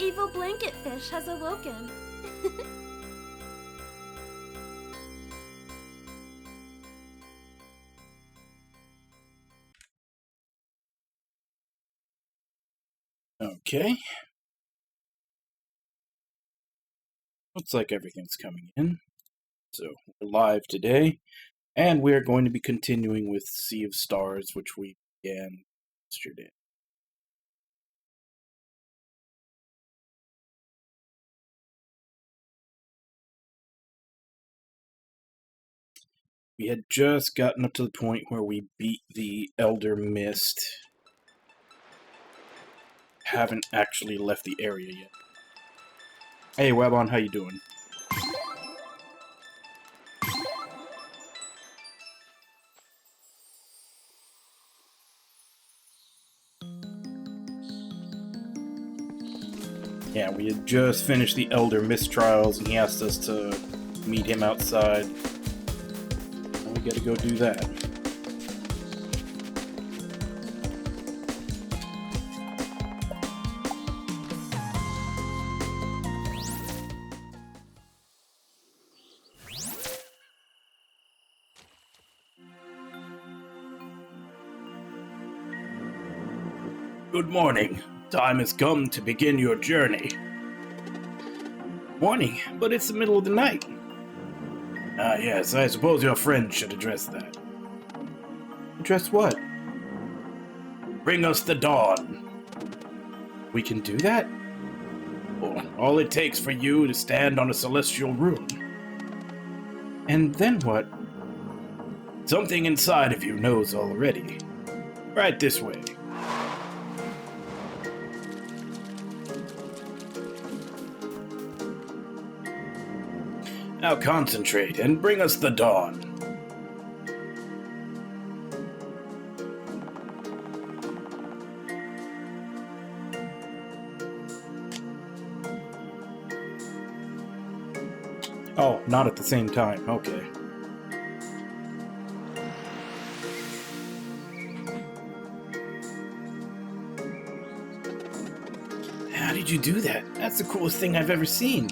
evil blanket fish has awoken. Okay. Looks like everything's coming in. So, we're live today, and we're going to be continuing with Sea of Stars, which we began yesterday. We had just gotten up to the point where we beat the Elder Mist. Haven't actually left the area yet. Hey, Webon, how you doing? Yeah, we had just finished the Elder Mist trials, and he asked us to meet him outside. And we gotta go do that. Good morning. Time has come to begin your journey. Morning, but it's the middle of the night. Ah, yes, I suppose your friend should address that. Address what? Bring us the dawn. We can do that? Well, all it takes for you to stand on a celestial rune. And then what? Something inside of you knows already. Right this way. Now concentrate and bring us the dawn. Oh, not at the same time. Okay. How did you do that? That's the coolest thing I've ever seen.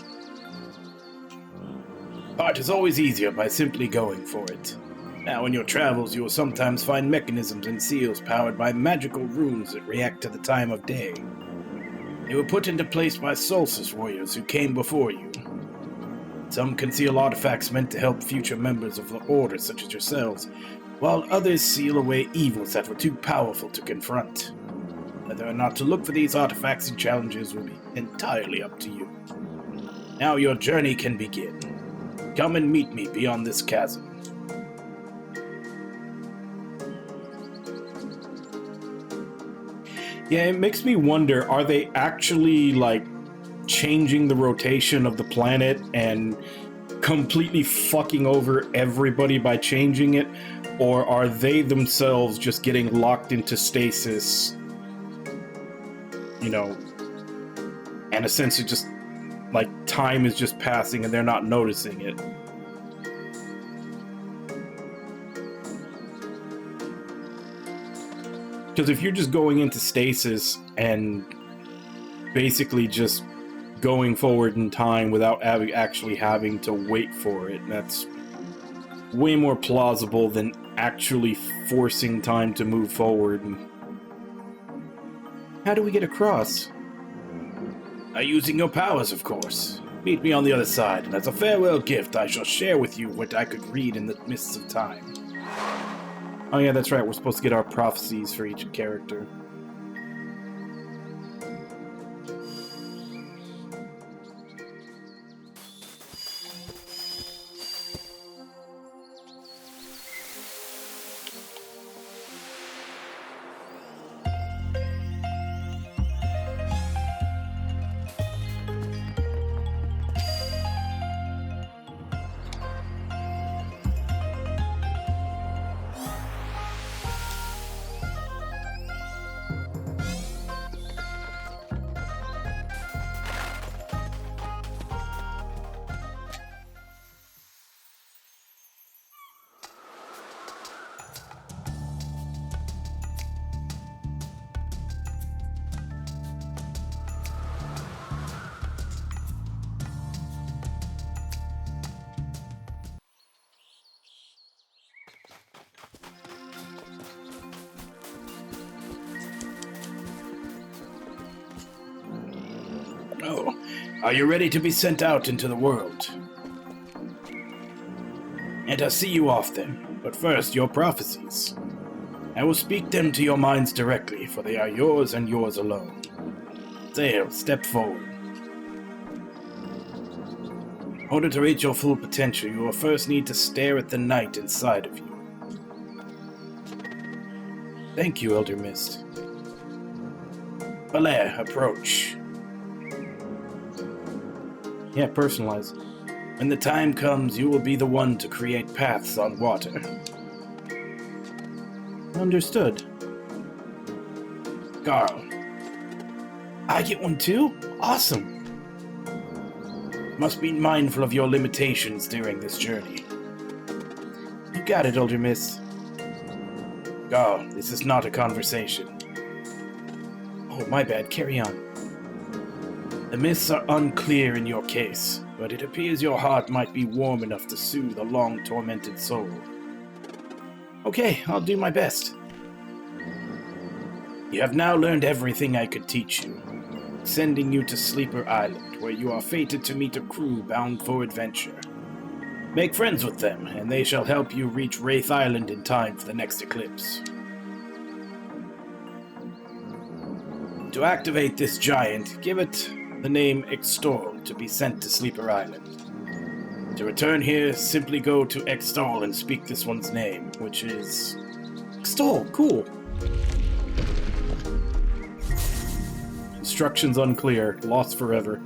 Art is always easier by simply going for it. Now, in your travels, you will sometimes find mechanisms and seals powered by magical runes that react to the time of day. They were put into place by Solstice warriors who came before you. Some conceal artifacts meant to help future members of the Order, such as yourselves, while others seal away evils that were too powerful to confront. Whether or not to look for these artifacts and challenges will be entirely up to you. Now your journey can begin. Come and meet me beyond this chasm. Yeah, it makes me wonder, are they actually, like, changing the rotation of the planet and completely fucking over everybody by changing it? Or are they themselves just getting locked into stasis, you know, and a sense of just, like, time is just passing and they're not noticing it? Because if you're just going into stasis and basically just going forward in time without actually having to wait for it, that's way more plausible than actually forcing time to move forward. How do we get across? By using your powers, of course. Meet me on the other side, and as a farewell gift, I shall share with you what I could read in the mists of time. Oh yeah, that's right, we're supposed to get our prophecies for each character. Are you ready to be sent out into the world? And I'll see you off then, but first your prophecies. I will speak them to your minds directly, for they are yours and yours alone. Zale, step forward. In order to reach your full potential, you will first need to stare at the night inside of you. Thank you, Elder Mist. Belair, approach. Yeah, personalize. When the time comes, you will be the one to create paths on water. Understood. Garl. I get one too? Awesome. Must be mindful of your limitations during this journey. You got it, Elder Mist. Garl, this is not a conversation. Oh, my bad. Carry on. The myths are unclear in your case, but it appears your heart might be warm enough to soothe a long-tormented soul. Okay, I'll do my best. You have now learned everything I could teach you, sending you to Sleeper Island, where you are fated to meet a crew bound for adventure. Make friends with them, and they shall help you reach Wraith Island in time for the next eclipse. To activate this giant, give it the name Extol to be sent to Sleeper Island. To return here, simply go to Extol and speak this one's name, which is... Extol, cool! Instructions unclear, lost forever.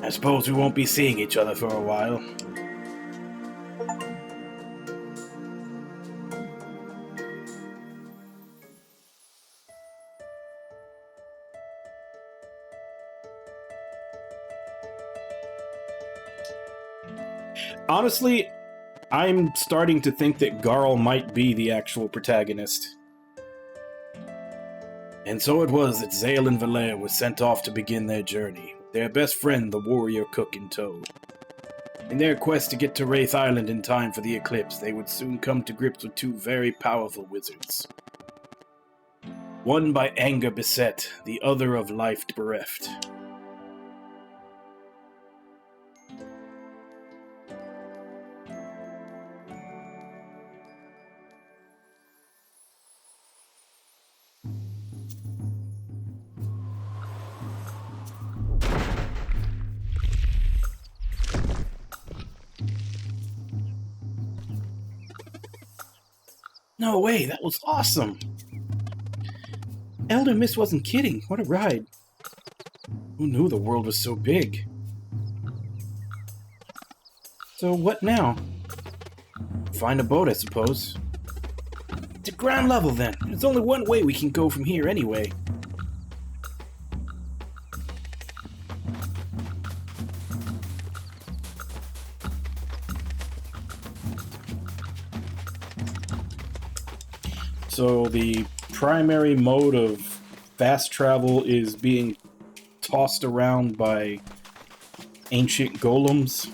I suppose we won't be seeing each other for a while. Honestly, I'm starting to think that Garl might be the actual protagonist. And so it was that Zale and Valere were sent off to begin their journey, with their best friend, the warrior cook, in tow. In their quest to get to Wraith Island in time for the eclipse, they would soon come to grips with two very powerful wizards. One by anger beset, the other of life bereft. No way, that was awesome! Elder Mist wasn't kidding, what a ride. Who knew the world was so big? So what now? Find a boat, I suppose. To ground level then. There's only one way we can go from here anyway. So the primary mode of fast travel is being tossed around by ancient golems.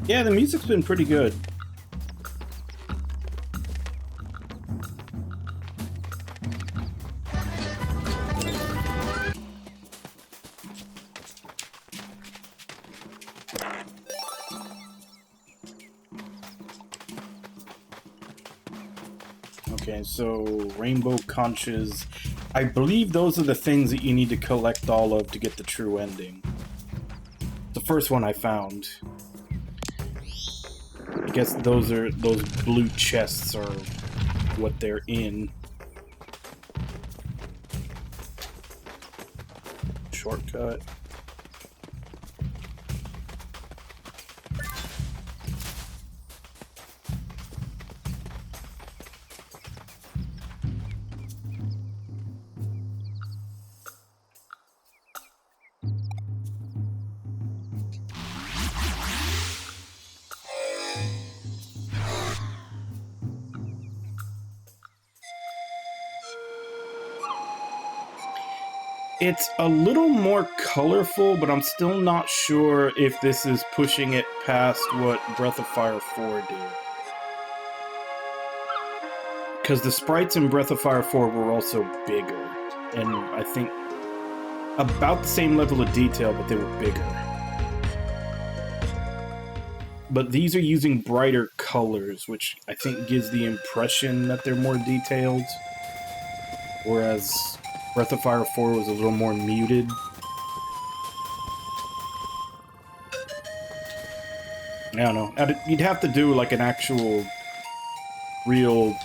Yeah, the music's been pretty good. Okay, so rainbow conches. I believe those are the things that you need to collect all of to get the true ending. The first one I found. I guess those blue chests are what they're in. Shortcut. It's a little more colorful, but I'm still not sure if this is pushing it past what Breath of Fire 4 did. Because the sprites in Breath of Fire 4 were also bigger, and I think about the same level of detail, but they were bigger. But these are using brighter colors, which I think gives the impression that they're more detailed, whereas Breath of Fire 4 was a little more muted. I don't know. You'd have to do like an actual, real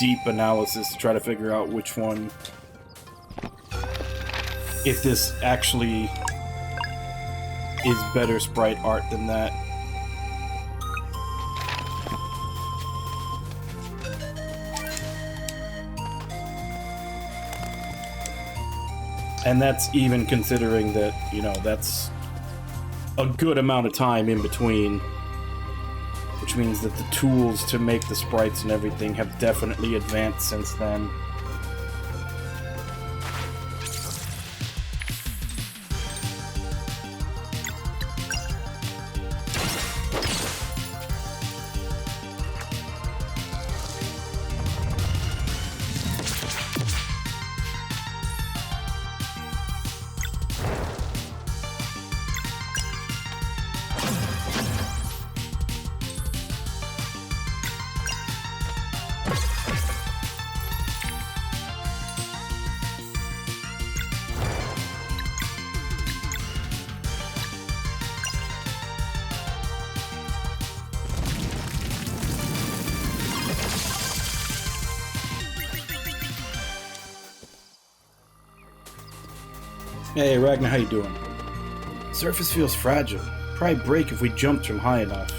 deep analysis to try to figure out which one, if this actually is better sprite art than that. And that's even considering that, you know, that's a good amount of time in between, which means that the tools to make the sprites and everything have definitely advanced since then. Hey, Ragnar, how you doing? Surface feels fragile. Probably break if we jumped from high enough.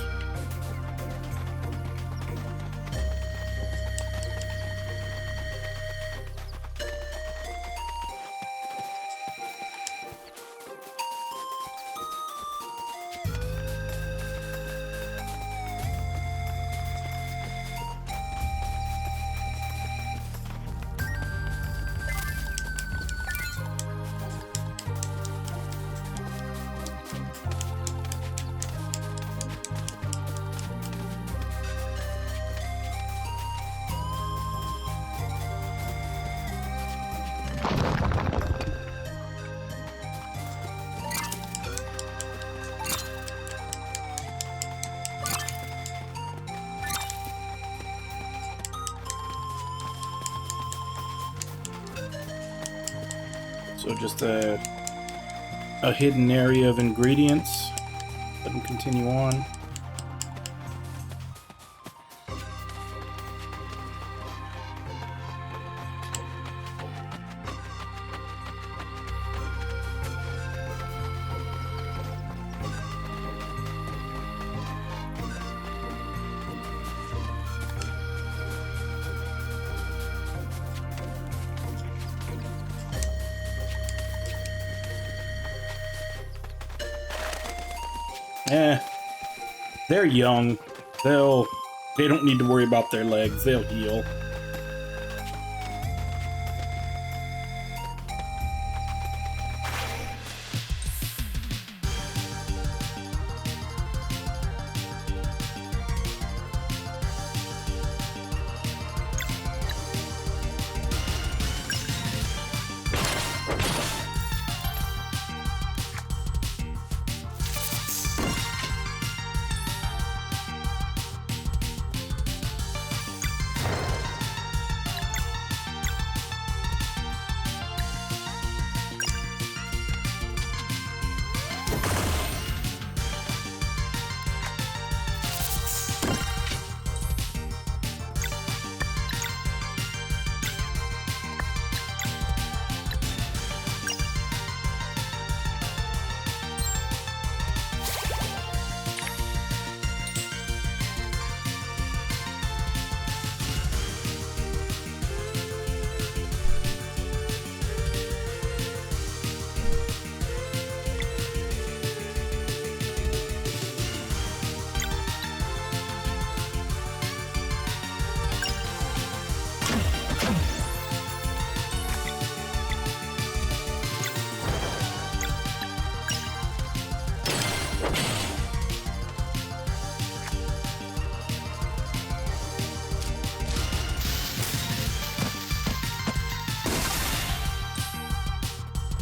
So just a hidden area of ingredients. Let them continue on. They're young. They don't need to worry about their legs. They'll heal.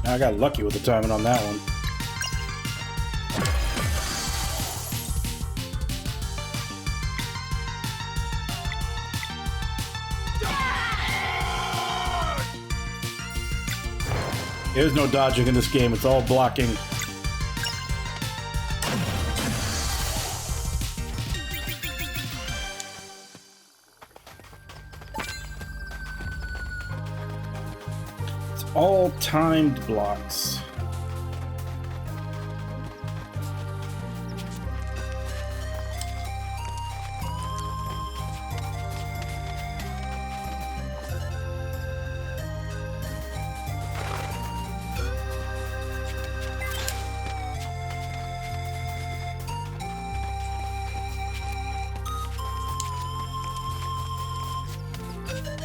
I got lucky with the timing on that one. There's no dodging in this game, it's all blocking. It's all timed blocks.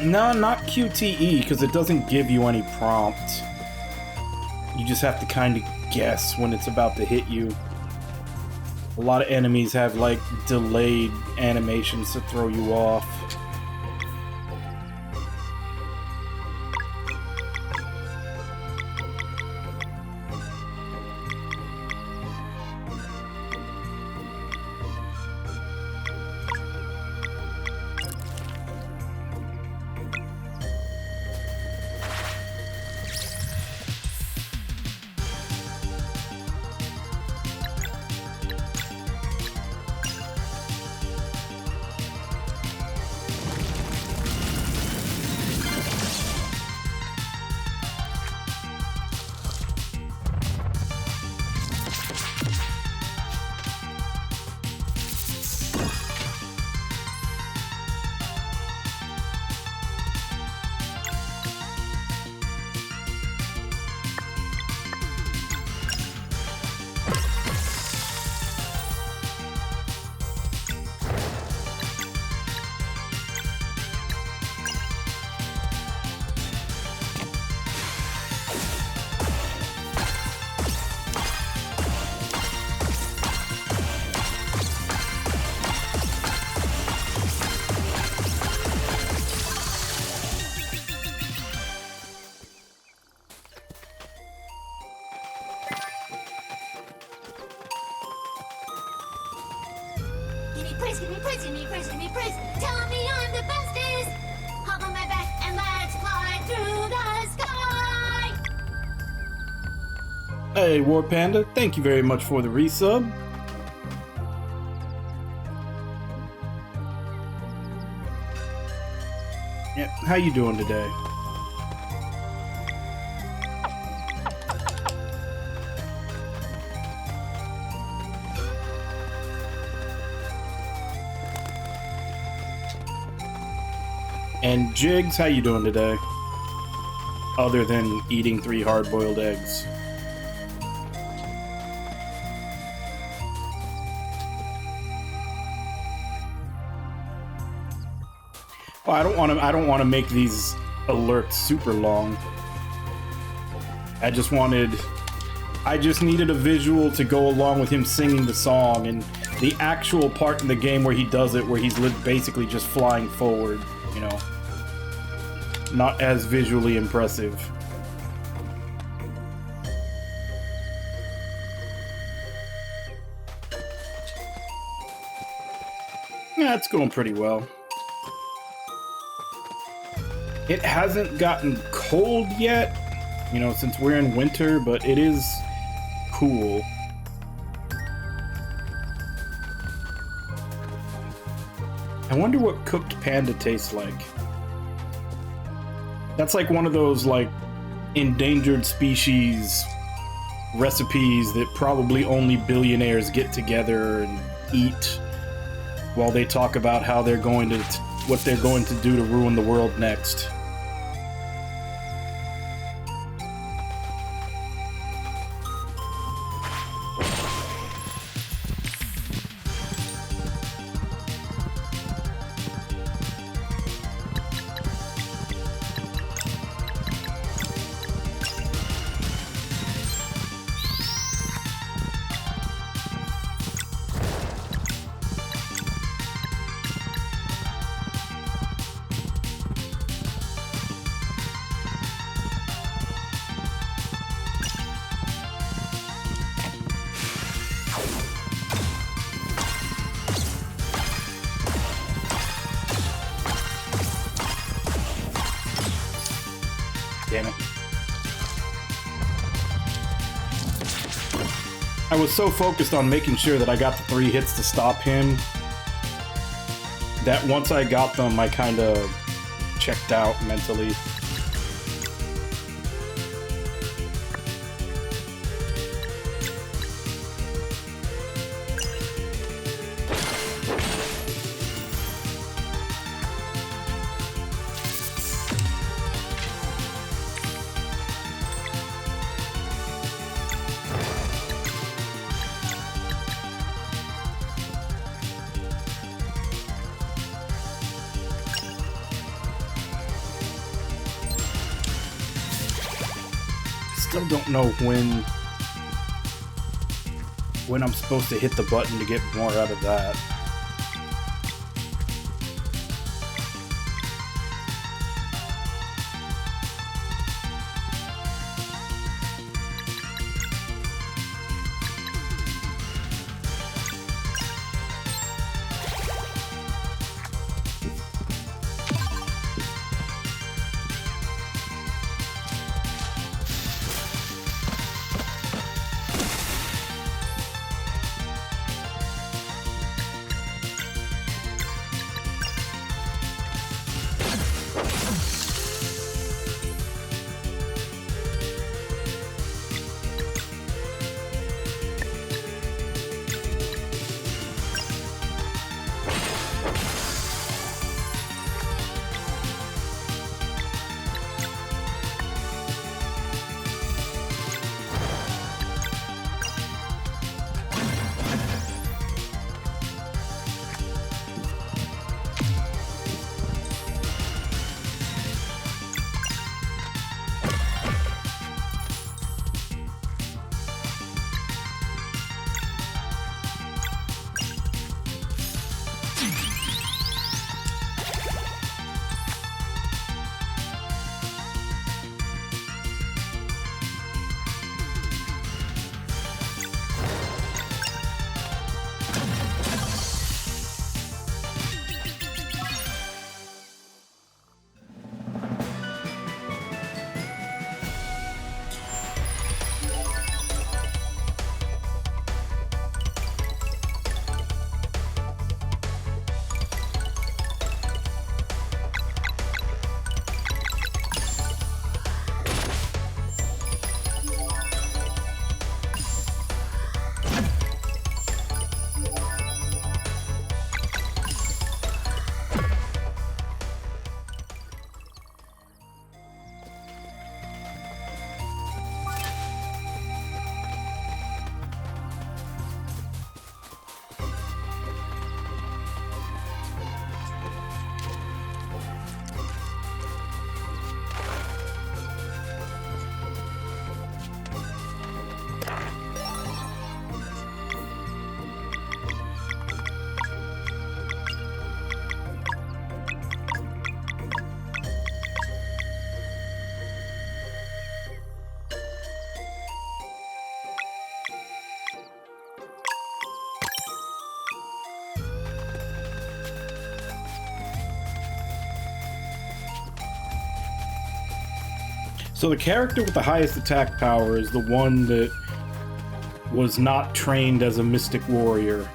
No, not QTE, because it doesn't give you any prompt. You just have to kind of guess when it's about to hit you. A lot of enemies have, like, delayed animations to throw you off. Give me praise, give me praise, give me praise, give me praise. Tell me I'm the bestest. Hop on my back and let's fly through the sky. Hey, War Panda, thank you very much for the resub. Yeah, how you doing today? And Jigs, how you doing today? Other than eating 3 hard-boiled eggs. Well, I don't want to make these alerts super long. I just needed a visual to go along with him singing the song, and the actual part in the game where he does it, where he's basically just flying forward, you know. Not as visually impressive. Yeah, it's going pretty well. It hasn't gotten cold yet, you know, since we're in winter, but it is cool. I wonder what cooked panda tastes like. That's like one of those, like, endangered species recipes that probably only billionaires get together and eat while they talk about how they're going to, what they're going to do to ruin the world next. I was so focused on making sure that I got the 3 hits to stop him that once I got them, I kind of checked out mentally. Still don't know when I'm supposed to hit the button to get more out of that. So the character with the highest attack power is the one that was not trained as a mystic warrior.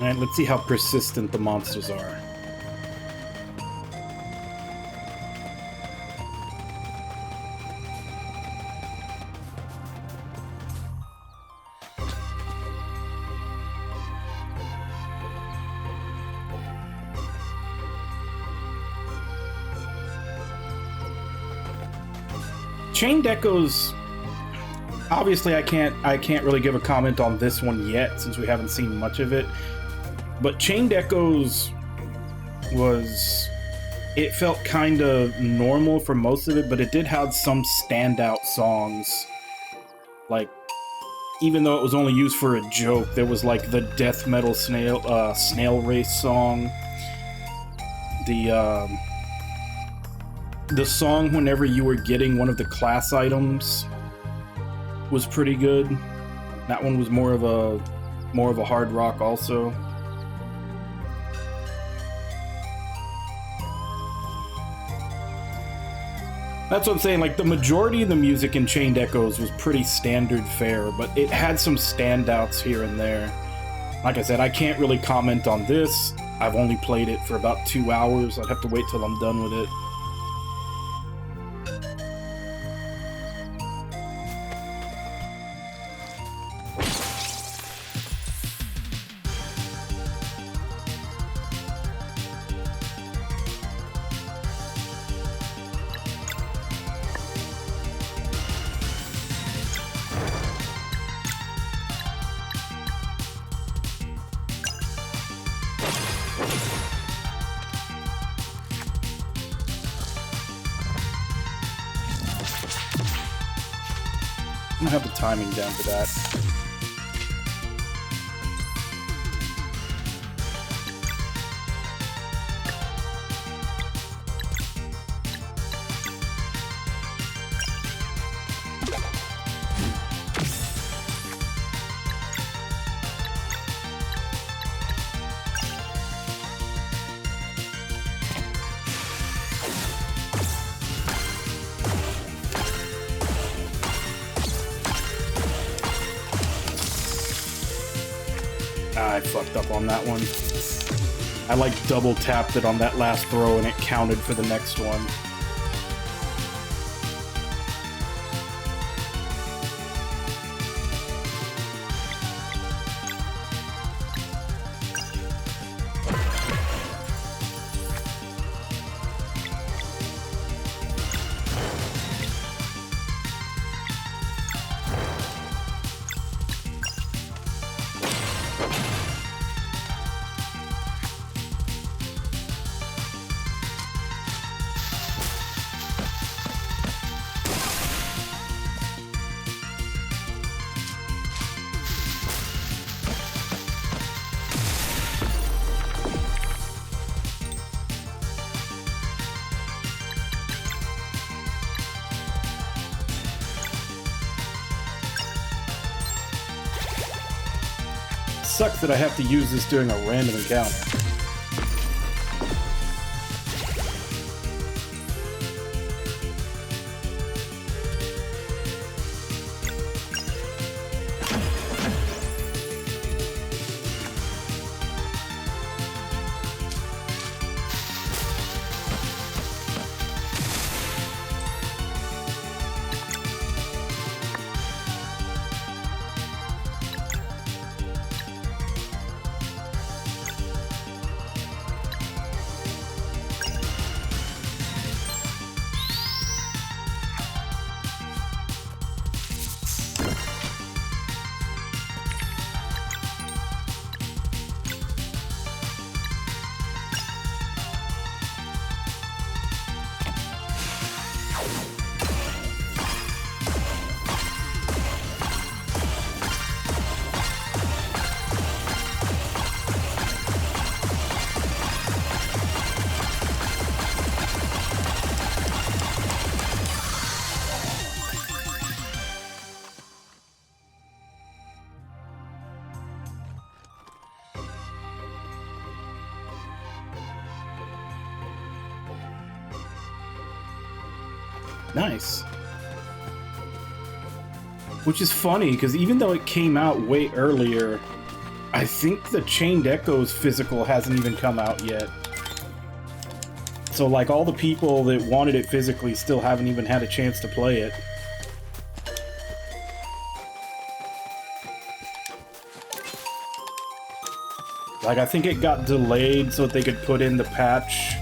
And let's see how persistent the monsters are. Chained Echoes. Obviously, I can't really give a comment on this one yet since we haven't seen much of it. But Chained Echoes it felt kind of normal for most of it, but it did have some standout songs. Like, even though it was only used for a joke, there was like the death metal snail race song, the the song whenever you were getting one of the class items was pretty good. That one was more of a hard rock also. That's what I'm saying, like the majority of the music in Chained Echoes was pretty standard fare, but it had some standouts here and there. Like I said, I can't really comment on this. I've only played it for about 2 hours. I'd have to wait till I'm done with it. I don't have the timing down for that. I fucked up on that one. I like double tapped it on that last throw and it counted for the next one. Sucks that I have to use this during a random encounter. Nice. Which is funny, because even though it came out way earlier, I think the Chained Echoes physical hasn't even come out yet. So, like, all the people that wanted it physically still haven't even had a chance to play it. Like, I think it got delayed so that they could put in the patch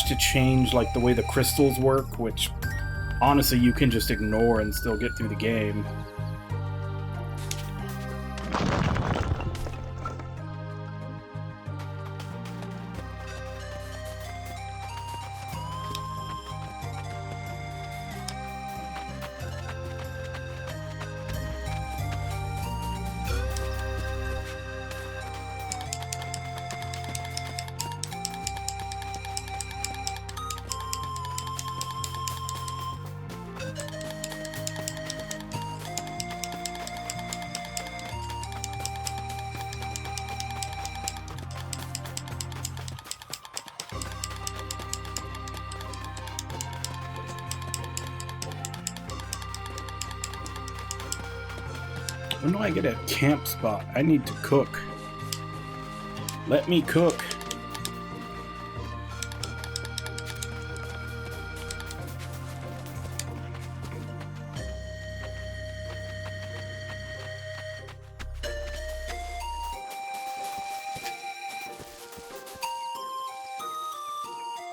to change, like, the way the crystals work, which, honestly, you can just ignore and still get through the game. When do I get a camp spot? I need to cook. Let me cook.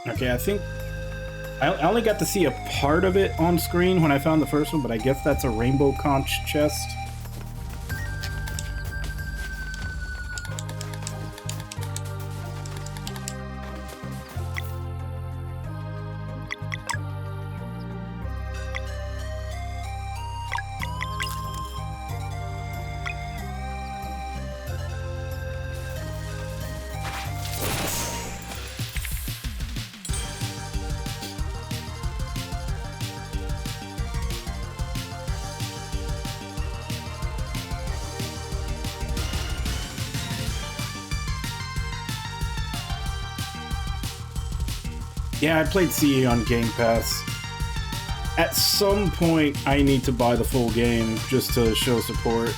Okay, I think I only got to see a part of it on screen when I found the first one, but I guess that's a rainbow conch chest. Yeah, I played CE on Game Pass. At some point, I need to buy the full game just to show support.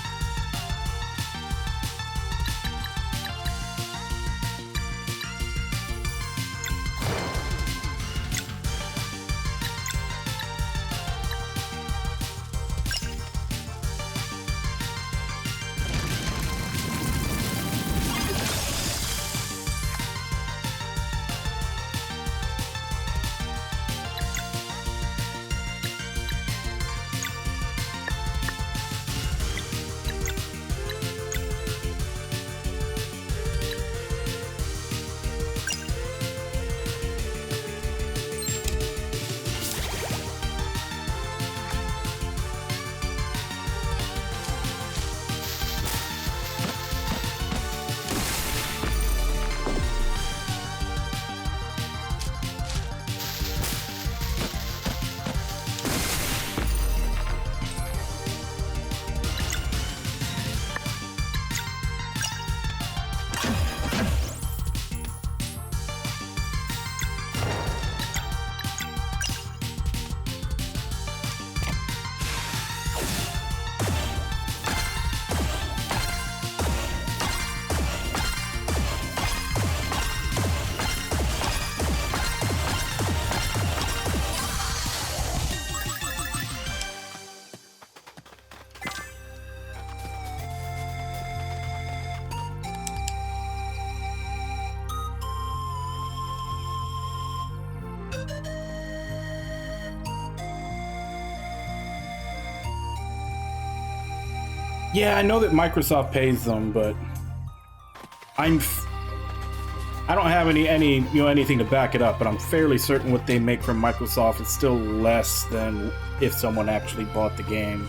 Yeah, I know that Microsoft pays them, but I don't have anything to back it up, but I'm fairly certain what they make from Microsoft is still less than if someone actually bought the game.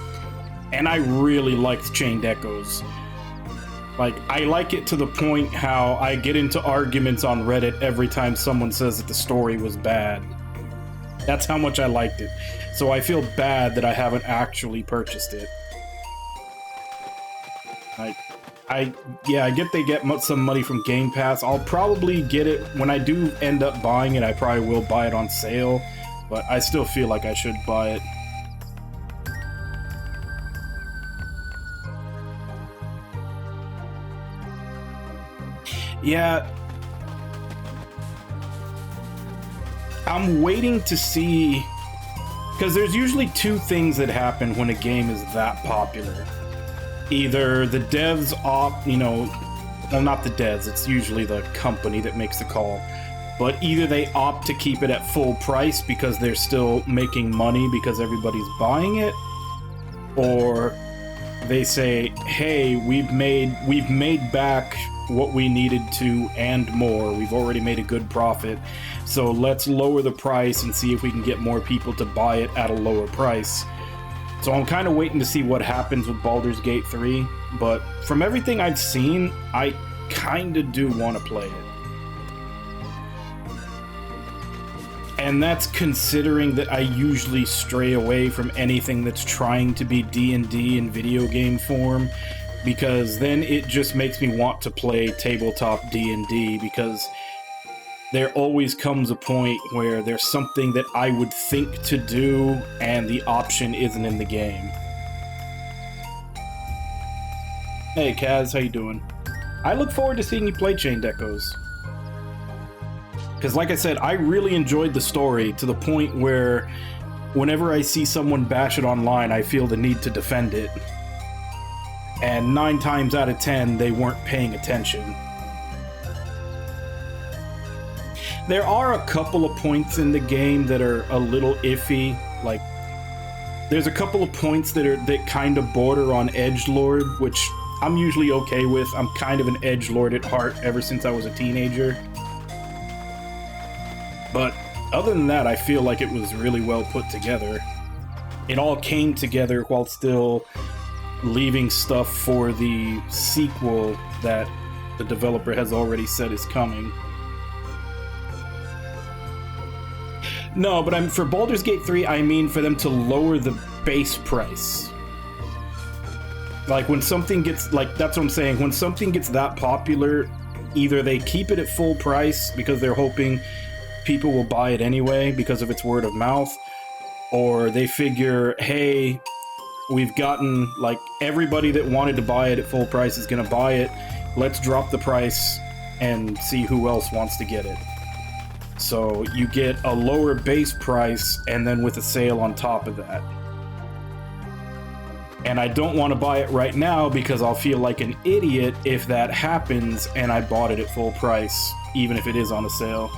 And I really liked Chained Echoes. Like, I like it to the point how I get into arguments on Reddit every time someone says that the story was bad. That's how much I liked it. So I feel bad that I haven't actually purchased it. I get they get some money from Game Pass. I'll probably get it when I do end up buying it. I probably will buy it on sale, but I still feel like I should buy it. Yeah, I'm waiting to see, because there's usually two things that happen when a game is that popular. Either the devs opt, well, not the devs, it's usually the company that makes the call, but either they opt to keep it at full price because they're still making money because everybody's buying it, or they say, hey, we've made back what we needed to and more. We've already made a good profit, so let's lower the price and see if we can get more people to buy it at a lower price. So I'm kind of waiting to see what happens with Baldur's Gate 3, but from everything I've seen, I kind of do want to play it. And that's considering that I usually stray away from anything that's trying to be D&D in video game form, because then it just makes me want to play tabletop D&D, because there always comes a point where there's something that I would think to do and the option isn't in the game. Hey Kaz, how you doing? I look forward to seeing you play Chained Echoes. Because like I said, I really enjoyed the story to the point where whenever I see someone bash it online, I feel the need to defend it. And 9 times out of 10, they weren't paying attention. There are a couple of points in the game that are a little iffy. Like, there's a couple of points that kind of border on edgelord, which I'm usually okay with. I'm kind of an edgelord at heart ever since I was a teenager. But other than that, I feel like it was really well put together. It all came together while still leaving stuff for the sequel that the developer has already said is coming. No, but for Baldur's Gate 3, I mean for them to lower the base price. Like, when something gets, like, that's what I'm saying, when something gets that popular, either they keep it at full price because they're hoping people will buy it anyway because of its word of mouth, or they figure, hey, we've gotten, like, everybody that wanted to buy it at full price is gonna buy it, let's drop the price and see who else wants to get it. So you get a lower base price and then with a sale on top of that. And I don't want to buy it right now because I'll feel like an idiot if that happens and I bought it at full price, even if it is on a sale.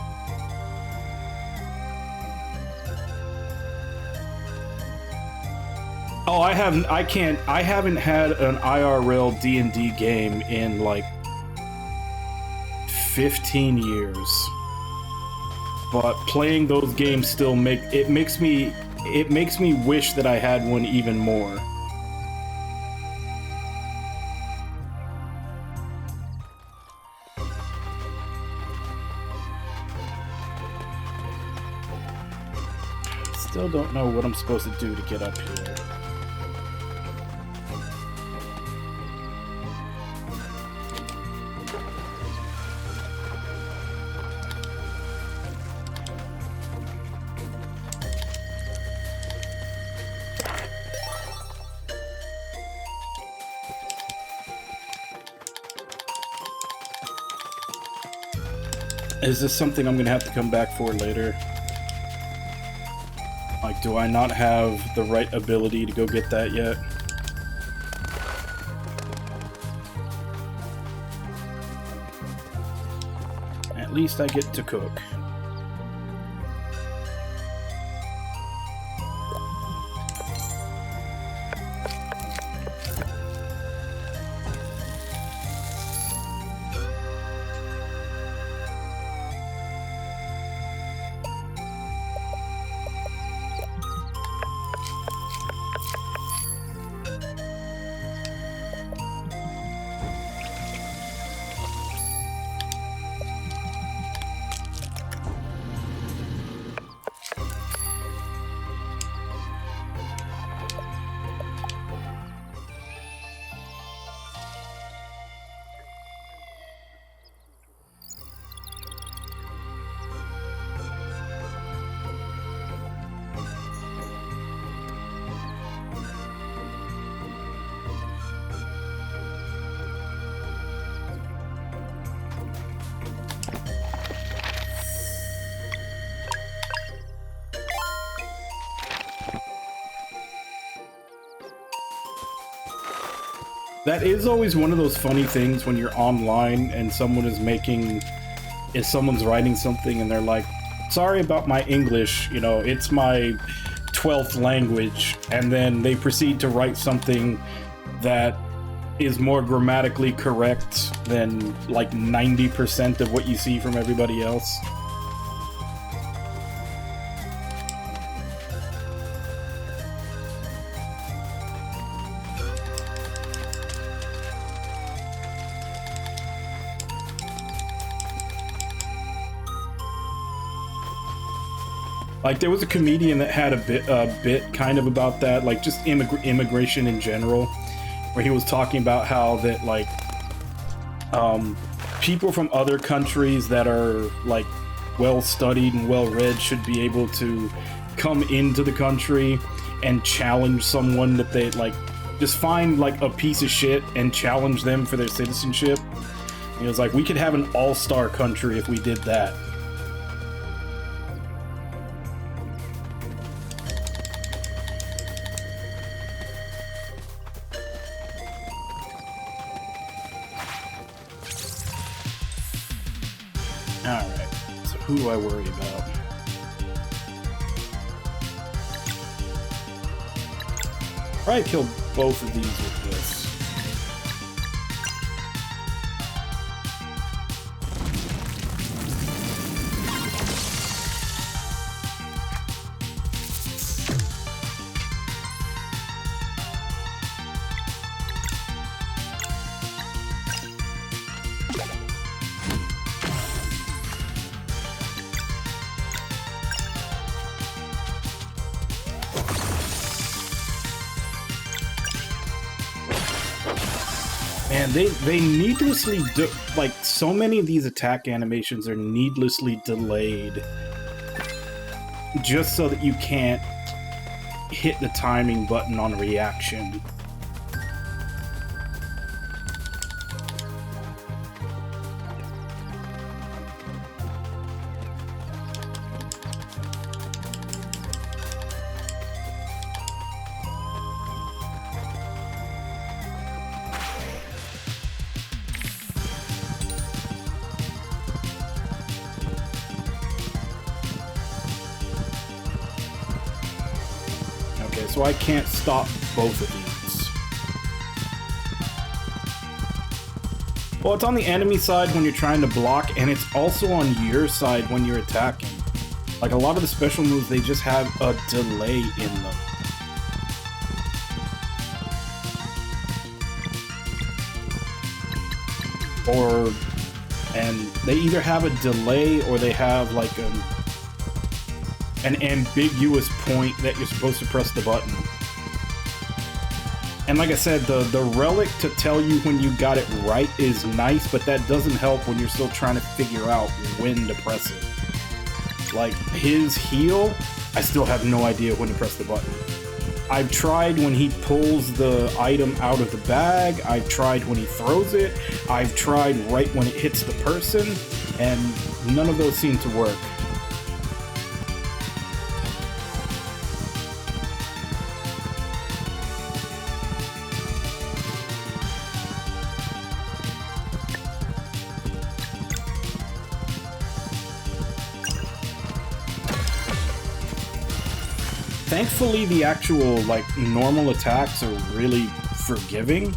Oh, I haven't had an IRL D&D game in like 15 years. But playing those games still makes me wish that I had one even more. Still don't know what I'm supposed to do to get up here. Is this something I'm gonna have to come back for later? Like, do I not have the right ability to go get that yet? At least I get to cook. That is always one of those funny things when you're online and someone's writing something and they're like, sorry about my English, you know, it's my 12th language, and then they proceed to write something that is more grammatically correct than like 90% of what you see from everybody else. Like, there was a comedian that had a bit kind of about that, like just immigration in general, where he was talking about how that, like, people from other countries that are, like, well-studied and well-read should be able to come into the country and challenge someone that they, like, just find like a piece of shit and challenge them for their citizenship. It was like, we could have an all-star country if we did that. Alright, so who do I worry about? Probably kill both of these with this. Man, they needlessly like, so many of these attack animations are needlessly delayed just so that you can't hit the timing button on reaction. So I can't stop both of these. Well, it's on the enemy side when you're trying to block, and it's also on your side when you're attacking. Like, a lot of the special moves, they just have a delay in them. And they either have a delay or they have like an ambiguous point that you're supposed to press the button. And like I said, the relic to tell you when you got it right is nice, but that doesn't help when you're still trying to figure out when to press it. Like, his heal, I still have no idea when to press the button. I've tried when he pulls the item out of the bag, I've tried when he throws it, I've tried right when it hits the person, and none of those seem to work. Thankfully, the actual, like, normal attacks are really forgiving.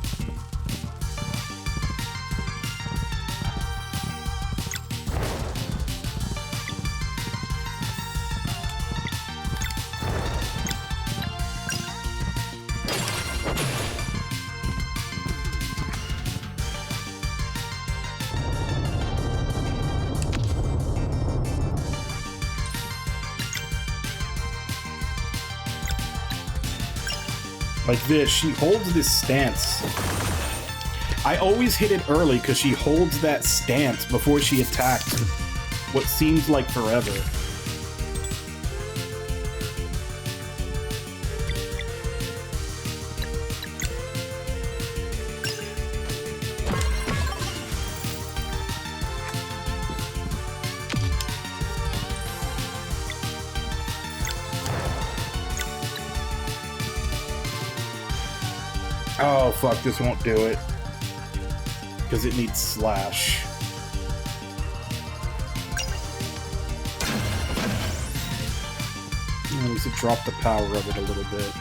Like this, she holds this stance. I always hit it early because she holds that stance before she attacks what seems like forever. Oh fuck, this won't do it. Because it needs slash. At least it dropped the power of it a little bit.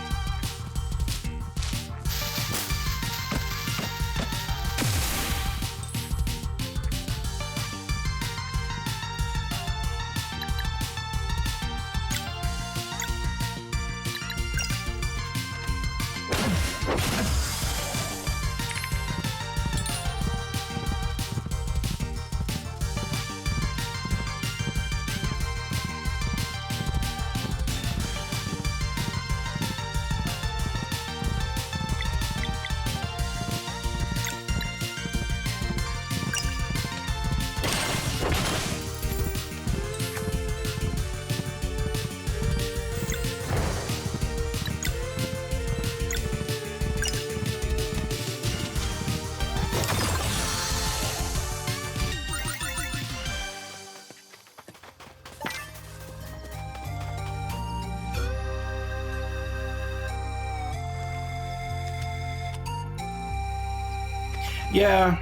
Yeah,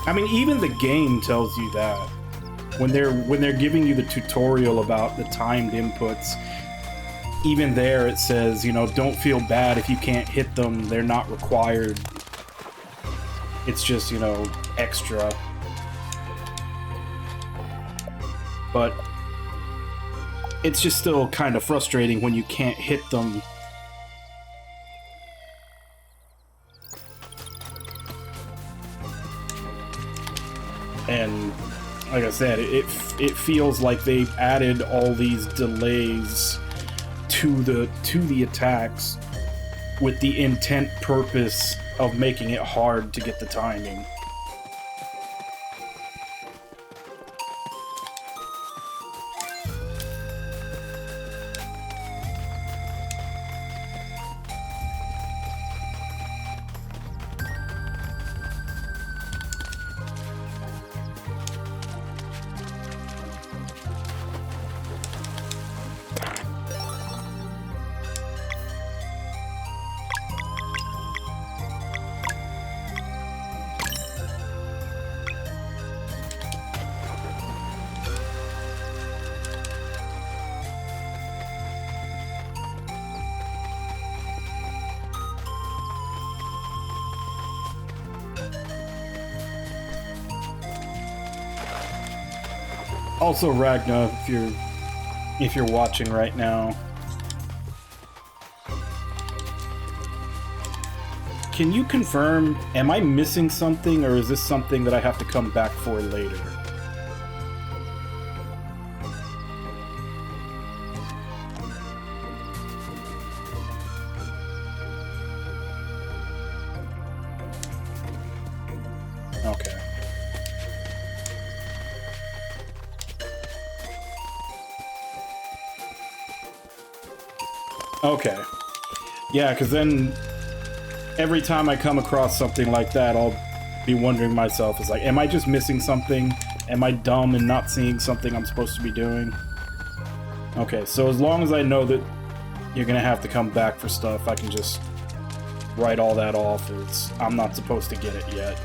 I mean, even the game tells you that when they're giving you the tutorial about the timed inputs. Even there, it says, you know, don't feel bad if you can't hit them. They're not required. It's just, you know, extra. But it's just still kind of frustrating when you can't hit them. And like I said, it feels like they've added all these delays to the attacks with the intent purpose of making it hard to get the timing. Also, Ragna, if you're watching right now, can you confirm, am I missing something, or is this something that I have to come back for later? Okay. Okay. Yeah, because then every time I come across something like that, I'll be wondering myself, is like, am I just missing something? Am I dumb and not seeing something I'm supposed to be doing? Okay, so as long as I know that you're gonna have to come back for stuff, I can just write all that off. I'm not supposed to get it yet.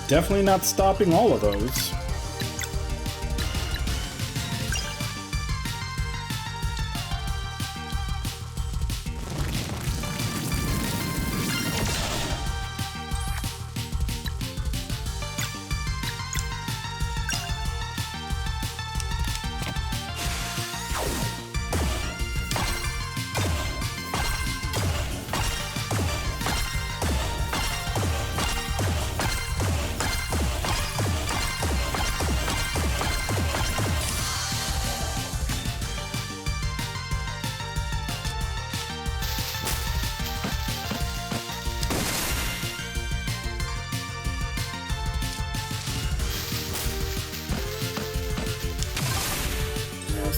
Definitely not stopping all of those.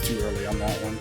Too early on that one.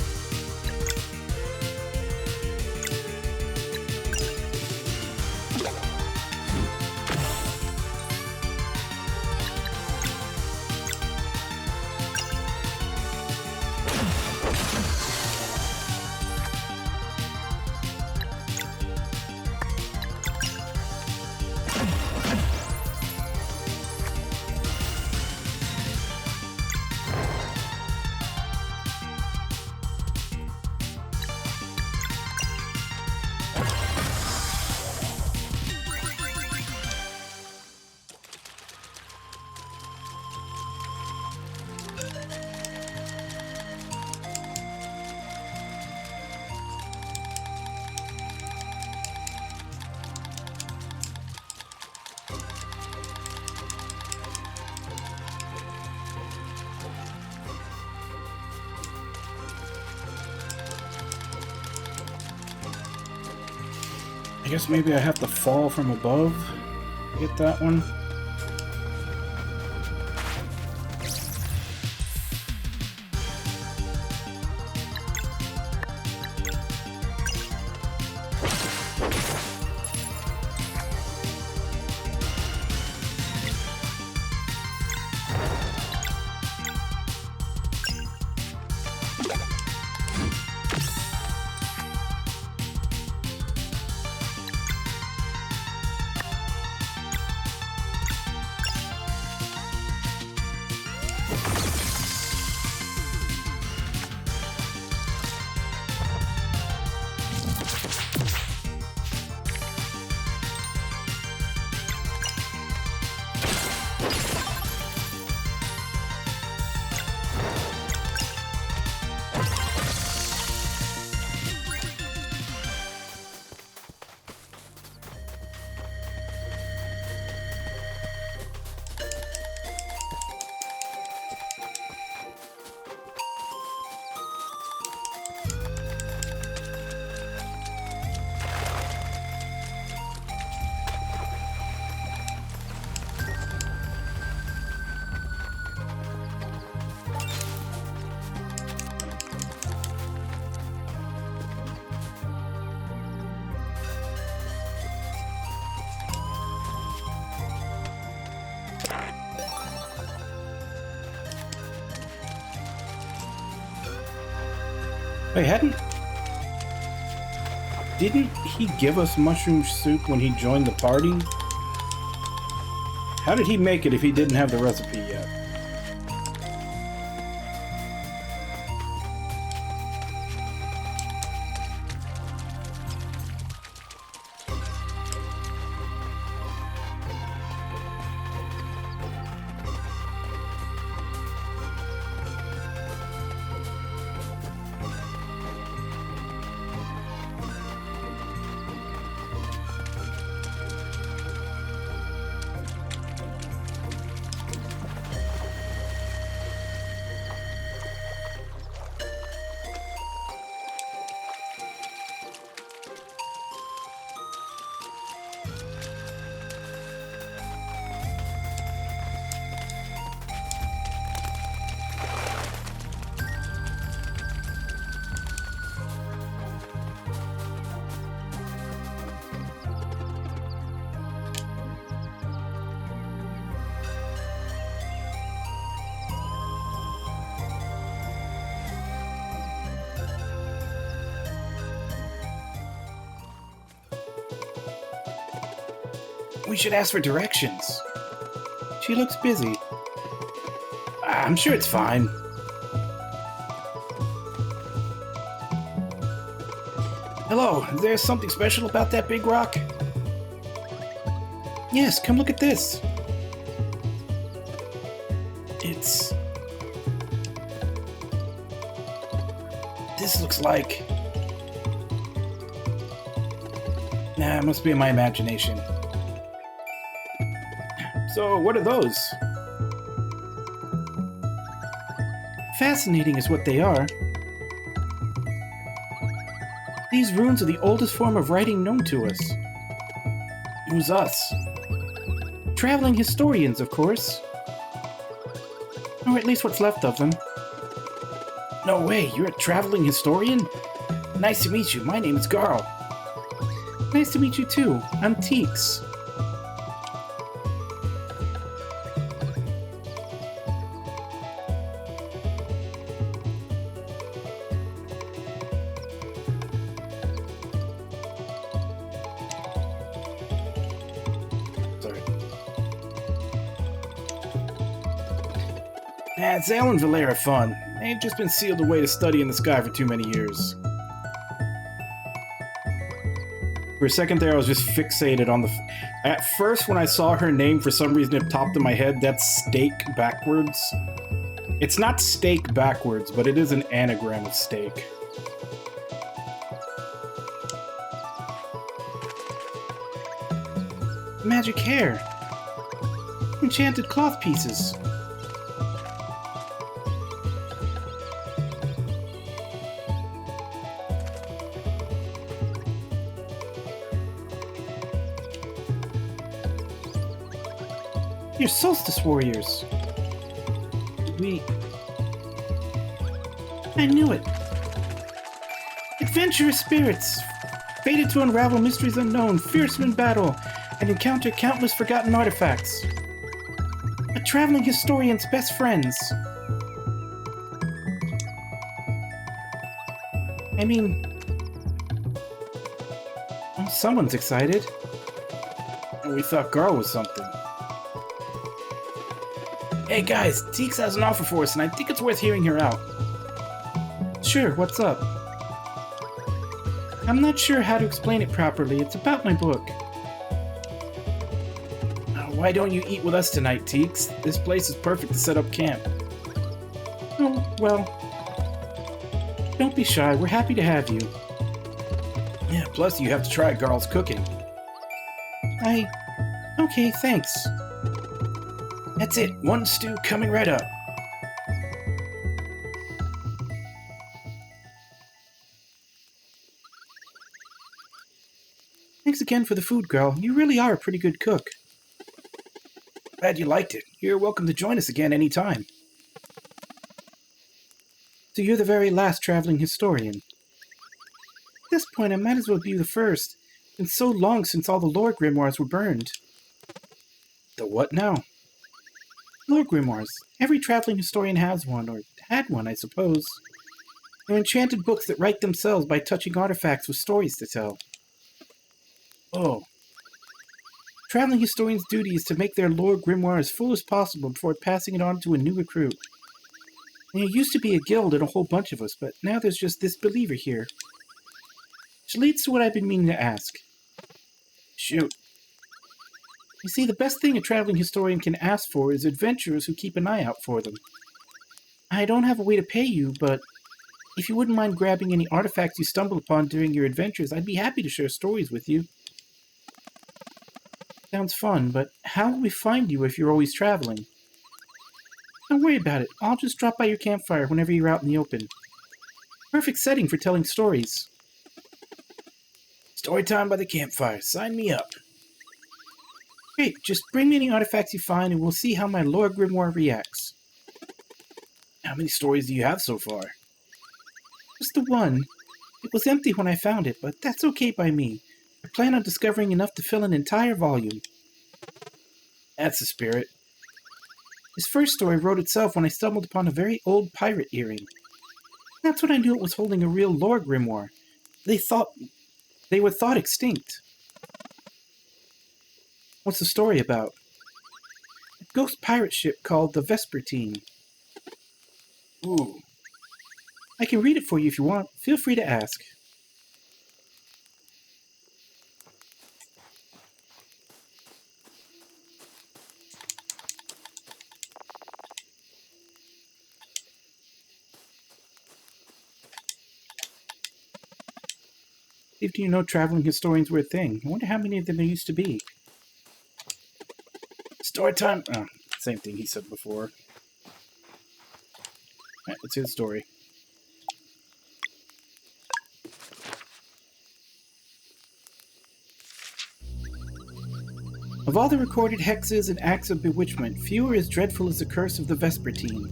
I guess maybe I have to fall from above to get that one. Wait, didn't he give us mushroom soup when he joined the party? How did he make it if he didn't have the recipe yet? We should ask for directions. She looks busy. I'm sure it's fine. Hello, is there something special about that big rock? Yes, come look at this. This looks like... Nah, it must be in my imagination. So, what are those? Fascinating is what they are. These runes are the oldest form of writing known to us. Who's us? Traveling historians, of course. Or at least what's left of them. No way, you're a traveling historian? Nice to meet you, my name is Garl. Nice to meet you too, I'm Teeks. Zal and Valera are fun. They've just been sealed away to study in the sky for too many years. For a second there, I was just fixated on the... At first, when I saw her name, for some reason it popped in my head. That's steak backwards. It's not steak backwards, but it is an anagram of steak. Magic hair. Enchanted cloth pieces. You're solstice warriors. I knew it. Adventurous spirits, fated to unravel mysteries unknown, fearsome in battle, and encounter countless forgotten artifacts. A traveling historian's best friends. I mean... well, someone's excited. We thought Garl was something. Hey guys, Teeks has an offer for us, and I think it's worth hearing her out. Sure, what's up? I'm not sure how to explain it properly. It's about my book. Why don't you eat with us tonight, Teeks? This place is perfect to set up camp. Oh, well... don't be shy. We're happy to have you. Yeah, plus you have to try Garl's cooking. Okay, thanks. That's it. One stew coming right up. Thanks again for the food, Garl. You really are a pretty good cook. Glad you liked it. You're welcome to join us again anytime. So you're the very last traveling historian. At this point, I might as well be the first. It's been so long since all the lore grimoires were burned. The what now? Lore grimoires. Every traveling historian has one, or had one, I suppose. They're enchanted books that write themselves by touching artifacts with stories to tell. Oh. Traveling historian's duty is to make their lore grimoire as full as possible before passing it on to a new recruit. There used to be a guild and a whole bunch of us, but now there's just this believer here. Which leads to what I've been meaning to ask. Shoot. You see, the best thing a traveling historian can ask for is adventurers who keep an eye out for them. I don't have a way to pay you, but if you wouldn't mind grabbing any artifacts you stumble upon during your adventures, I'd be happy to share stories with you. Sounds fun, but how will we find you if you're always traveling? Don't worry about it. I'll just drop by your campfire whenever you're out in the open. Perfect setting for telling stories. Story time by the campfire. Sign me up. Great, just bring me any artifacts you find and we'll see how my lore grimoire reacts. How many stories do you have so far? Just the one. It was empty when I found it, but that's okay by me. I plan on discovering enough to fill an entire volume. That's the spirit. This first story wrote itself when I stumbled upon a very old pirate earring. That's when I knew it was holding a real lore grimoire. They were thought extinct. What's the story about? A ghost pirate ship called the Vespertine. Ooh. I can read it for you if you want. Feel free to ask. If you know traveling historians were a thing, I wonder how many of them there used to be. Story time! Oh, same thing he said before. Alright, let's hear the story. Of all the recorded hexes and acts of bewitchment, few are as dreadful as the curse of the Vespertine.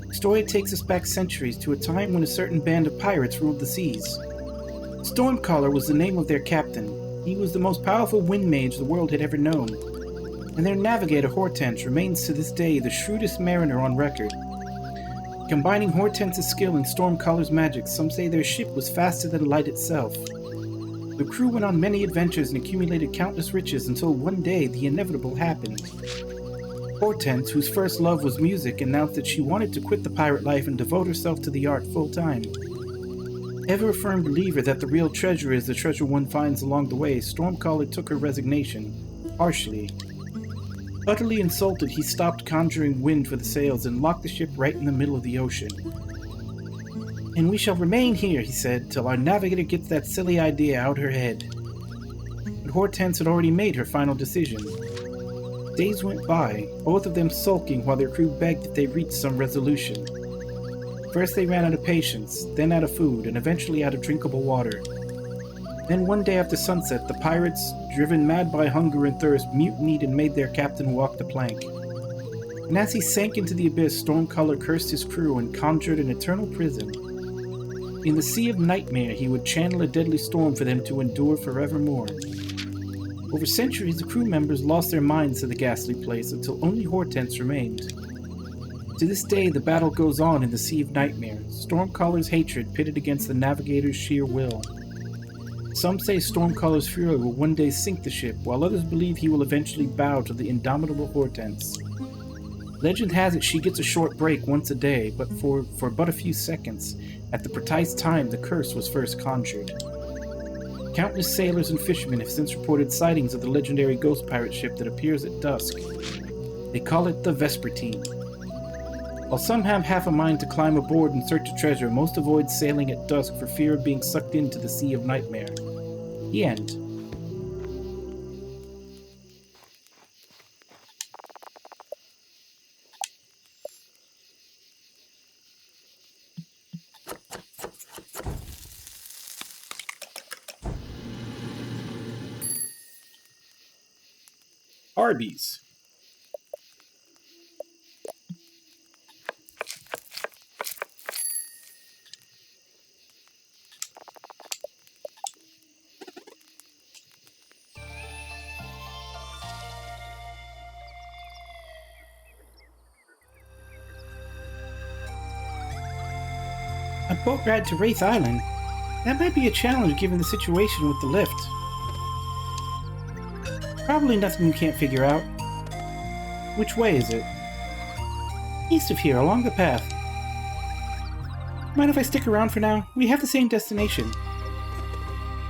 The story takes us back centuries to a time when a certain band of pirates ruled the seas. Stormcaller was the name of their captain. He was the most powerful wind mage the world had ever known. And their navigator Hortense remains to this day the shrewdest mariner on record. Combining Hortense's skill and Stormcaller's magic, some say their ship was faster than light itself. The crew went on many adventures and accumulated countless riches until one day the inevitable happened. Hortense, whose first love was music, announced that she wanted to quit the pirate life and devote herself to the art full-time. Ever a firm believer that the real treasure is the treasure one finds along the way, Stormcaller took her resignation, harshly. Utterly insulted, he stopped conjuring wind for the sails and locked the ship right in the middle of the ocean. And we shall remain here, he said, till our navigator gets that silly idea out her head. But Hortense had already made her final decision. Days went by, both of them sulking while their crew begged that they reach some resolution. First they ran out of patience, then out of food, and eventually out of drinkable water. Then one day after sunset, the pirates, driven mad by hunger and thirst, mutinied and made their captain walk the plank. And as he sank into the abyss, Stormcaller cursed his crew and conjured an eternal prison. In the Sea of Nightmare, he would channel a deadly storm for them to endure forevermore. Over centuries, the crew members lost their minds to the ghastly place until only Hortense remained. To this day, the battle goes on in the Sea of Nightmare, Stormcaller's hatred pitted against the navigator's sheer will. Some say Stormcaller's fury will one day sink the ship, while others believe he will eventually bow to the indomitable Hortense. Legend has it she gets a short break once a day, but for but a few seconds, at the precise time the curse was first conjured. Countless sailors and fishermen have since reported sightings of the legendary ghost pirate ship that appears at dusk. They call it the Vespertine. While some have half a mind to climb aboard in search of treasure, most avoid sailing at dusk for fear of being sucked into the Sea of Nightmare. The end. Arby's. A boat ride to Wraith Island? That might be a challenge given the situation with the lift. Probably nothing you can't figure out. Which way is it? East of here, along the path. Mind if I stick around for now? We have the same destination.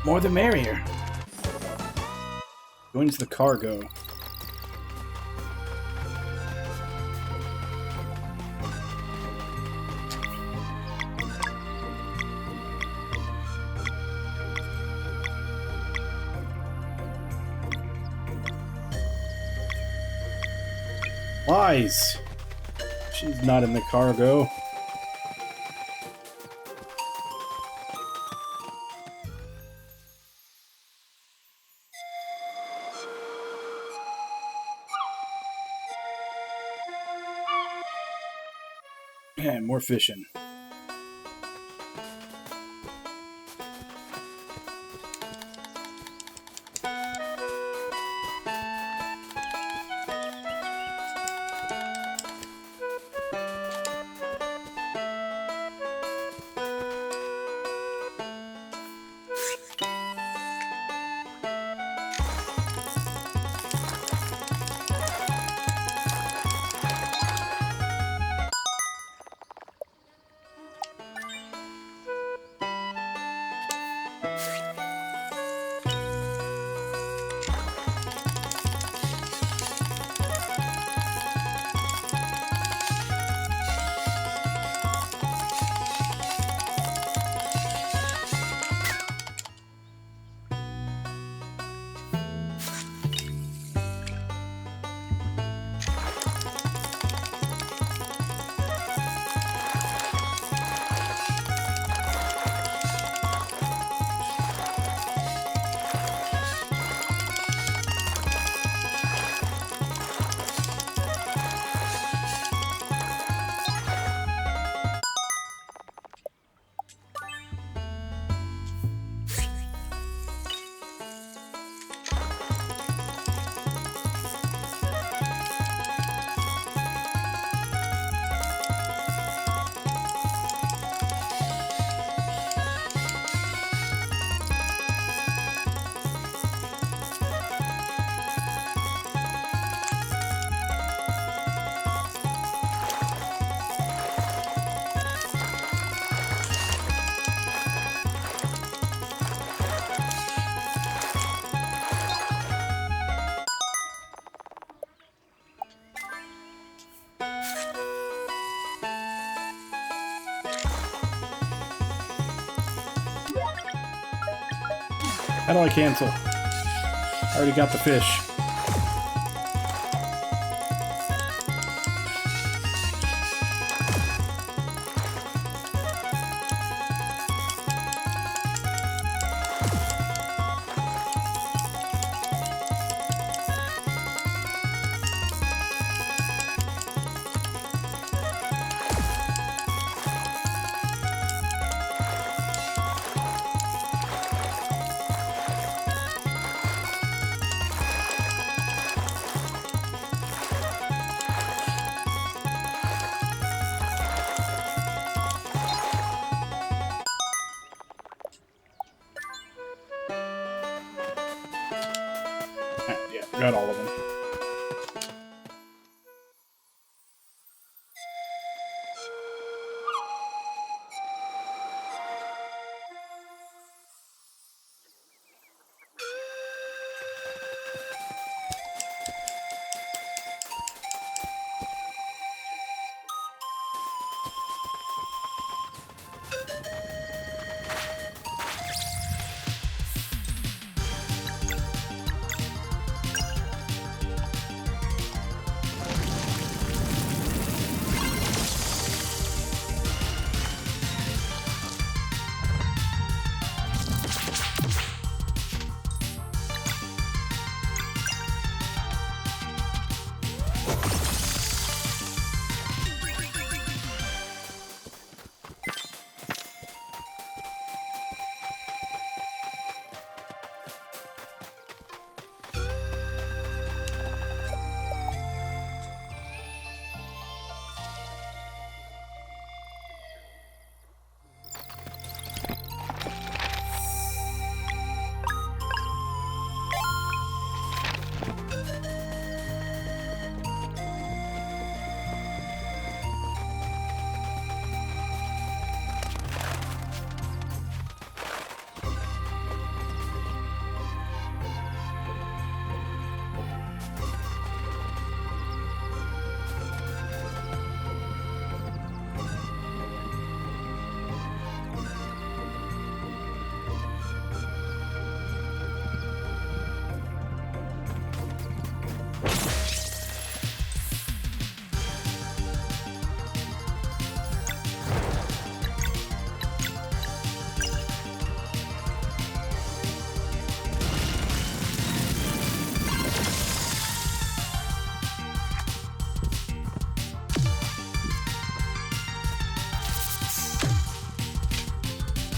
More the merrier. Joins the cargo. Lies. She's not in the cargo. And more fishing. How do I cancel? I already got the fish. Yeah, got all of them.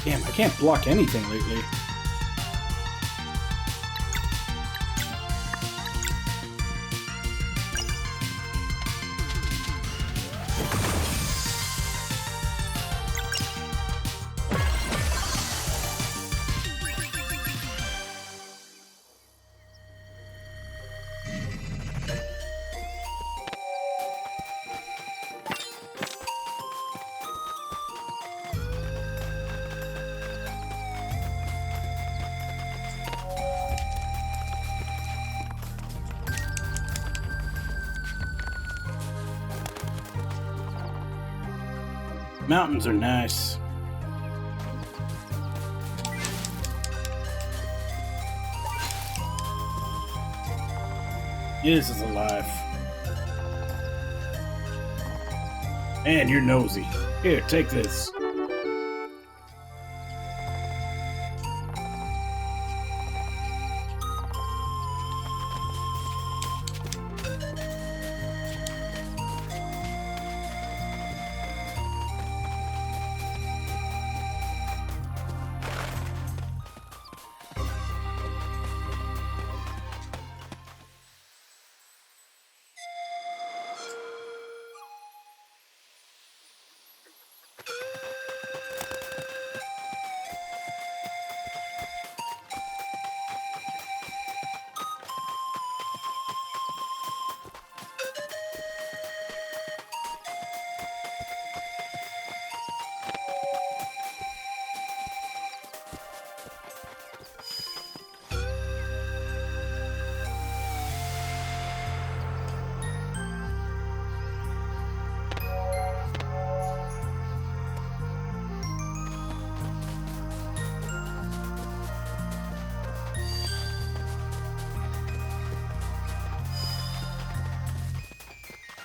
Damn, I can't block anything lately. Mountains are nice. This is alive. And you're nosy. Here, take this.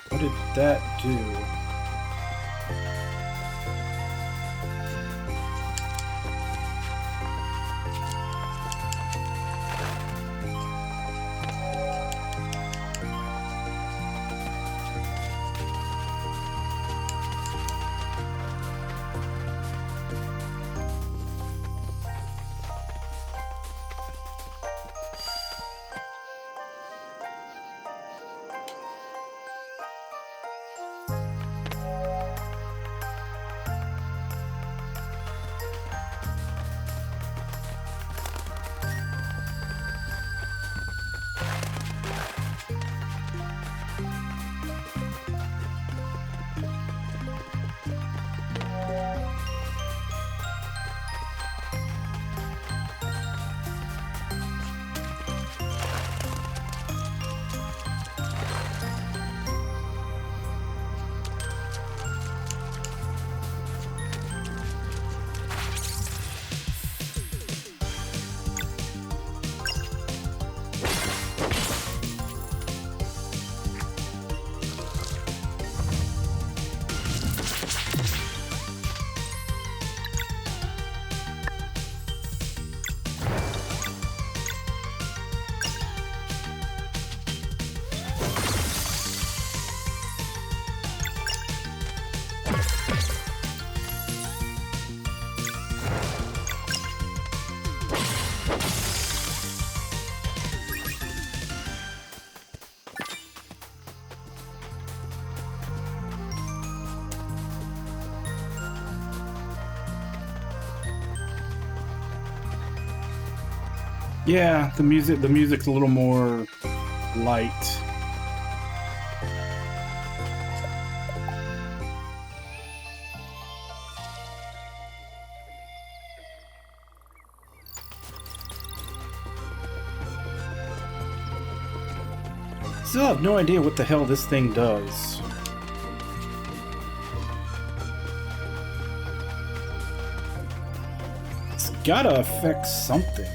What did that do? Yeah, the music's a little more light. Still have no idea what the hell this thing does. It's gotta affect something.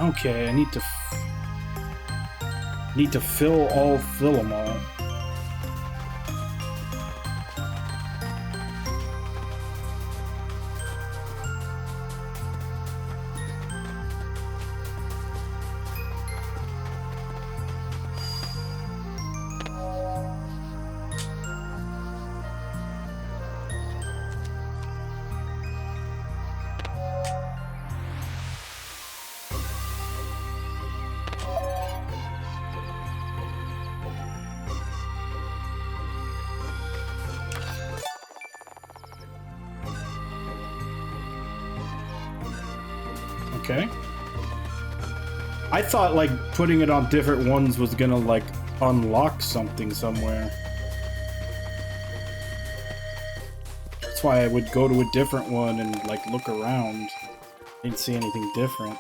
Okay, I need to fill them all. Okay. I thought, like, putting it on different ones was gonna, like, unlock something somewhere. That's why I would go to a different one and, like, look around. Didn't see anything different.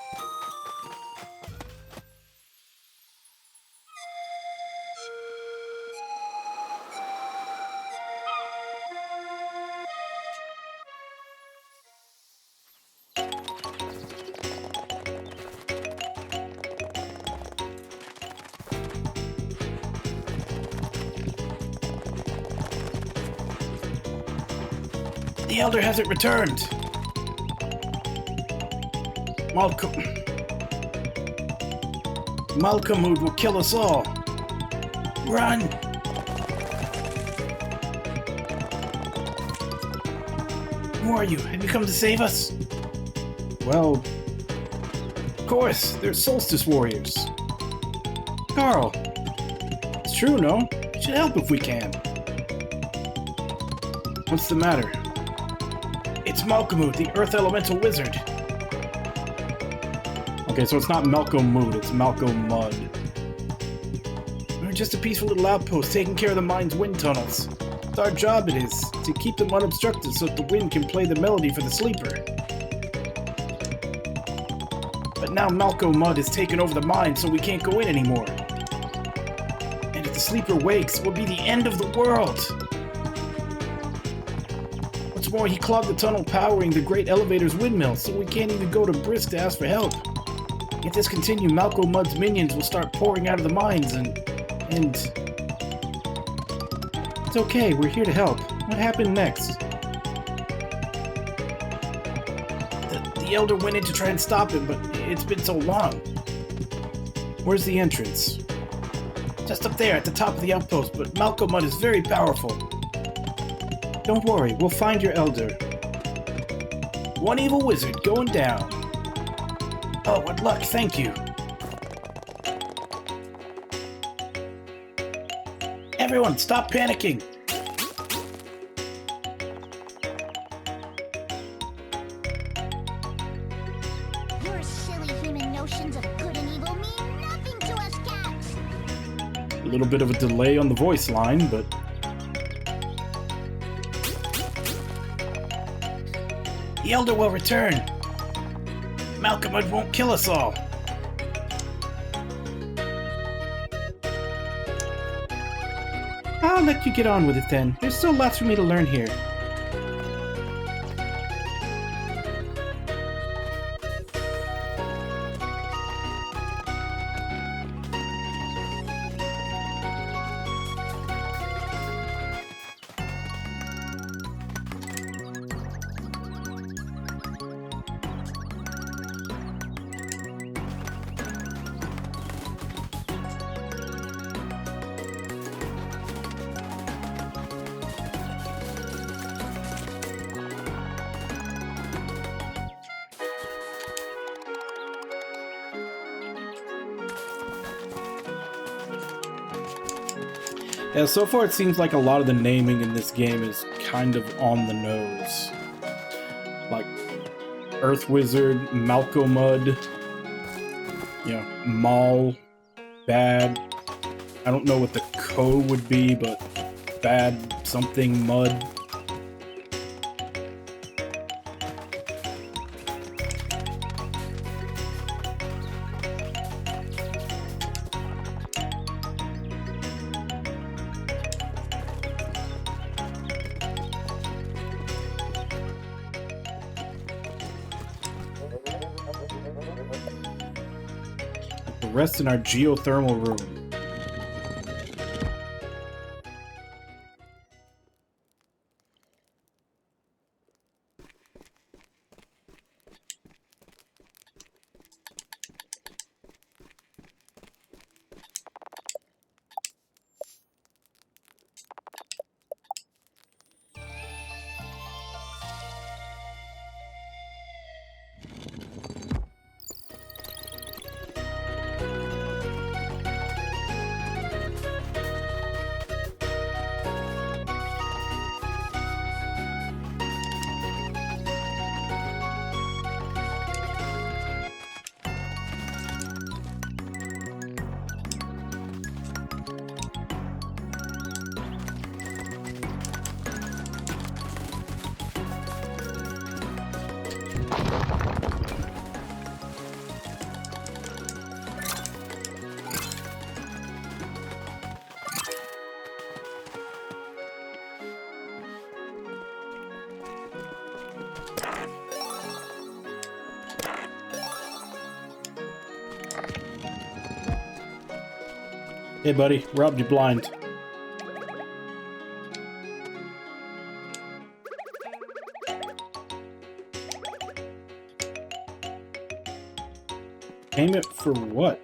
The Elder hasn't returned! Malcolm will kill us all! Run! Who are you? Have you come to save us? Well, of course, they're Solstice Warriors. Carl, it's true, no? We should help if we can. What's the matter? It's Malcolm, the Earth Elemental Wizard. Okay, so it's not Malcolm Mood, it's Malcolm Mud. We're just a peaceful little outpost taking care of the mine's wind tunnels. It's our job it is, to keep them unobstructed so that the wind can play the melody for the sleeper. But now Malcolm Mud has taken over the mine, so we can't go in anymore. And if the sleeper wakes, it will be the end of the world. What's more, he clogged the tunnel powering the great elevator's windmill, so we can't even go to Brisk to ask for help. If this continues, Malcolm Mud's minions will start pouring out of the mines and... It's okay, we're here to help. What happened next? The Elder went in to try and stop him, but it's been so long. Where's the entrance? Just up there, at the top of the outpost, but Malcolm Mud is very powerful. Don't worry, we'll find your Elder. One evil wizard going down. Oh, what luck, thank you. Everyone, stop panicking! Your silly human notions of good and evil mean nothing to us cats. A little bit of a delay on the voice line, but... The Elder will return! Malcolm won't kill us all! I'll let you get on with it then. There's still lots for me to learn here. Yeah, so far it seems like a lot of the naming in this game is kind of on the nose. Like, Earth Wizard, Malcolm Mud, you know, Mal, Bad. I don't know what the co would be, but Bad something Mud. The rest in our geothermal room. Hey buddy, robbed you blind. Payment for what?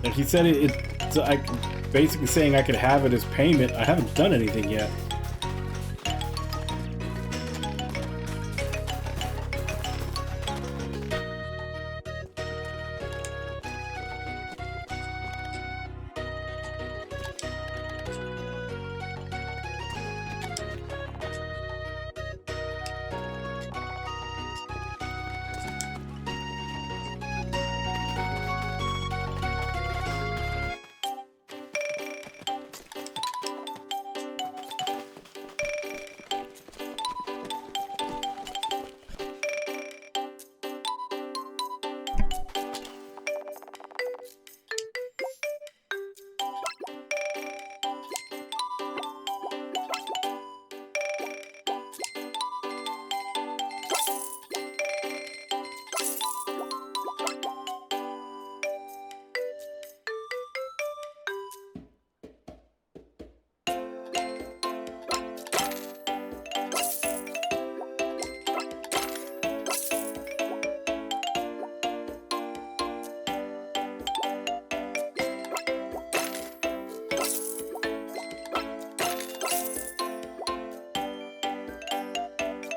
Like he said it's basically saying I could have it as payment. I haven't done anything yet.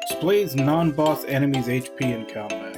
Displays non-boss enemies' HP in combat.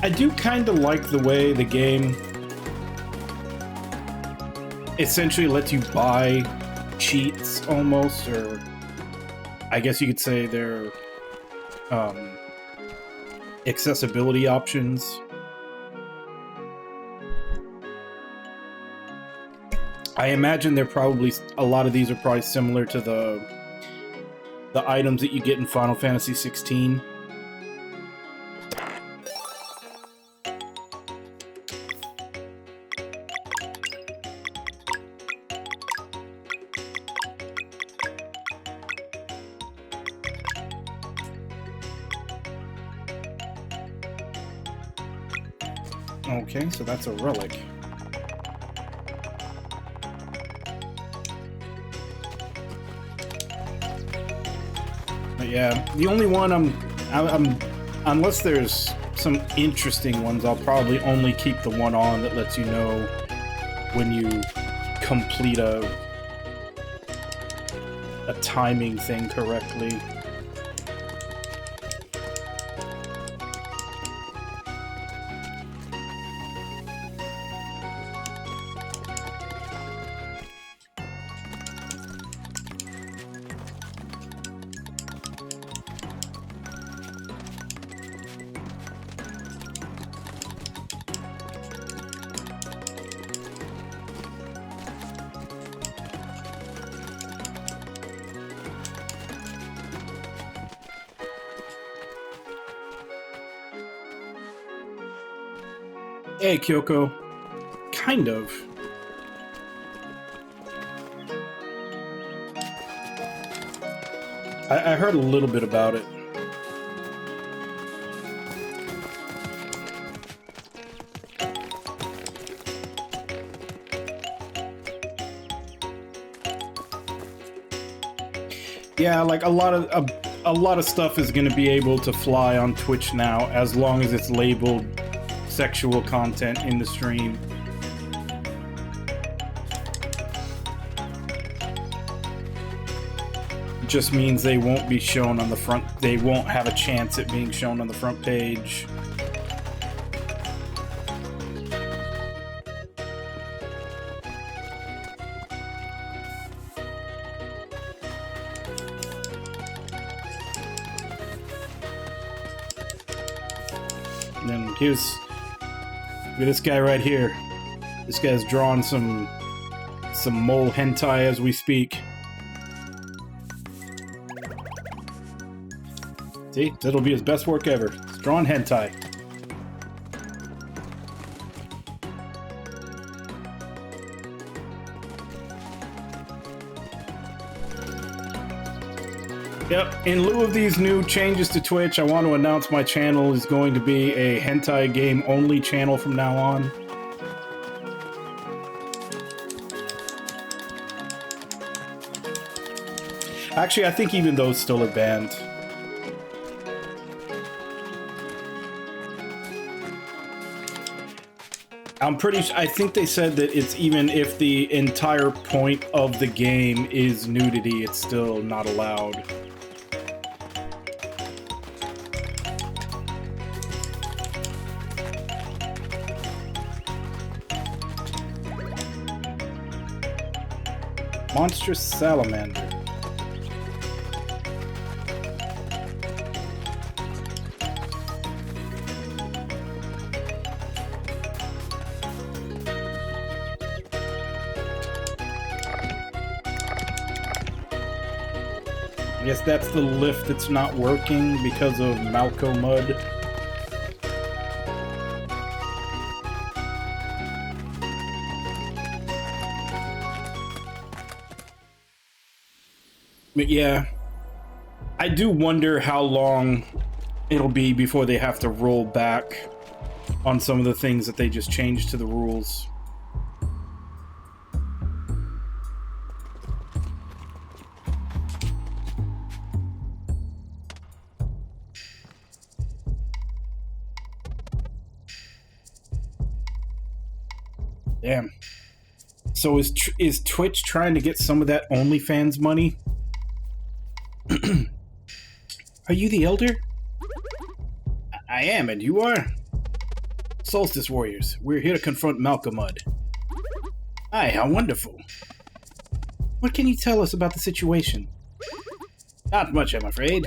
I do kind of like the way the game essentially lets you buy cheats almost, or I guess you could say they're accessibility options. I imagine they're probably, a lot of these are probably similar to the the items that you get in Final Fantasy 16. Okay, so that's a relic. But yeah, the only one I'm unless there's some interesting ones, I'll probably only keep the one on that lets you know when you complete a timing thing correctly. Hey, Kyoko. Kind of. I heard a little bit about it. Yeah, like a lot of stuff is going to be able to fly on Twitch now, as long as it's labeled sexual content in the stream. Just means they won't be shown on the front. They won't have a chance at being shown on the front page. And then here's this guy right here. This guy's drawing some mole hentai as we speak. See, that'll be his best work ever. He's drawing hentai. Yep, in lieu of these new changes to Twitch, I want to announce my channel is going to be a hentai game only channel from now on. Actually, I think even those still are banned. I think they said that it's even if the entire point of the game is nudity, it's still not allowed. Monstrous salamander. I guess that's the lift that's not working because of Malco Mud. But yeah, I do wonder how long it'll be before they have to roll back on some of the things that they just changed to the rules. Damn. So is Twitch trying to get some of that OnlyFans money? Are you the Elder? I am, and you are? Solstice Warriors, we're here to confront Malcolmud. Hi, how wonderful. What can you tell us about the situation? Not much, I'm afraid.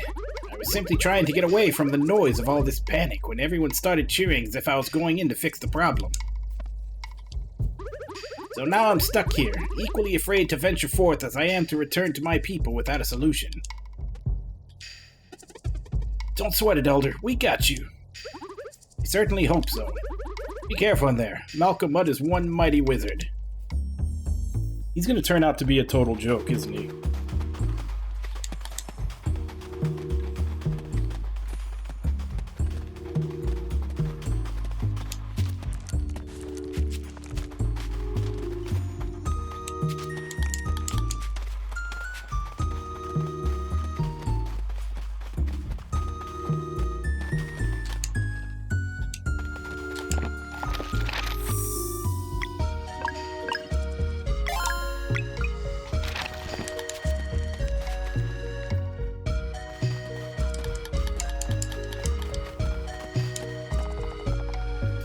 I was simply trying to get away from the noise of all this panic when everyone started cheering as if I was going in to fix the problem. So now I'm stuck here, equally afraid to venture forth as I am to return to my people without a solution. Don't sweat it, Elder. We got you. I certainly hope so. Be careful in there. Malcolm Mudd is one mighty wizard. He's gonna turn out to be a total joke, isn't he?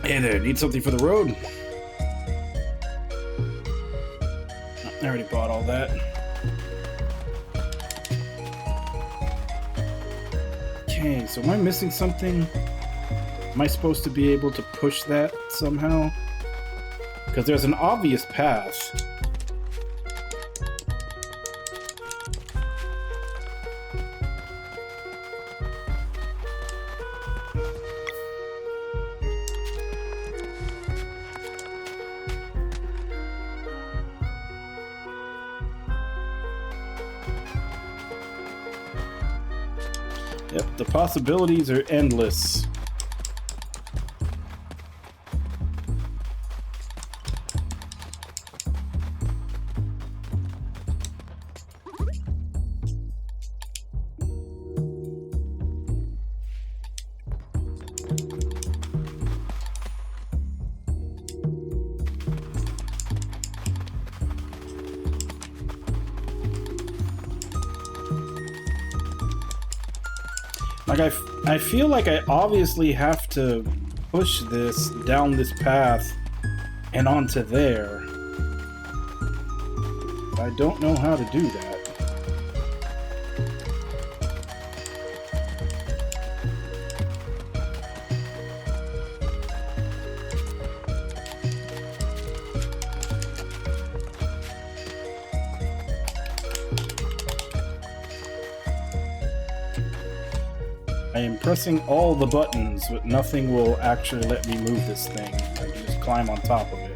Hey there, need something for the road? I already bought all that. Okay, so am I missing something? Am I supposed to be able to push that somehow? Because there's an obvious path. Yep, the possibilities are endless. Like, I feel like I obviously have to push this down this path and onto there. But I don't know how to do that. I am pressing all the buttons, but nothing will actually let me move this thing. I can just climb on top of it.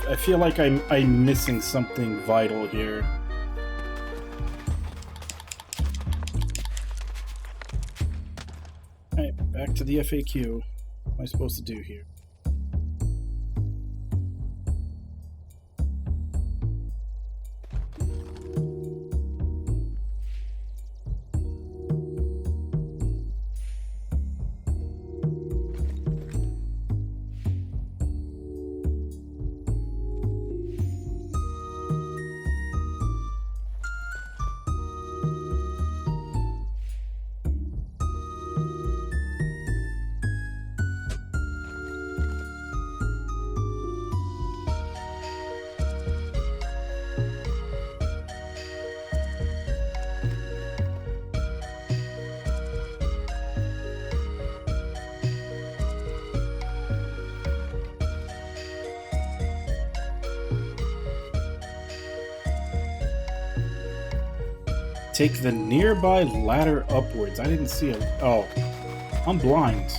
I feel like I'm missing something vital here. Alright, back to the FAQ. What am I supposed to do here? Take the nearby ladder upwards. I didn't see it. Oh, I'm blind.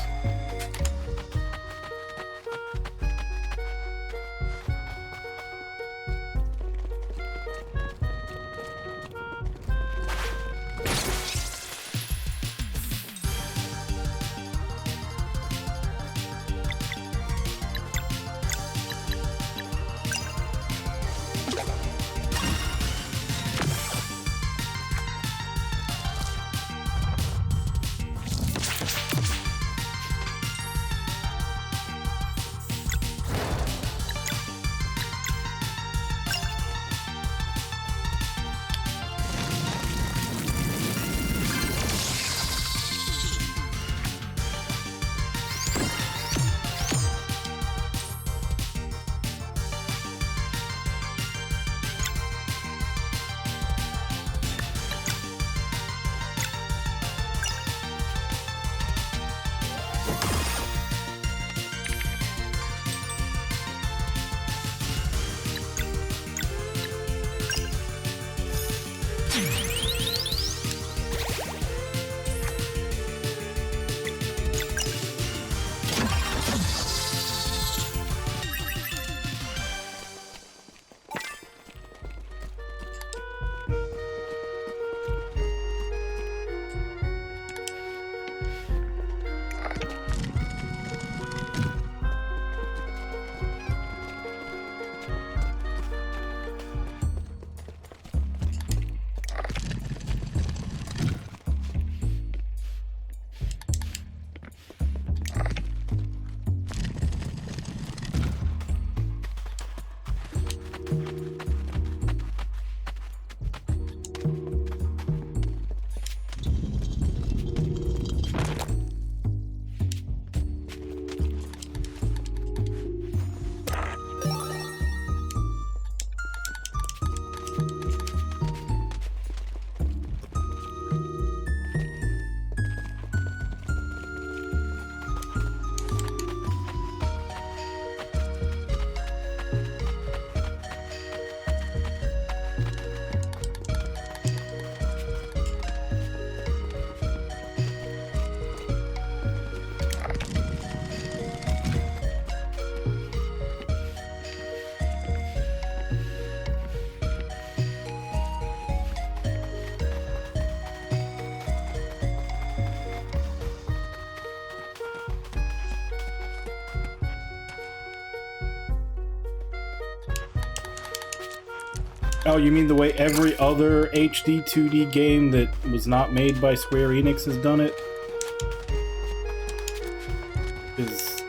Oh, you mean the way every other HD 2D game that was not made by Square Enix has done it?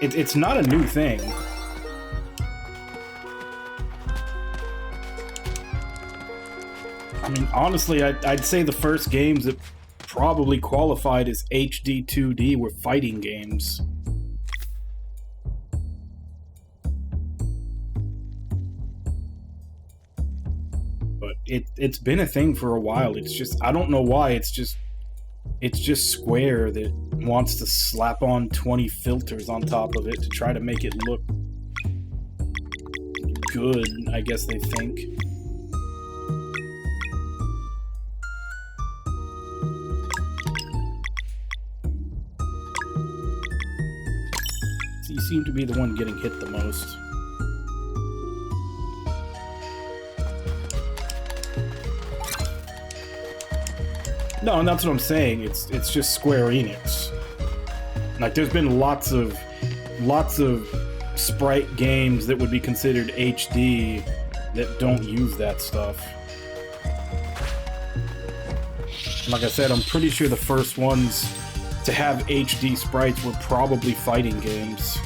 It's not a new thing. I mean, honestly, I'd say the first games that probably qualified as HD 2D were fighting games. But it's been a thing for a while. It's just, I don't know why, it's just Square that wants to slap on 20 filters on top of it to try to make it look good, I guess they think. So you seem to be the one getting hit the most. No, and that's what I'm saying. It's just Square Enix. Like, there's been lots of sprite games that would be considered HD that don't use that stuff. Like I said, I'm pretty sure the first ones to have HD sprites were probably fighting games.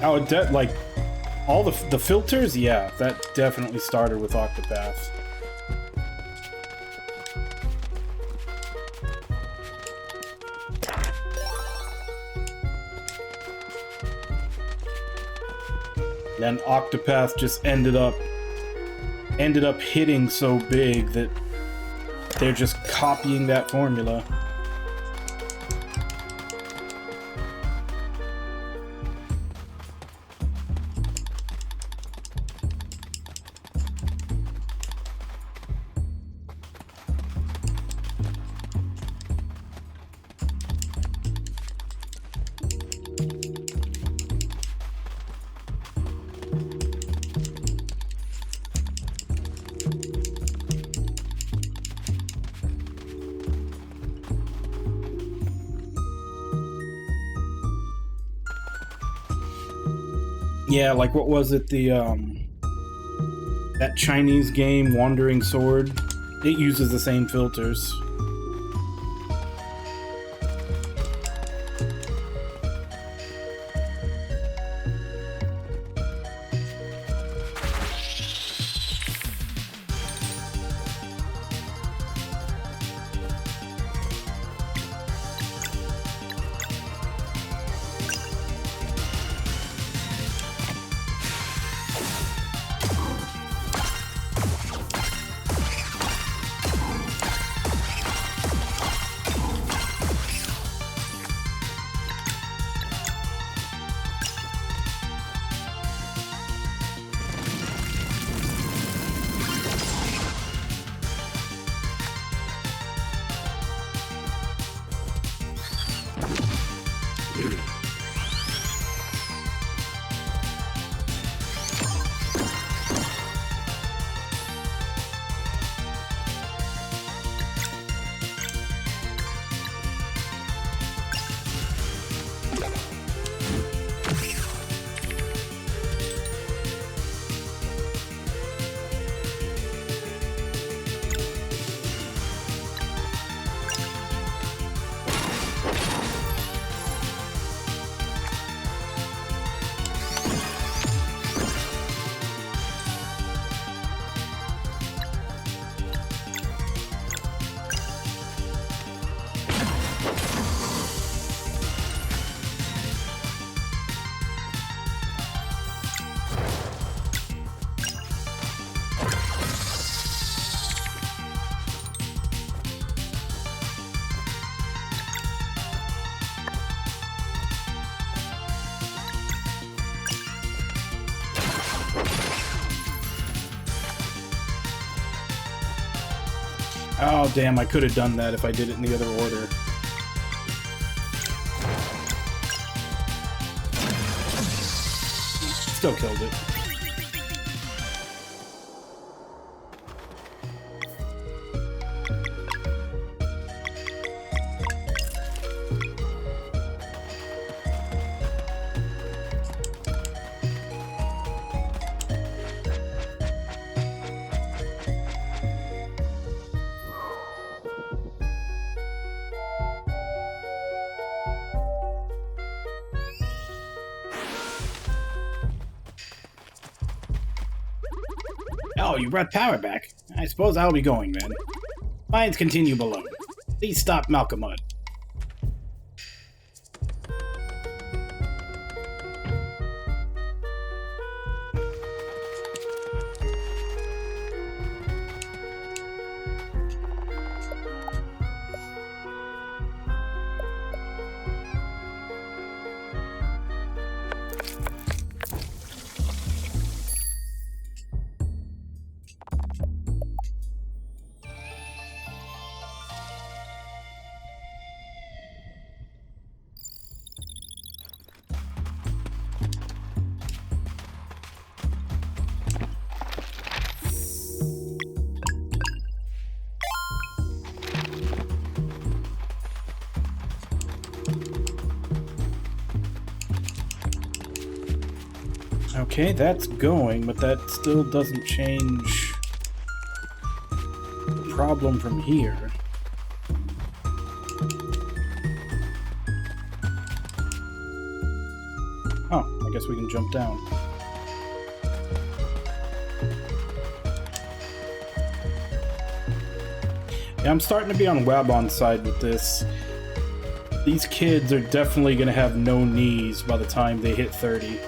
Oh, like, all the filters? Yeah, that definitely started with Octopath. Then Octopath just ended up hitting so big that they're just copying that formula. Yeah, like, what was it, that Chinese game, Wandering Sword? It uses the same filters. Oh, damn, I could have done that if I did it in the other order. Still killed it. Oh, you brought power back. I suppose I'll be going, then. Mines continue below. Please stop Malcolmud. Okay, that's going, but that still doesn't change the problem from here. Oh, I guess we can jump down. Yeah, I'm starting to be on Wabon's side with this. These kids are definitely going to have no knees by the time they hit 30.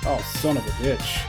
Oh, son of a bitch.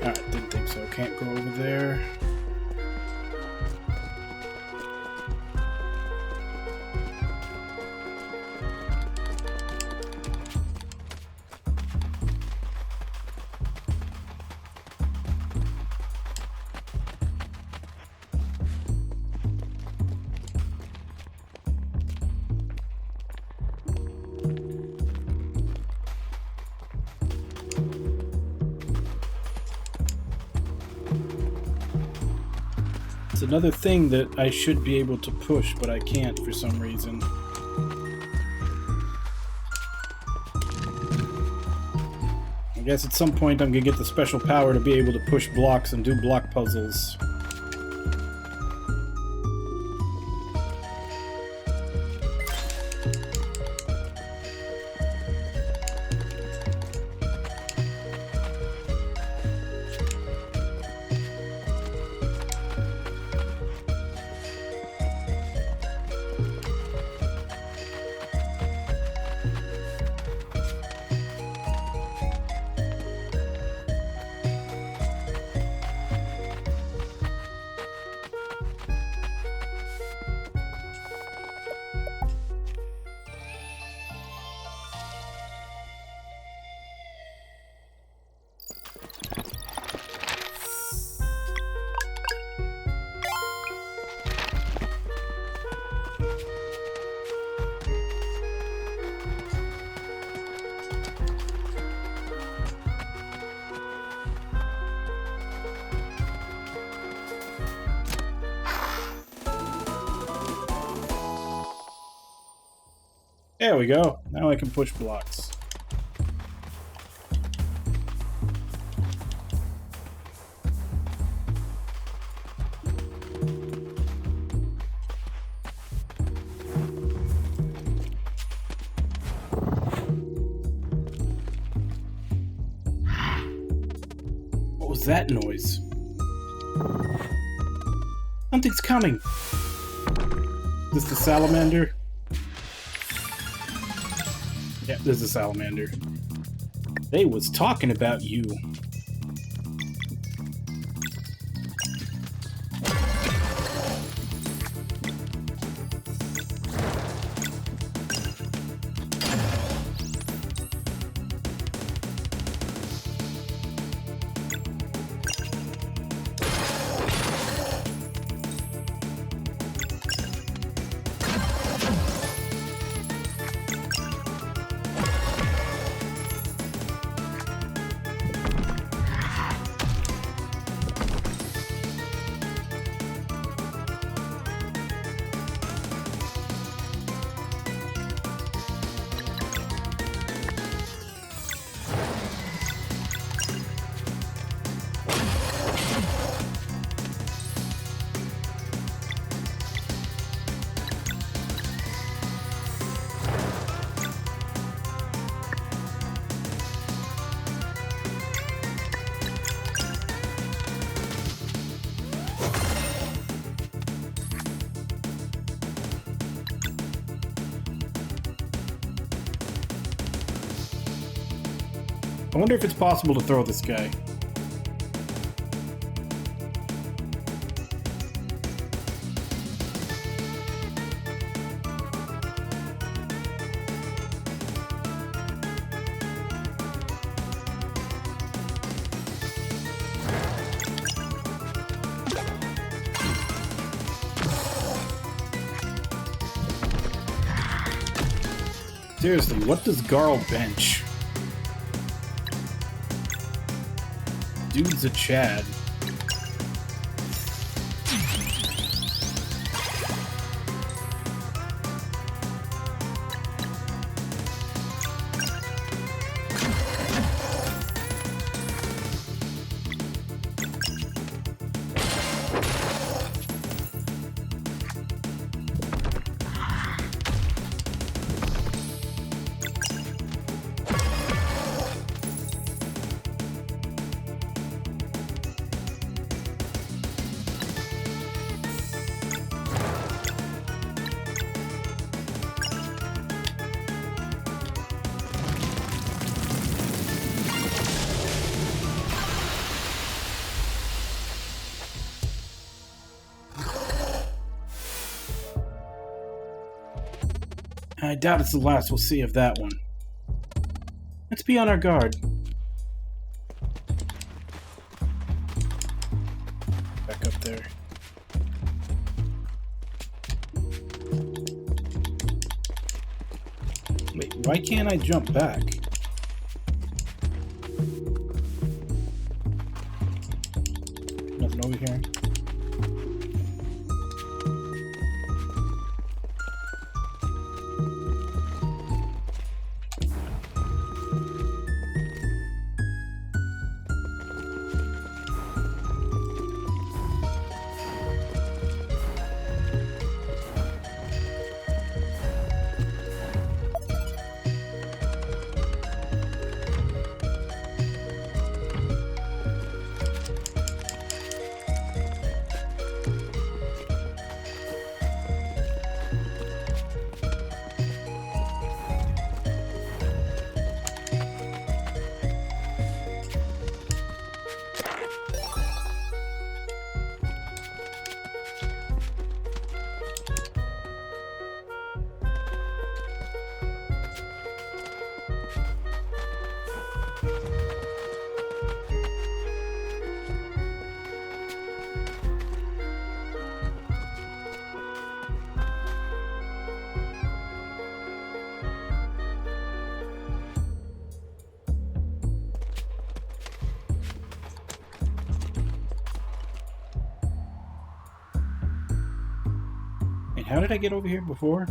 Alright, didn't think so. Can't go over there. It's another thing that I should be able to push, but I can't for some reason. I guess at some point I'm gonna get the special power to be able to push blocks and do block puzzles. There we go. Now I can push blocks. What was that noise? Something's coming. Is this the salamander? Yeah, there's a salamander. They was talking about you. I wonder if it's possible to throw this guy. Seriously, what does Garl bench? Dude's a Chad. I doubt it's the last we'll see of that one. Let's be on our guard. Back up there. Wait, why can't I jump back? Nothing over here. Wait, how did I get over here before?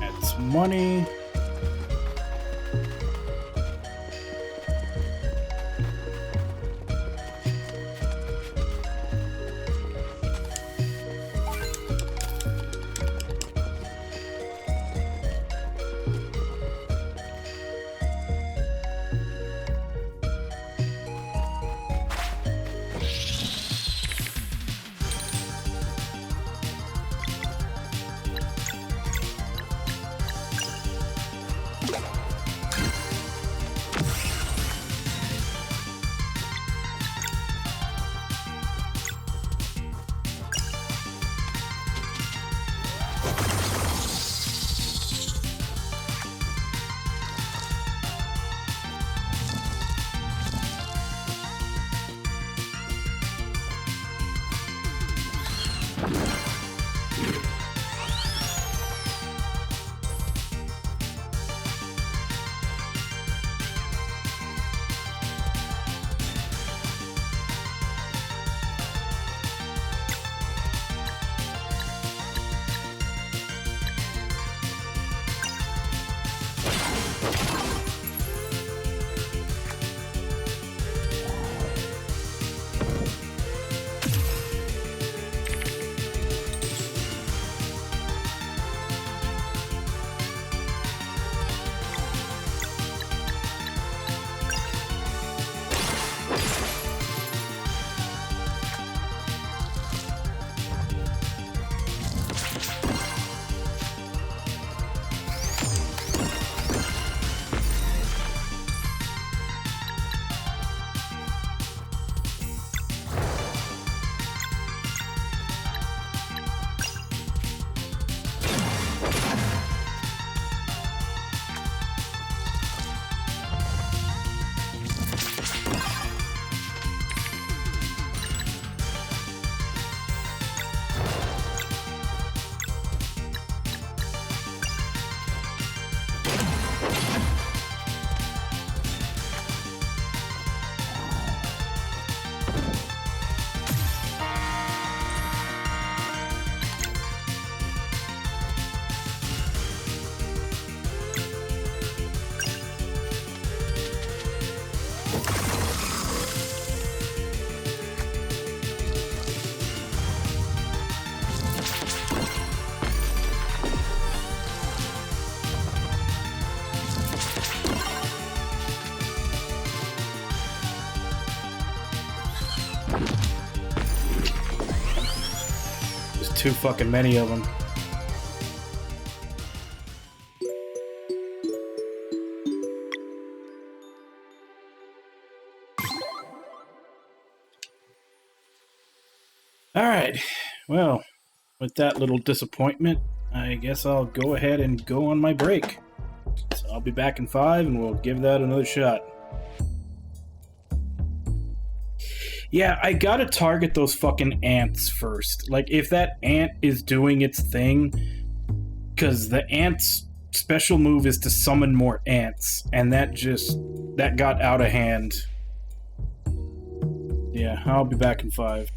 That's money. Too fucking many of them. Alright, well, with that little disappointment, I guess I'll go ahead and go on my break. So I'll be back in 5 and we'll give that another shot. Yeah, I gotta target those fucking ants first. Like, if that ant is doing its thing, because the ant's special move is to summon more ants, and that got out of hand. Yeah, I'll be back in 5.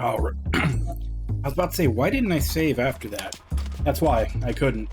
Oh, I was about to say, why didn't I save after that? That's why I couldn't.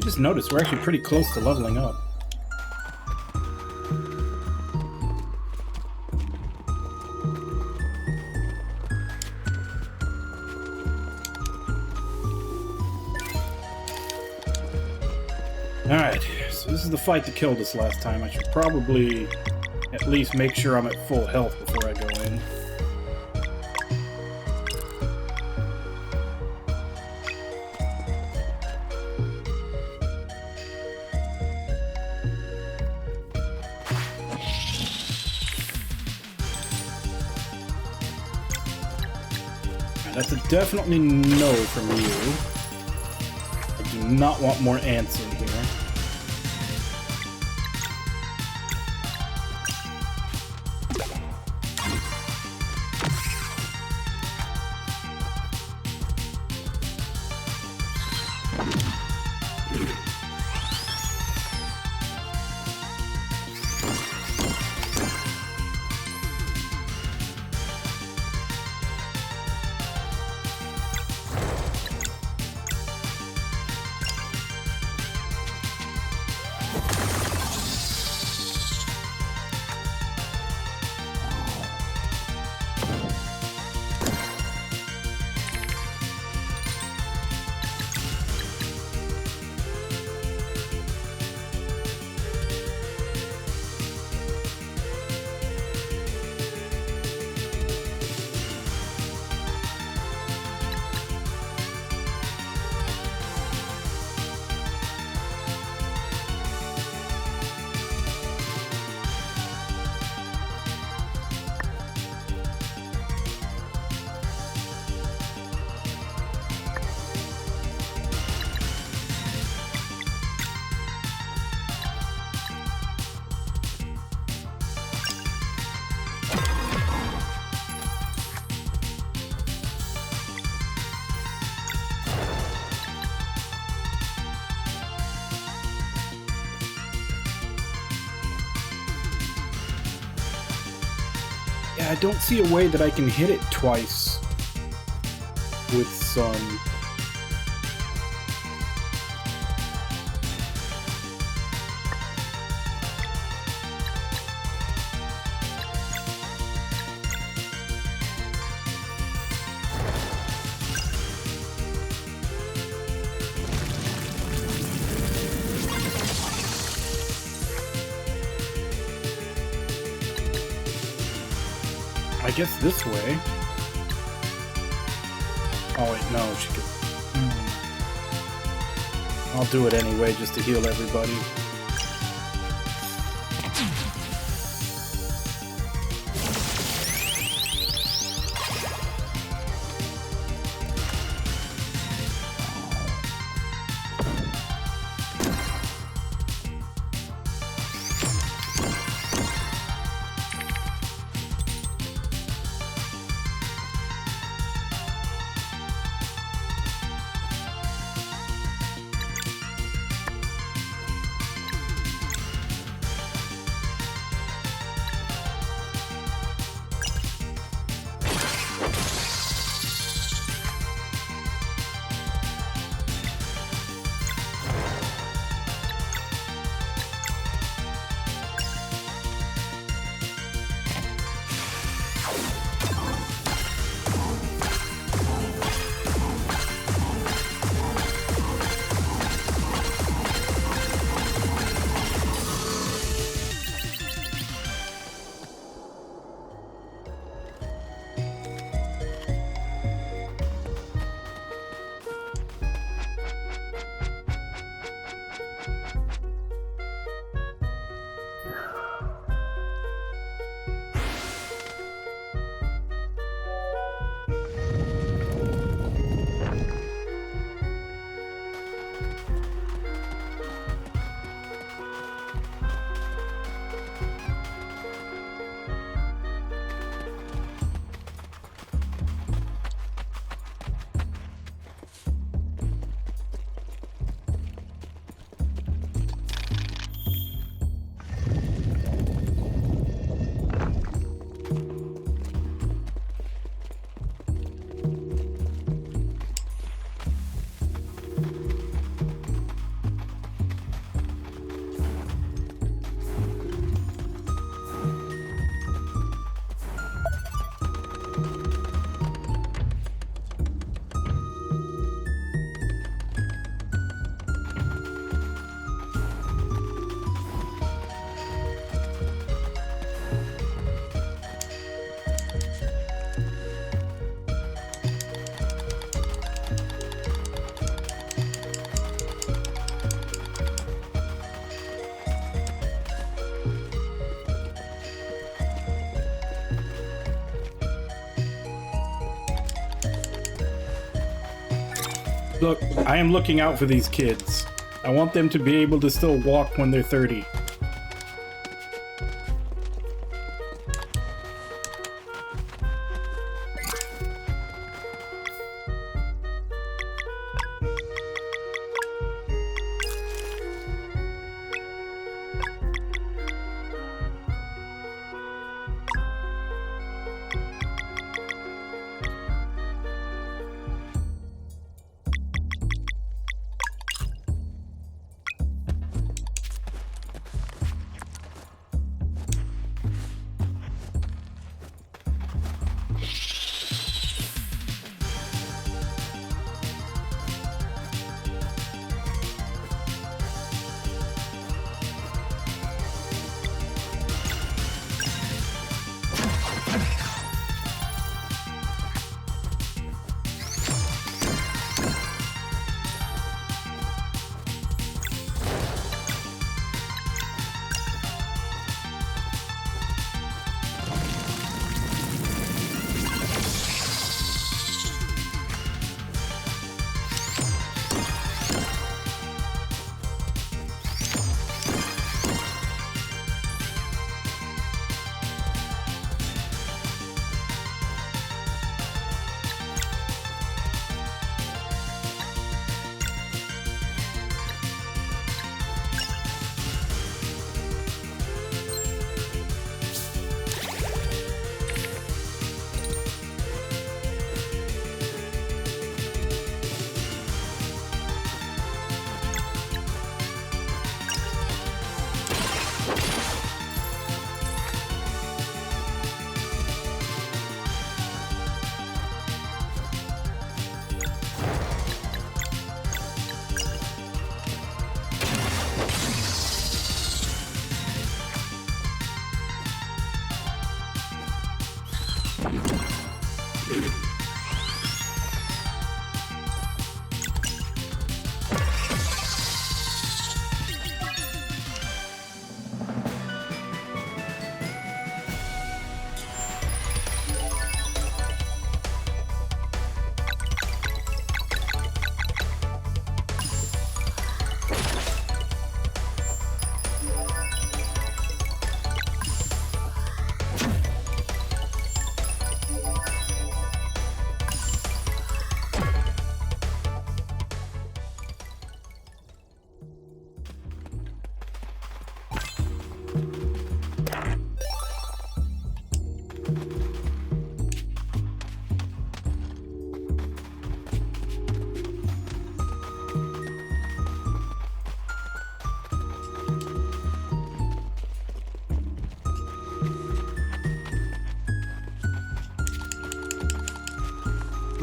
Just noticed we're actually pretty close to leveling up. Alright, so this is the fight that killed us last time. I should probably at least make sure I'm at full health before I go in. That's a definitely no from you. I do not want more ants in here. Yeah, I don't see a way that I can hit it twice with sun. I guess this way. Oh wait, no, she could. I'll do it anyway, just to heal everybody. Look, I am looking out for these kids. I want them to be able to still walk when they're 30.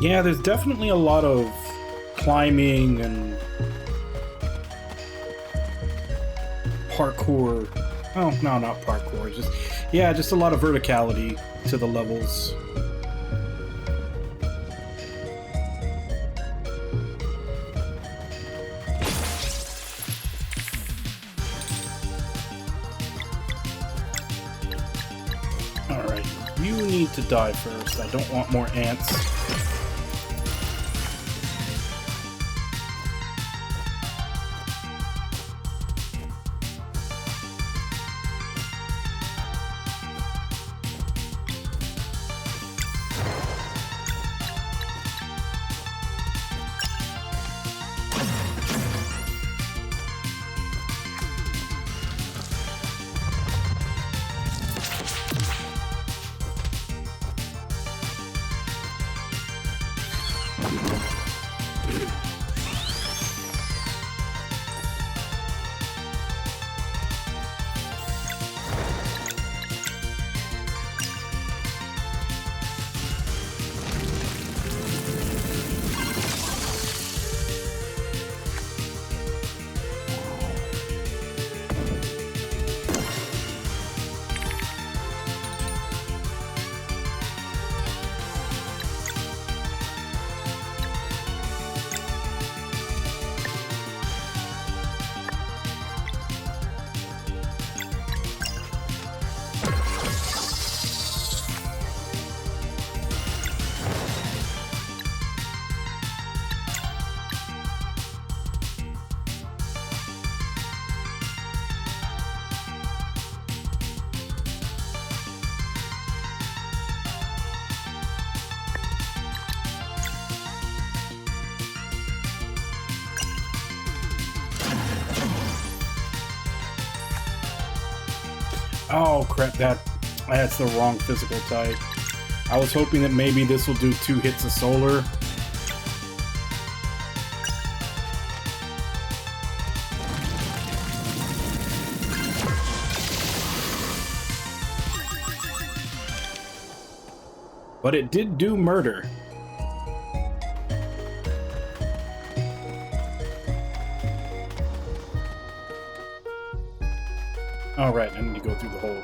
Yeah, there's definitely a lot of climbing and parkour. Oh, no, not parkour. It's just, yeah, just a lot of verticality to the levels. Alright, you need to die first. I don't want more ants. Oh crap, that's the wrong physical type. I was hoping that maybe this will do 2 hits of solar. But it did do murder. Alright, I need to go through the hole.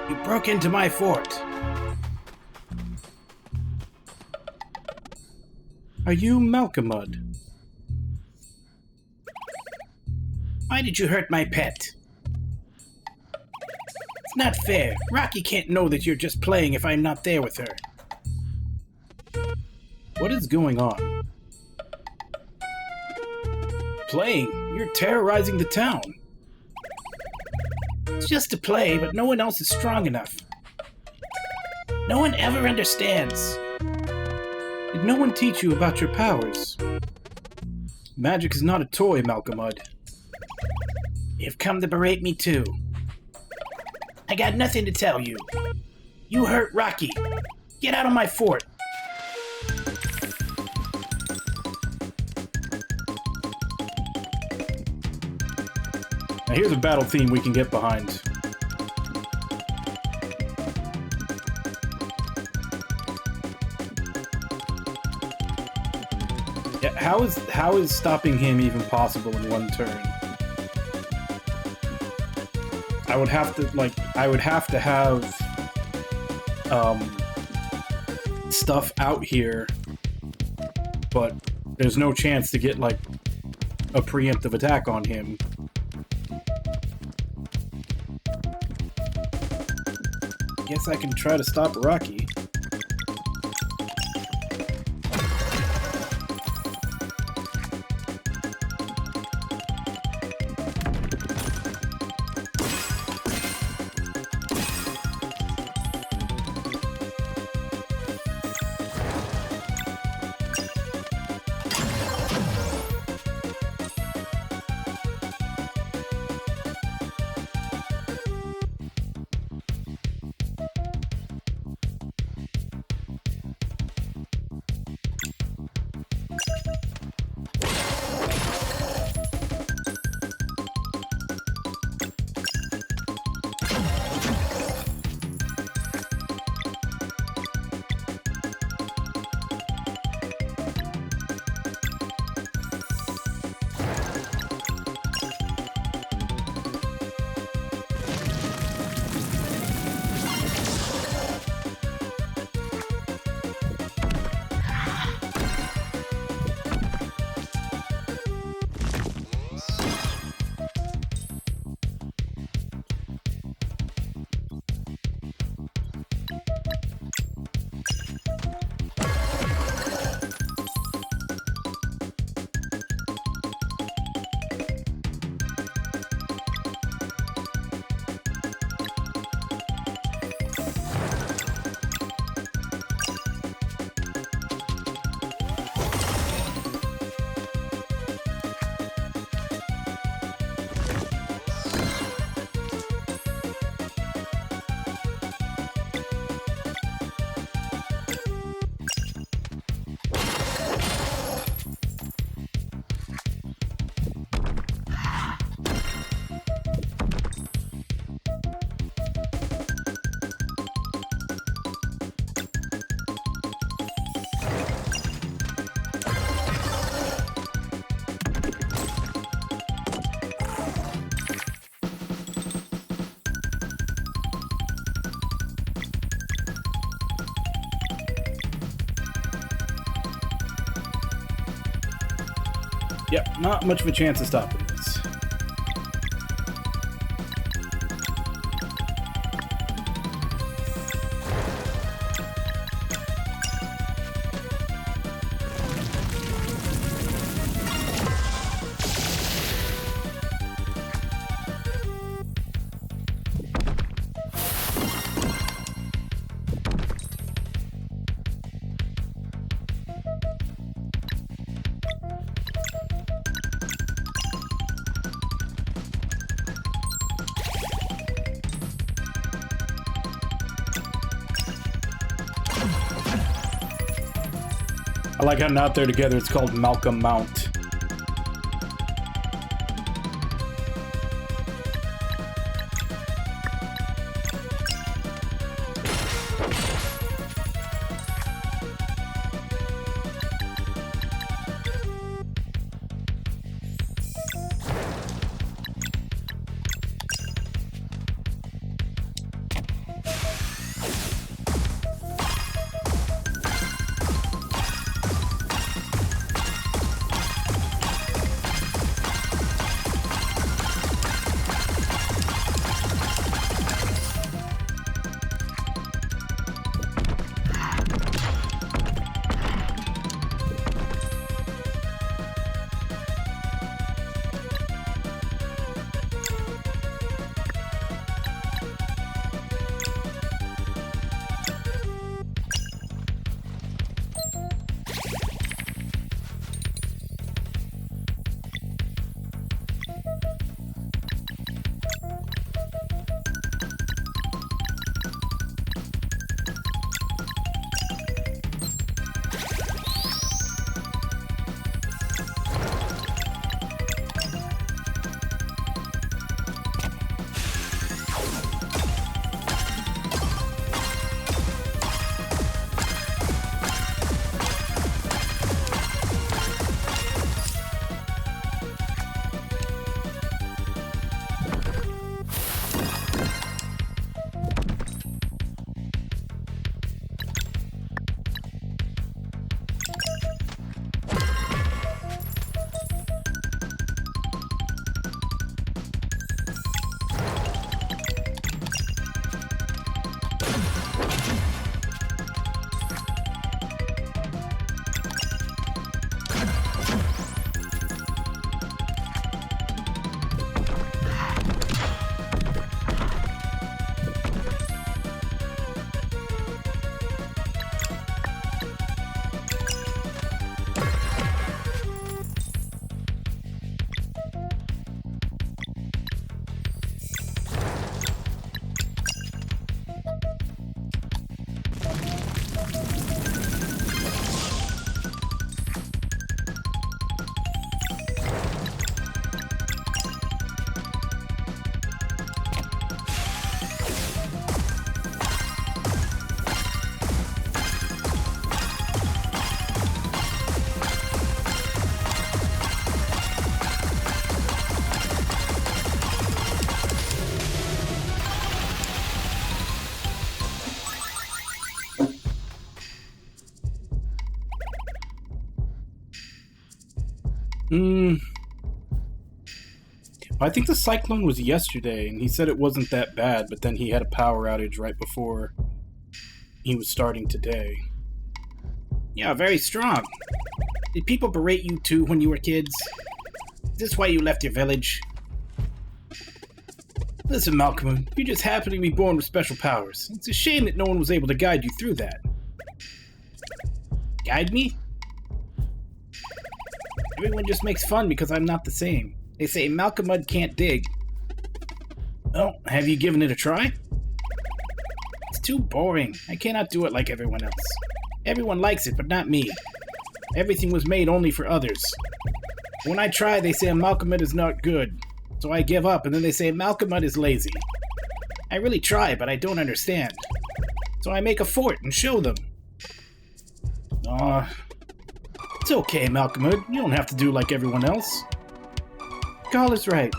You broke into my fort. Are you Malcolmud? Why did you hurt my pet? It's not fair. Rocky can't know that you're just playing if I'm not there with her. What is going on? Playing? You're terrorizing the town. It's just a play, but no one else is strong enough. No one ever understands. Did no one teach you about your powers? Magic is not a toy, Malcolmud. You've come to berate me too. I got nothing to tell you. You hurt Rocky. Get out of my fort. Now here's a battle theme we can get behind. Yeah, how is stopping him even possible in one turn? I would have to have stuff out here, but there's no chance to get like a preemptive attack on him. Guess I can try to stop Rocky. Yep, not much of a chance of stopping this. I like how now they're together, it's called Malcolm Mount. I think the cyclone was yesterday, and he said it wasn't that bad, but then he had a power outage right before he was starting today. Yeah, very strong. Did people berate you too when you were kids? Is this why you left your village? Listen, Malcolm, you just happen to be born with special powers. It's a shame that no one was able to guide you through that. Guide me? Everyone just makes fun because I'm not the same. They say Malcolm Mud can't dig. Well, have you given it a try? It's too boring. I cannot do it like everyone else. Everyone likes it, but not me. Everything was made only for others. When I try, they say Malcolm Mud is not good. So I give up, and then they say Malcolm Mud is lazy. I really try, but I don't understand. So I make a fort and show them. It's okay, Malcolm Mud. You don't have to do like everyone else. Carl is right.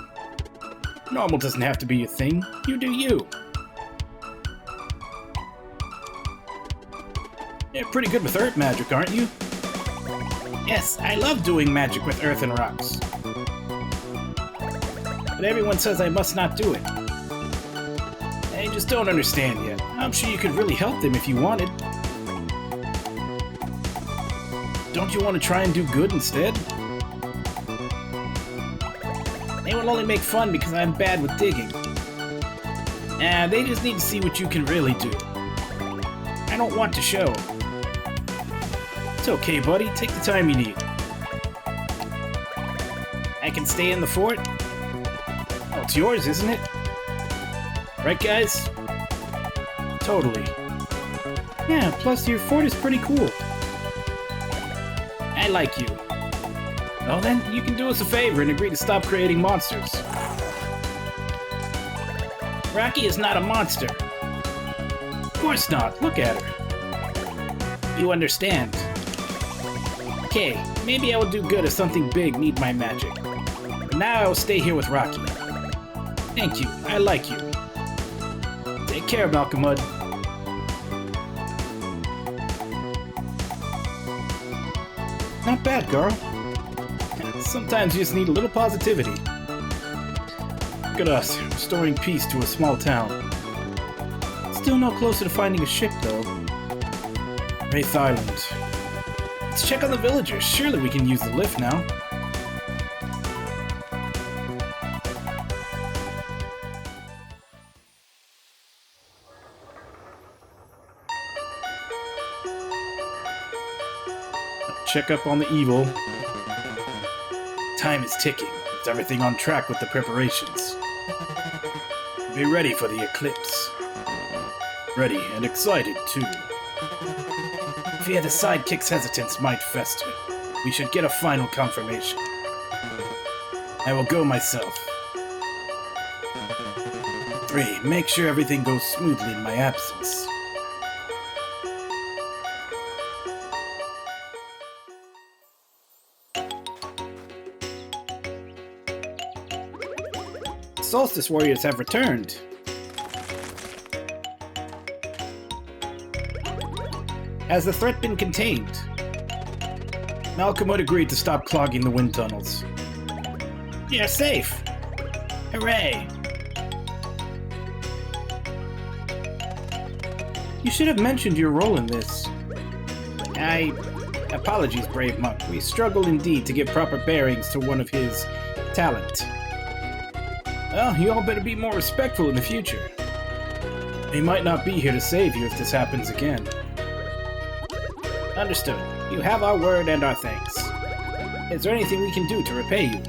Normal doesn't have to be your thing. You do you. You're pretty good with earth magic, aren't you? Yes, I love doing magic with earth and rocks. But everyone says I must not do it. I just don't understand yet. I'm sure you could really help them if you wanted. Don't you want to try and do good instead? They will only make fun because I'm bad with digging. They just need to see what you can really do. I don't want to show. It's okay, buddy. Take the time you need. I can stay in the fort? Oh, it's yours, isn't it? Right, guys? Totally. Yeah, plus your fort is pretty cool. I like you. Well then, you can do us a favor and agree to stop creating monsters. Rocky is not a monster. Of course not. Look at her. You understand. Okay, maybe I will do good if something big need my magic. But now I will stay here with Rocky. Thank you. I like you. Take care, Malcolmud. Not bad, girl. Sometimes you just need a little positivity. Look at us, restoring peace to a small town. Still no closer to finding a ship, though. Wraith Island. Let's check on the villagers. Surely we can use the lift now. Check up on the evil. Time is ticking. Is everything on track with the preparations? Be ready for the eclipse. Ready and excited, too. Fear the sidekick's hesitance might fester. We should get a final confirmation. I will go myself. 3. Make sure everything goes smoothly in my absence. Solstice warriors have returned. Has the threat been contained? Malcolmud agreed to stop clogging the wind tunnels. You're safe! Hooray! You should have mentioned your role in this. Apologies, brave monk. We struggle indeed to give proper bearings to one of his talent. Well, you all better be more respectful in the future. He might not be here to save you if this happens again. Understood. You have our word and our thanks. Is there anything we can do to repay you?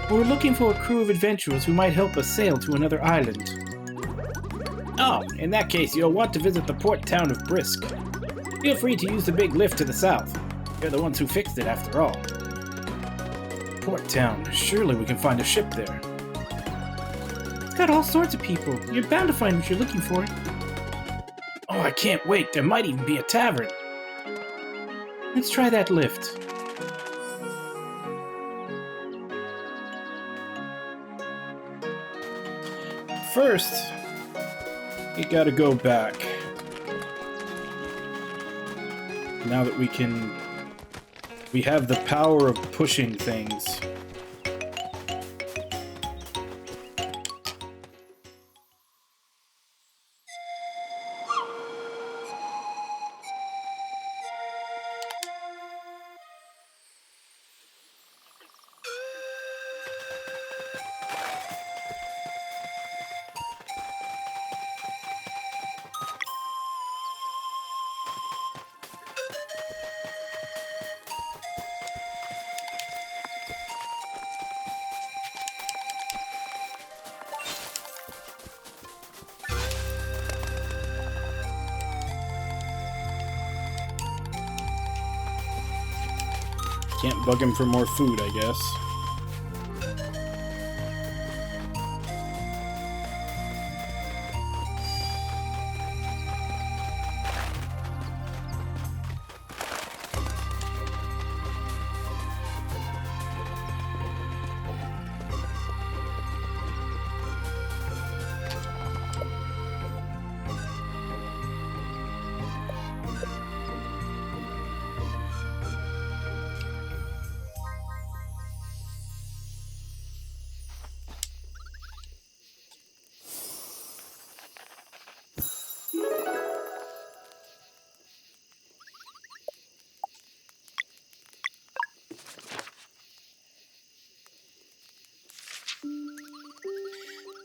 We're looking for a crew of adventurers who might help us sail to another island. Oh, in that case, you'll want to visit the port town of Brisk. Feel free to use the big lift to the south. You're the ones who fixed it, after all. Port town. Surely we can find a ship there. It's got all sorts of people. You're bound to find what you're looking for. Oh, I can't wait. There might even be a tavern. Let's try that lift. First, you gotta go back. Now that we have the power of pushing things. Can't bug him for more food, I guess.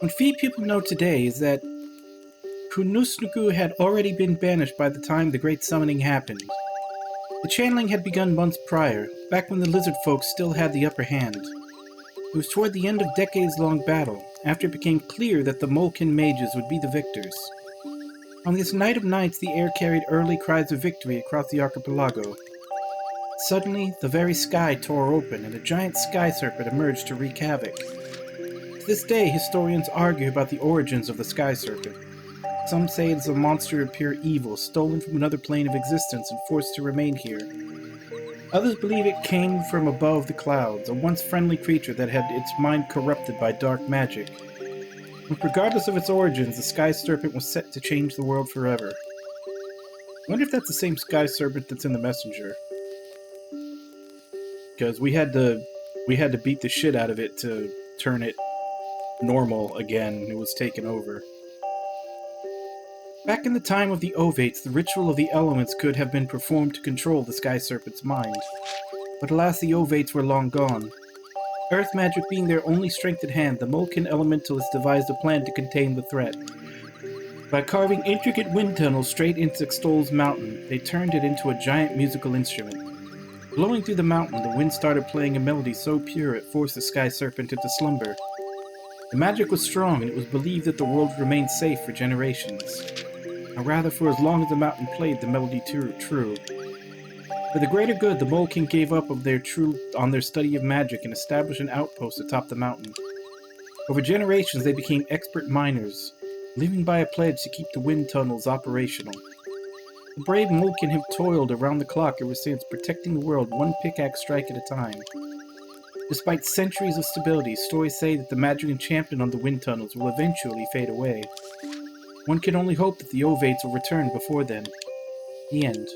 What few people know today is that Punusnuku had already been banished by the time the Great Summoning happened. The channeling had begun months prior, back when the lizard folk still had the upper hand. It was toward the end of decades-long battle, after it became clear that the Molkin mages would be the victors. On this night of nights, the air carried early cries of victory across the archipelago, Suddenly, the very sky tore open and a giant sky serpent emerged to wreak havoc. To this day, historians argue about the origins of the sky serpent. Some say it is a monster of pure evil, stolen from another plane of existence and forced to remain here. Others believe it came from above the clouds, a once friendly creature that had its mind corrupted by dark magic. But regardless of its origins, the sky serpent was set to change the world forever. I wonder if that's the same sky serpent that's in the messenger. Because we had to beat the shit out of it to turn it normal again. It was taken over. Back in the time of the Ovates, the ritual of the elements could have been performed to control the sky serpent's mind. But alas, the Ovates were long gone. Earth magic being their only strength at hand, the Molkin elementalists devised a plan to contain the threat. By carving intricate wind tunnels straight into Xtol's mountain, they turned it into a giant musical instrument. Blowing through the mountain, the wind started playing a melody so pure it forced the sky serpent into slumber. The magic was strong, and it was believed that the world would remain safe for generations. Or rather, for as long as the mountain played the melody true. For the greater good, the Molkin gave up on their study of magic and established an outpost atop the mountain. Over generations, they became expert miners, living by a pledge to keep the wind tunnels operational. The brave Molkin have toiled around the clock ever since, protecting the world one pickaxe strike at a time. Despite centuries of stability, stories say that the magic enchantment on the wind tunnels will eventually fade away. One can only hope that the Ovates will return before then. The end.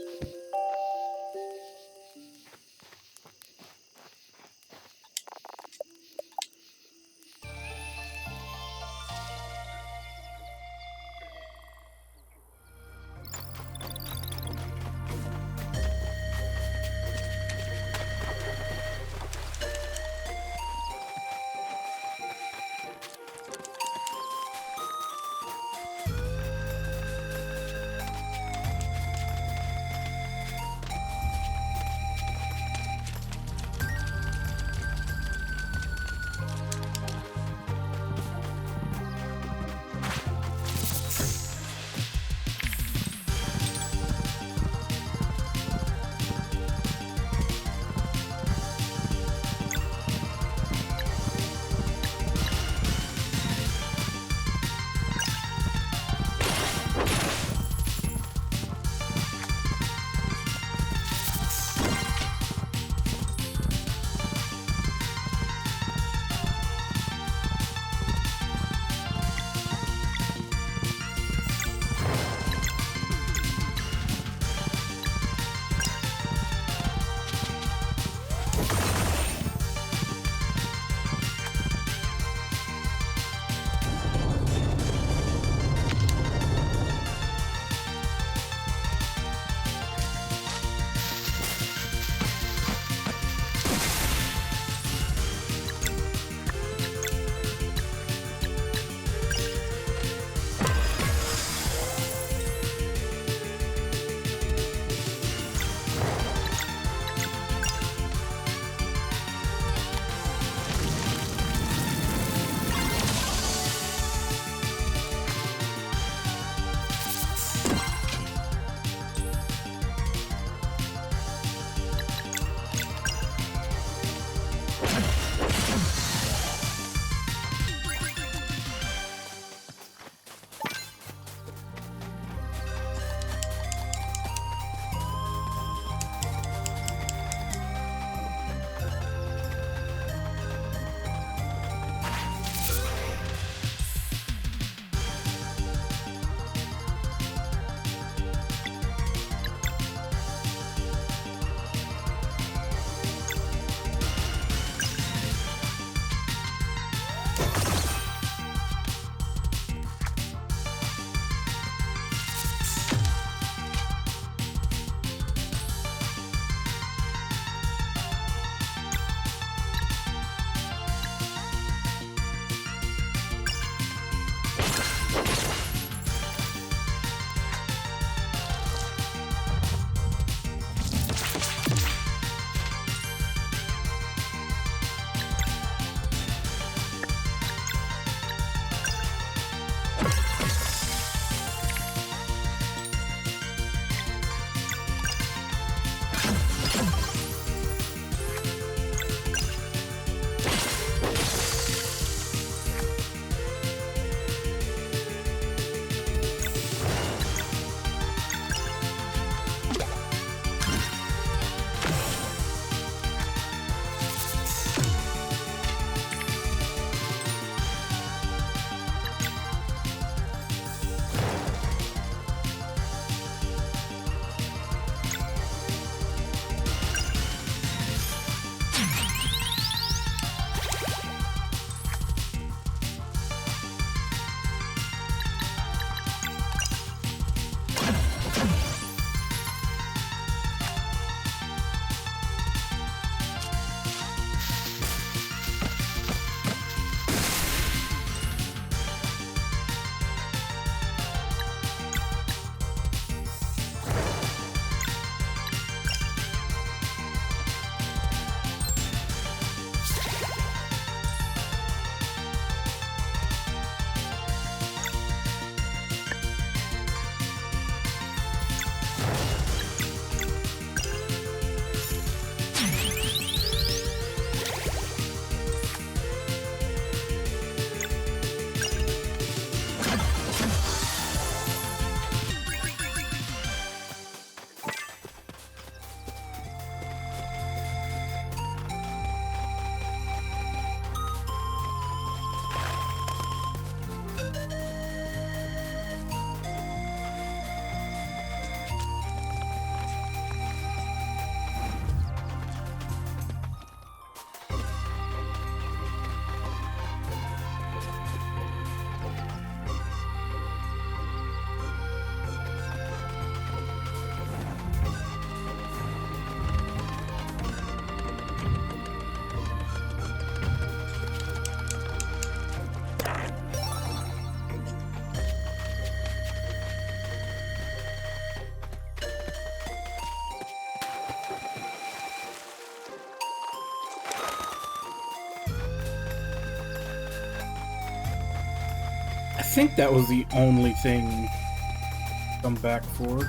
think that was the only thing to come back for.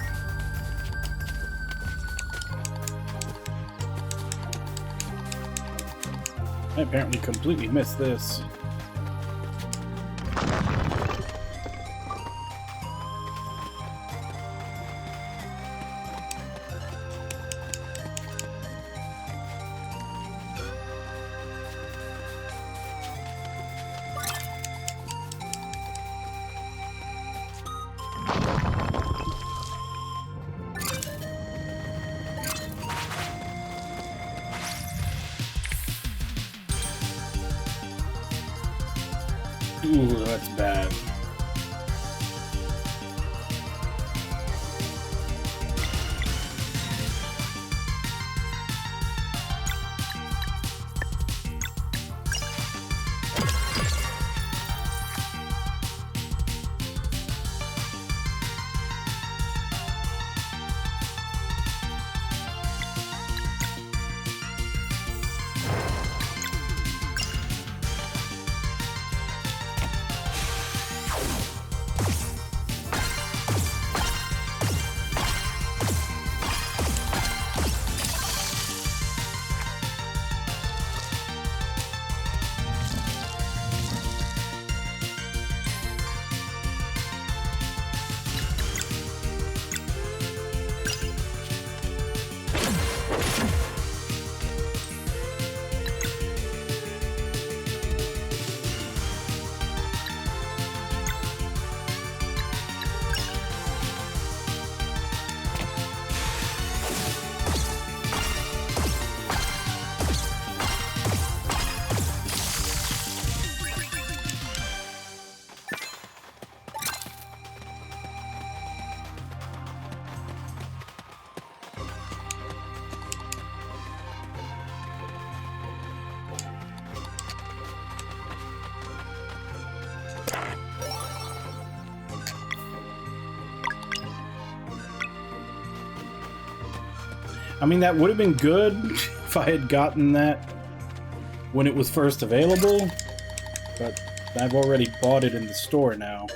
I apparently completely missed this. Ooh, that's bad. I mean, that would have been good if I had gotten that when it was first available, but I've already bought it in the store now.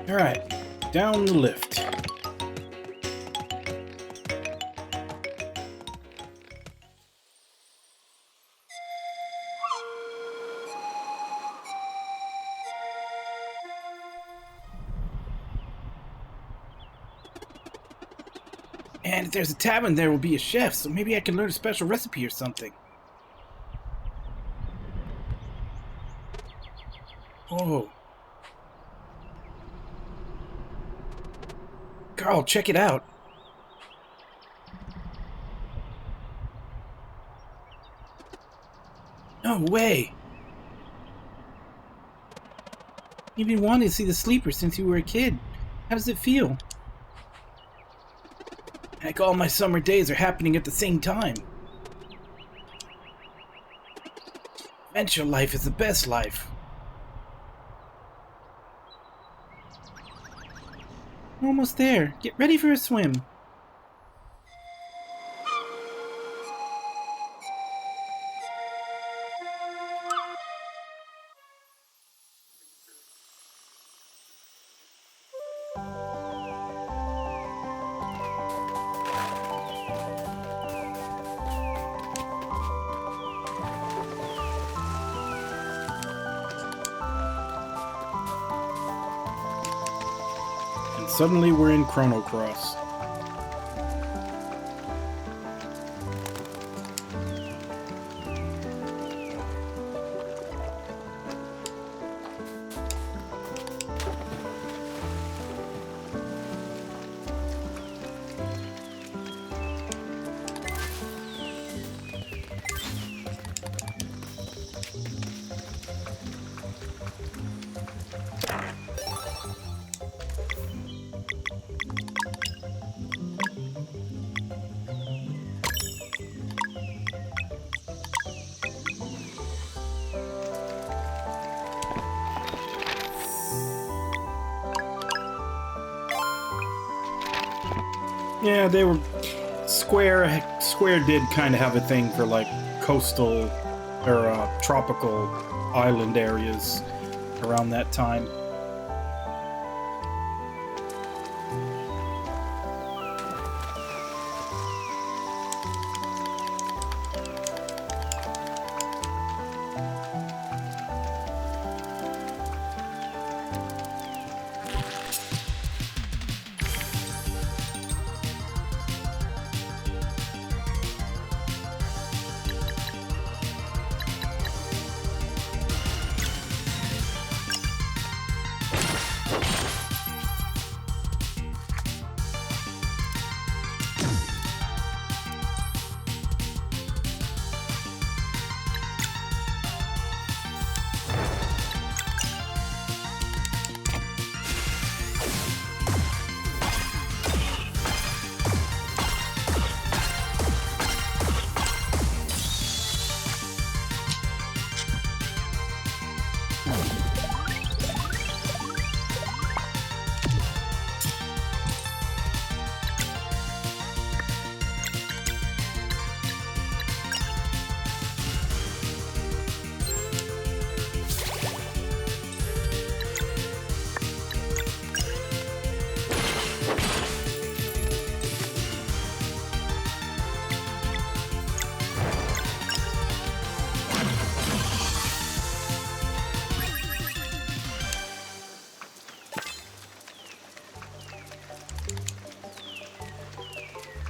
Alright, down the lift. And if there's a tavern, there will be a chef, so maybe I can learn a special recipe or something. Oh. Carl, check it out. No way. You've been wanting to see the sleeper since you were a kid. How does it feel? Like all my summer days are happening at the same time. Adventure life is the best life. Almost there. Get ready for a swim. And suddenly we're in Chrono Cross. Yeah, they were... Square did kind of have a thing for, like, coastal or tropical island areas around that time.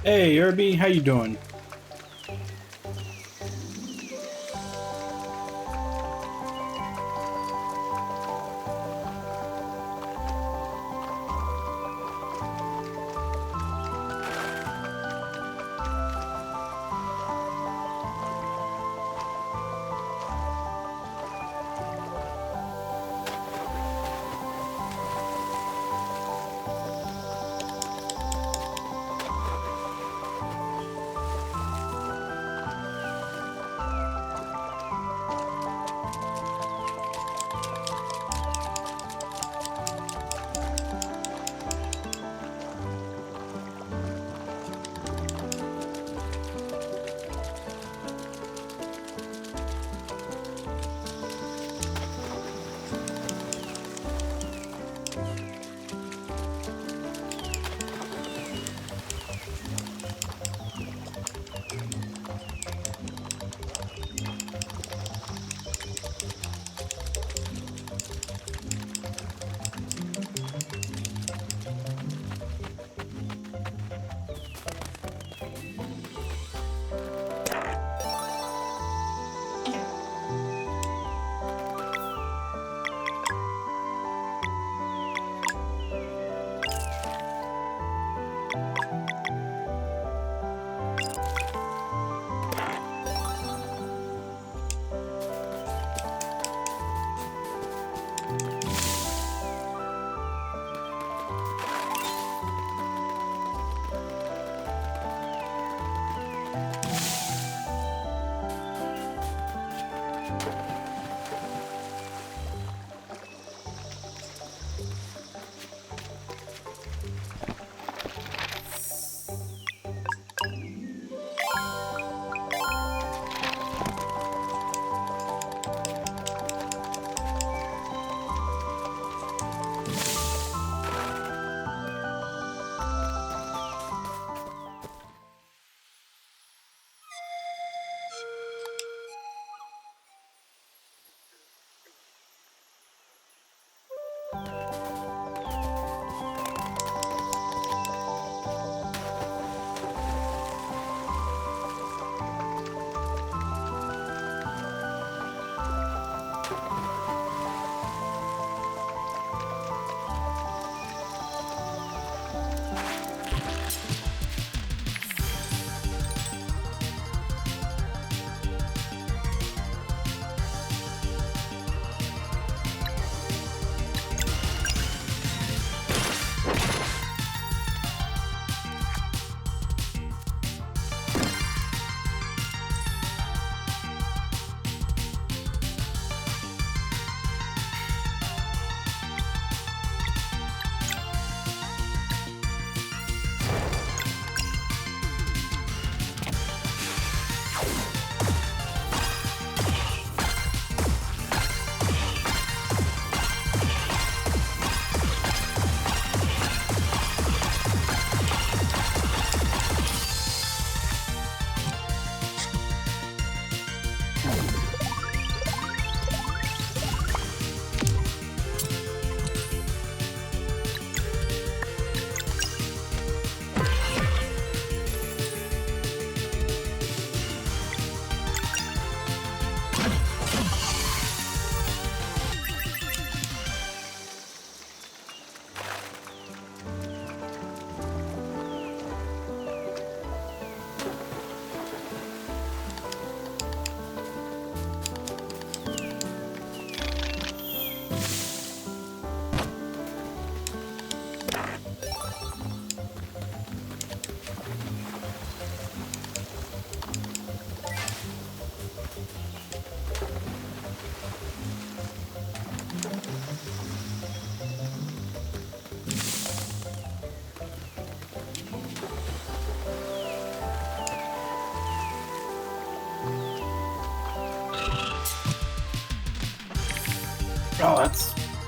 Hey, Irby, how you doing?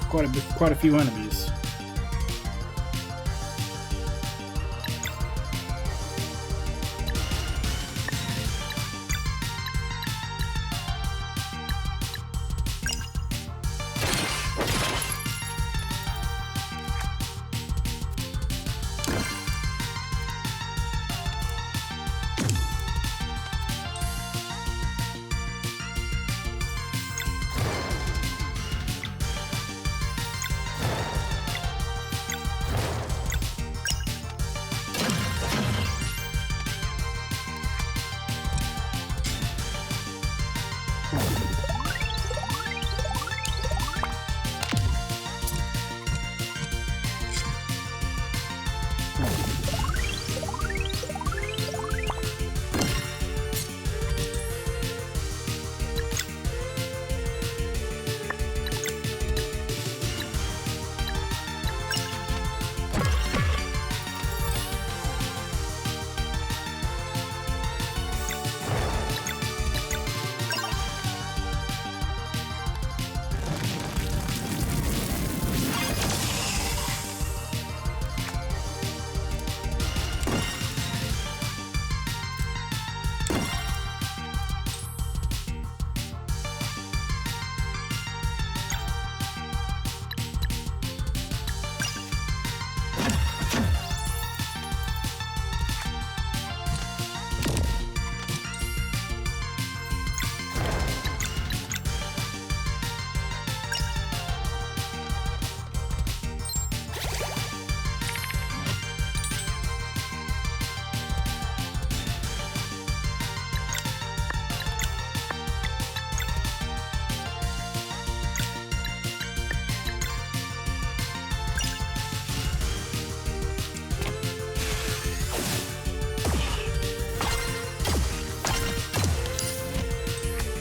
quite a few enemies.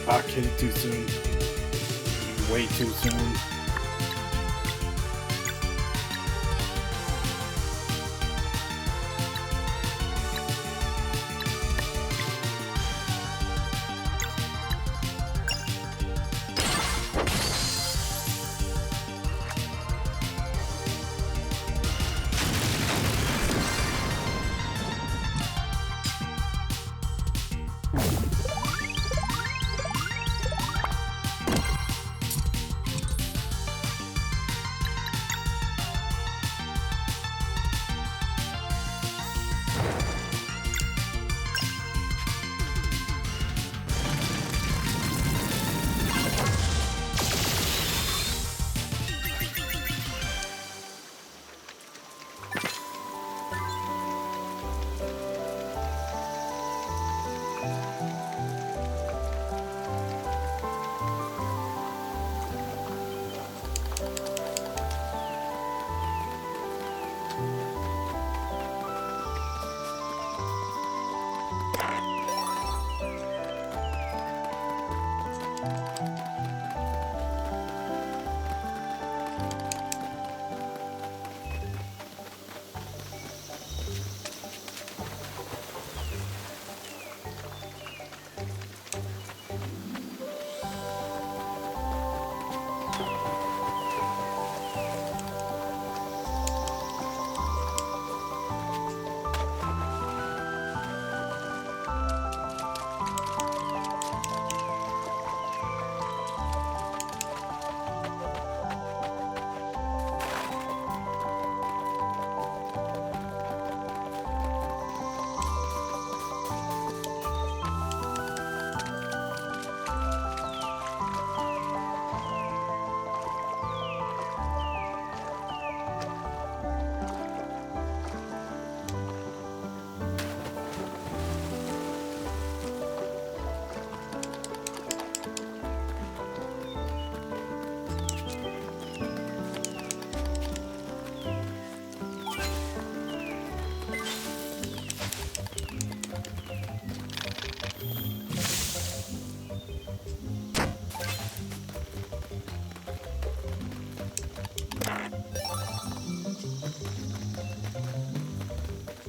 I hit it too soon. Way too soon.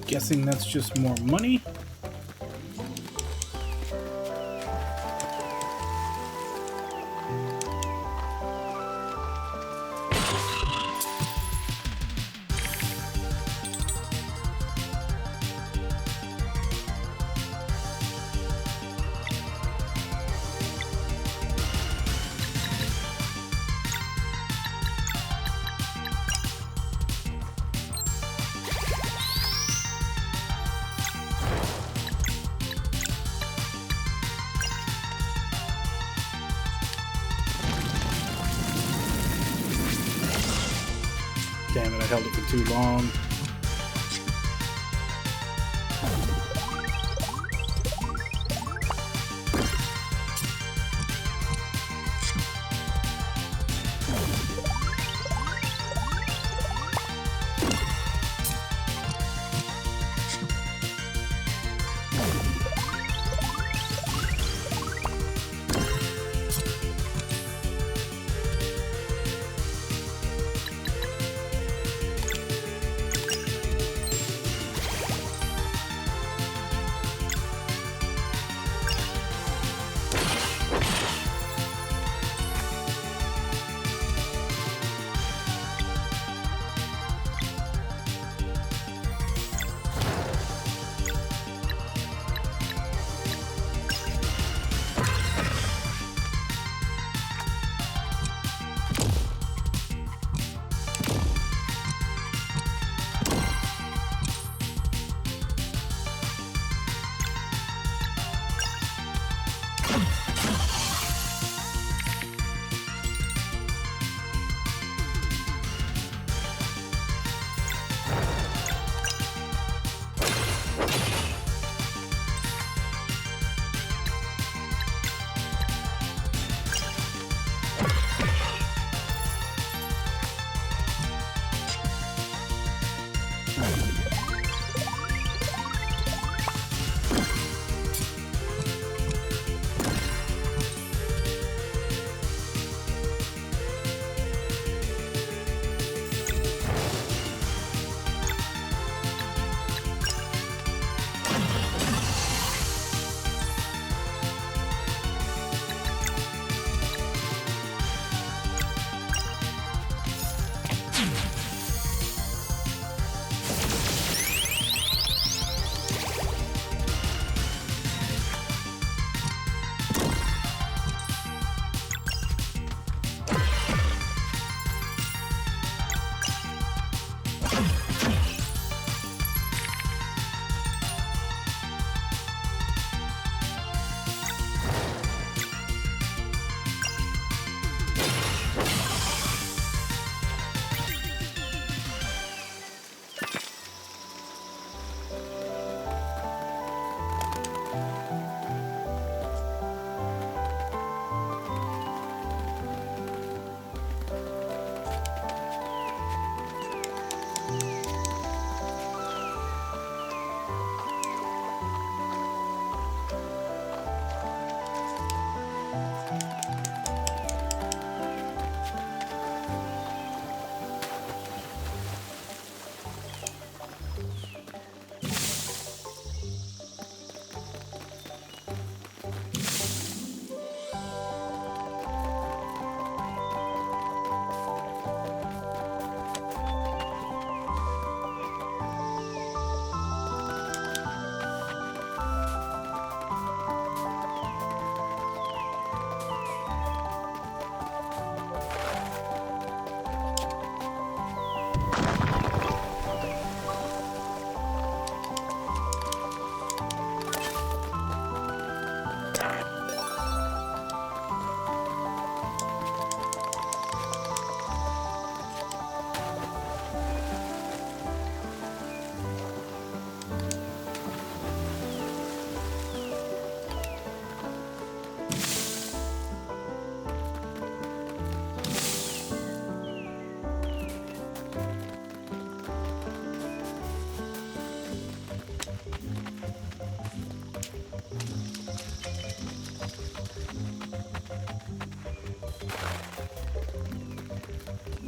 Guessing that's just more money. Damn it, I held it for too long.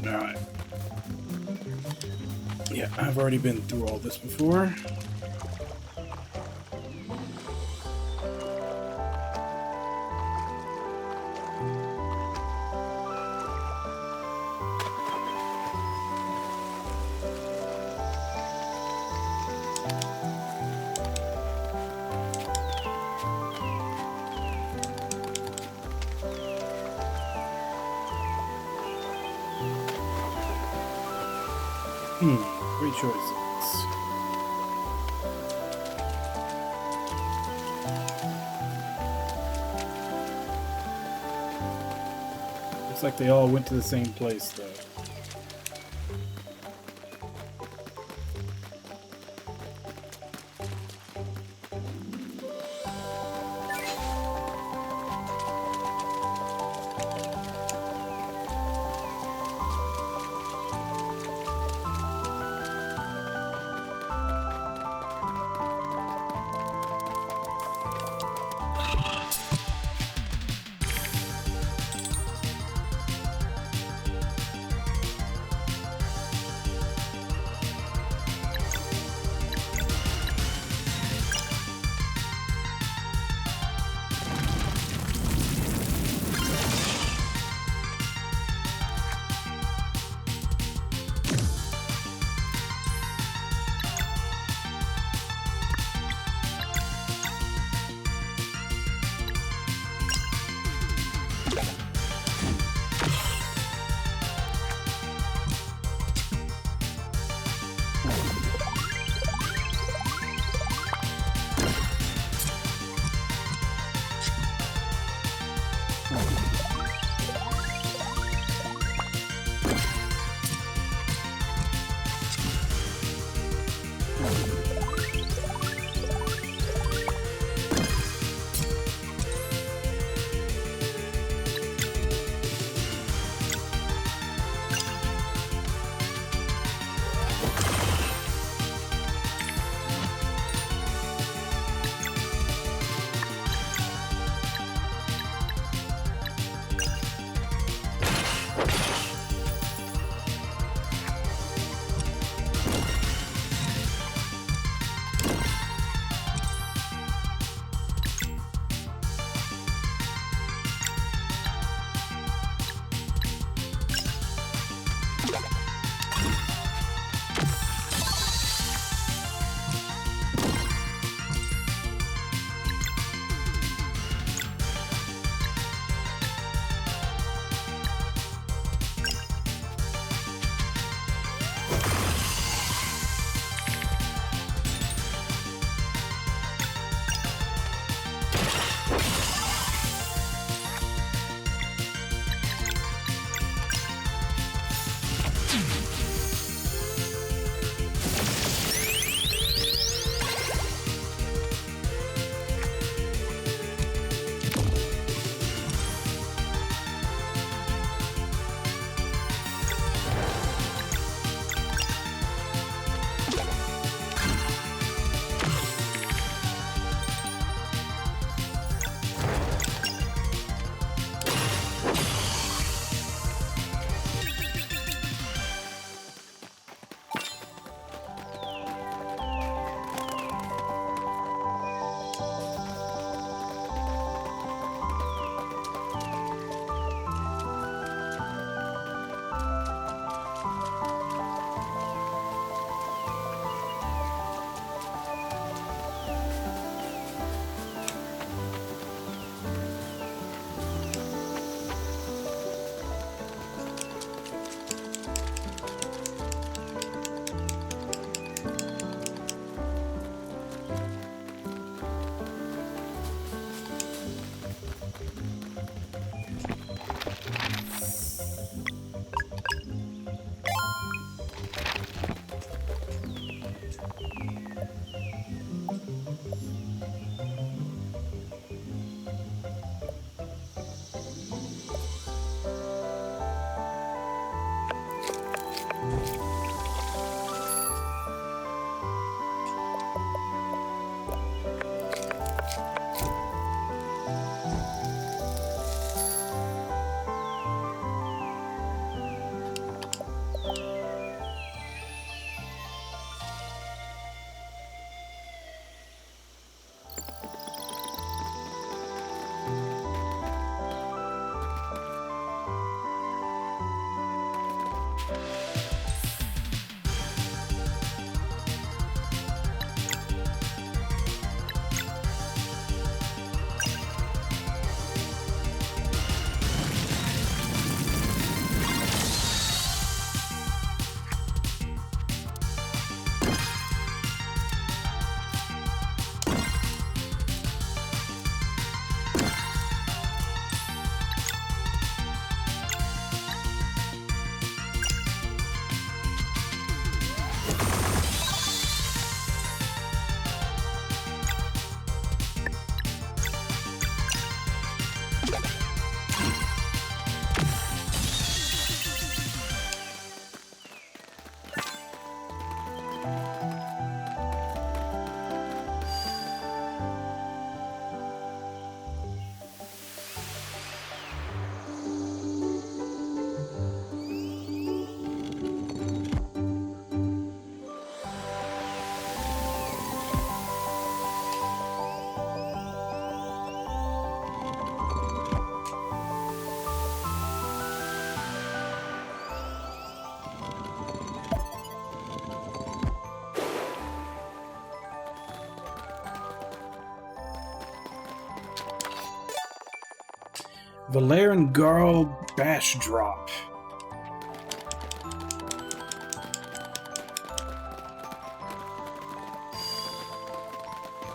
Alright. Yeah, I've already been through all this before. Great choices. Looks like they all went to the same place, though. Valerian Garl Bash Drop.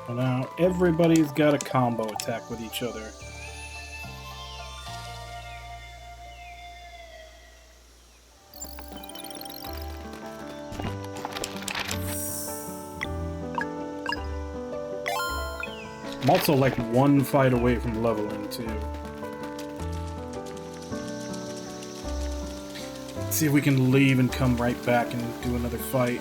Now everybody's got a combo attack with each other. I'm also like one fight away from leveling too. Let's see if we can leave and come right back and do another fight.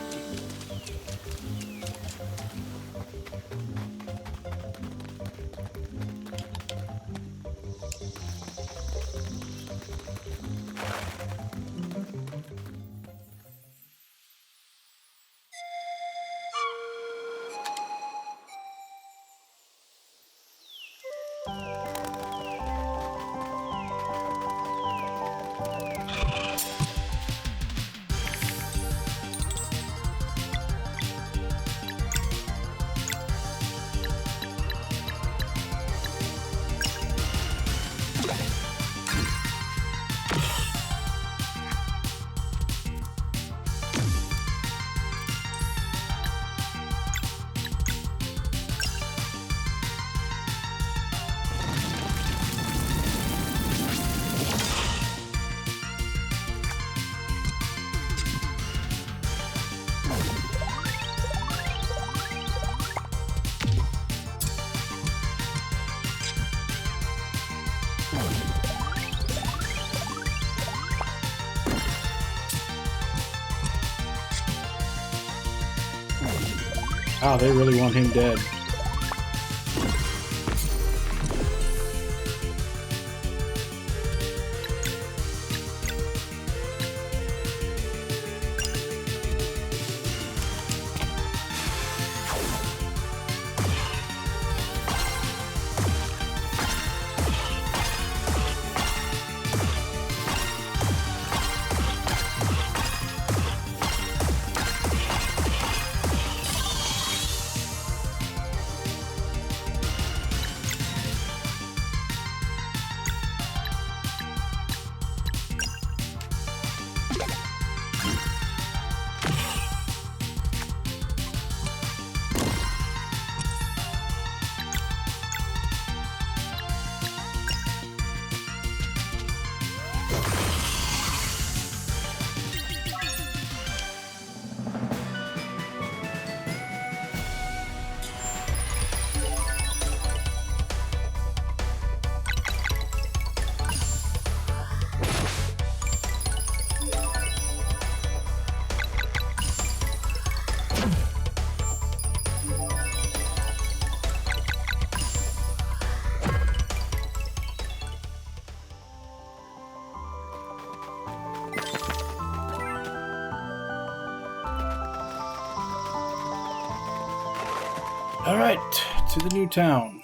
Ah, they really want him dead. Alright, to the new town.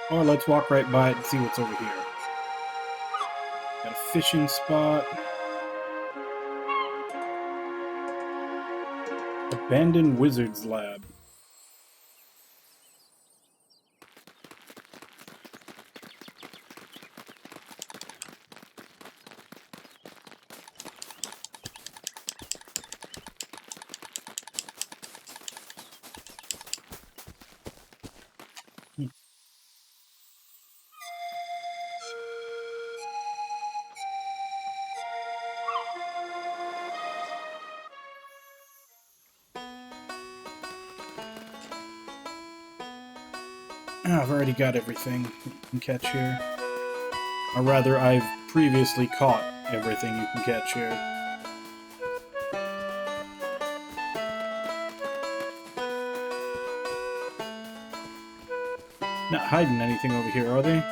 Or let's walk right by it and see what's over here. Got a fishing spot. Abandoned Wizard's Lab. I've already got everything you can catch here. Or rather, I've previously caught everything you can catch here. Not hiding anything over here, are they?